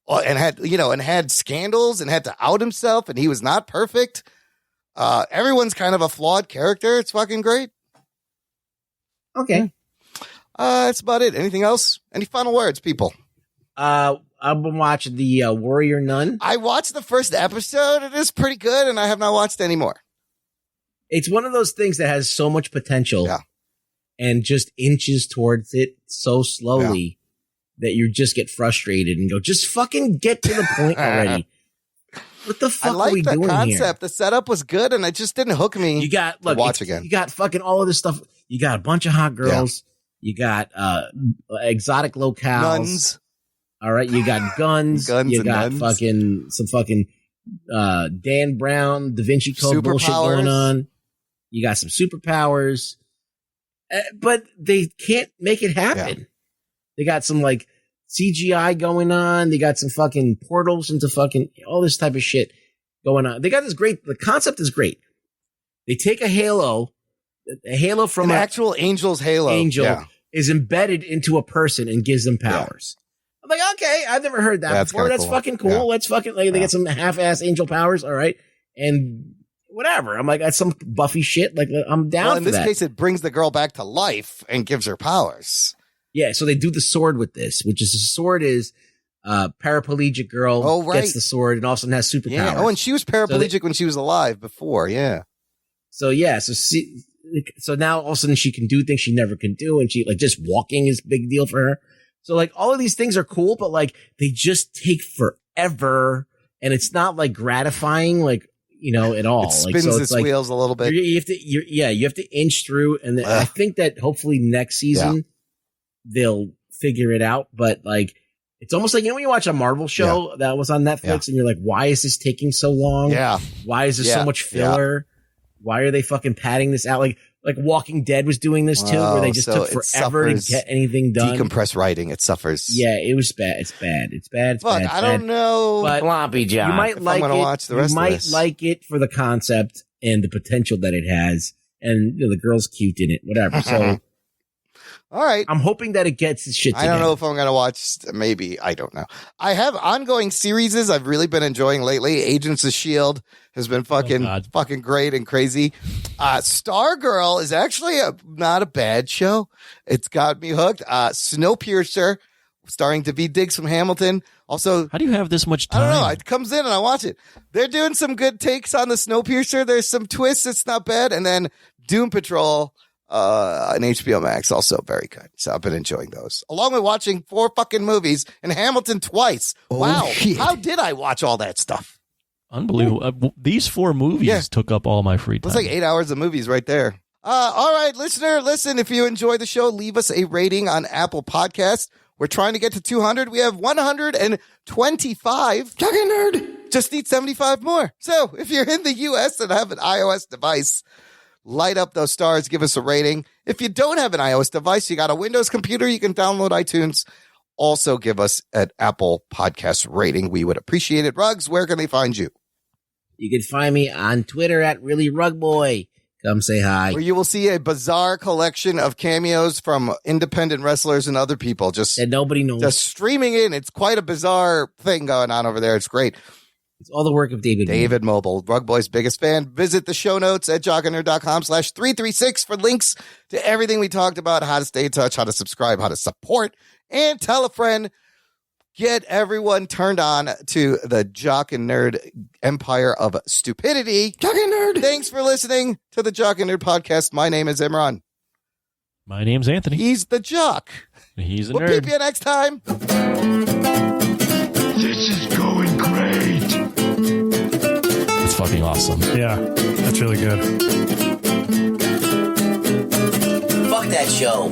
had scandals and had to out himself, and he was not perfect. Everyone's kind of a flawed character. It's fucking great. Okay. That's about it. Anything else? Any final words, people? I've been watching the Warrior Nun. I watched the first episode. It is pretty good, and I have not watched any more. It's one of those things that has so much potential. Yeah. and just inches towards it so slowly that you just get frustrated and go, just fucking get to the point already. What the fuck are we doing here? I like the concept. The setup was good, and it just didn't hook me. You got look, watch again. You got fucking all of this stuff. You got a bunch of hot girls. You got exotic locales. Nuns. All right, you got guns. You got nuns. some fucking Dan Brown, Da Vinci Code bullshit going on. You got some superpowers, but they can't make it happen. Yeah. They got some like CGI going on. They got some fucking portals into fucking all this type of shit going on. They got this great. The concept is great. They take a halo from an actual angel's halo. Angel is embedded into a person and gives them powers. I'm like, okay, I've never heard that before. That's cool. Fucking cool. Yeah. Let's fucking they get some half-ass angel powers. All right, and whatever. I'm like, that's some Buffy shit. Like, I'm down. Well, in for this that. case, it brings the girl back to life and gives her powers. Yeah, so they do the sword with this, which is the sword is paraplegic girl gets the sword and all of a sudden has superpowers. Yeah. Oh, and she was paraplegic when she was alive before. Yeah. So now all of a sudden she can do things she never could do, and she like just walking is a big deal for her. So like all of these things are cool, but like they just take forever, and it's not like gratifying, like at all. It spins its wheels a little bit. You have to inch through, and I think that hopefully next season. They'll figure it out, but like it's almost like when you watch a Marvel show that was on Netflix and you're like, why is this taking so long? Yeah. Why is there so much filler? Why are they fucking padding this out? Like Walking Dead was doing this too, where they just took forever to get anything done. Decompress writing, it suffers. Yeah, it was bad. It's bad. It's bad. It's bad. I don't know. But Floppy John. You might like it. Watch the rest you might like it for the concept and the potential that it has, and the girl's cute in it. Whatever. So. All right. I'm hoping that it gets its shit together. I don't know if I'm going to watch. Maybe. I don't know. I have ongoing series I've really been enjoying lately. Agents of S.H.I.E.L.D. has been fucking great and crazy. Stargirl is actually not a bad show. It's got me hooked. Snowpiercer, starring Daveed Diggs from Hamilton. Also, how do you have this much time? I don't know. It comes in and I watch it. They're doing some good takes on the Snowpiercer. There's some twists. It's not bad. And then Doom Patrol. On HBO Max, also very good. So I've been enjoying those, along with watching 4 fucking movies and Hamilton twice. Wow, shit. How did I watch all that stuff? Unbelievable. These 4 movies took up all my free time. It's like 8 hours of movies right there. All right, listener, listen. If you enjoy the show, leave us a rating on Apple Podcasts. We're trying to get to 200. We have 125. Talking nerd. Just need 75 more. So if you're in the U.S. and have an iOS device, light up those stars, give us a rating. If you don't have an iOS device, you got a Windows computer, you can download iTunes. Also give us an Apple Podcast rating. We would appreciate it. Ruggs, where can they find you? You can find me on Twitter at ReallyRugBoy. Come say hi. Where you will see a bizarre collection of cameos from independent wrestlers and other people. That nobody knows. Just streaming in. It's quite a bizarre thing going on over there. It's great. It's all the work of David Mobile, Rug Boy's biggest fan. Visit the show notes at jockandnerd.com/336 for links to everything we talked about, how to stay in touch, how to subscribe, how to support, and tell a friend. Get everyone turned on to the Jock and Nerd empire of stupidity. Jock and Nerd. Thanks for listening to the Jock and Nerd podcast. My name is Imran. My name's Anthony. He's the Jock. He's a nerd. We'll peep you next time. This is going great. It's fucking awesome. Yeah, that's really good. Fuck that show.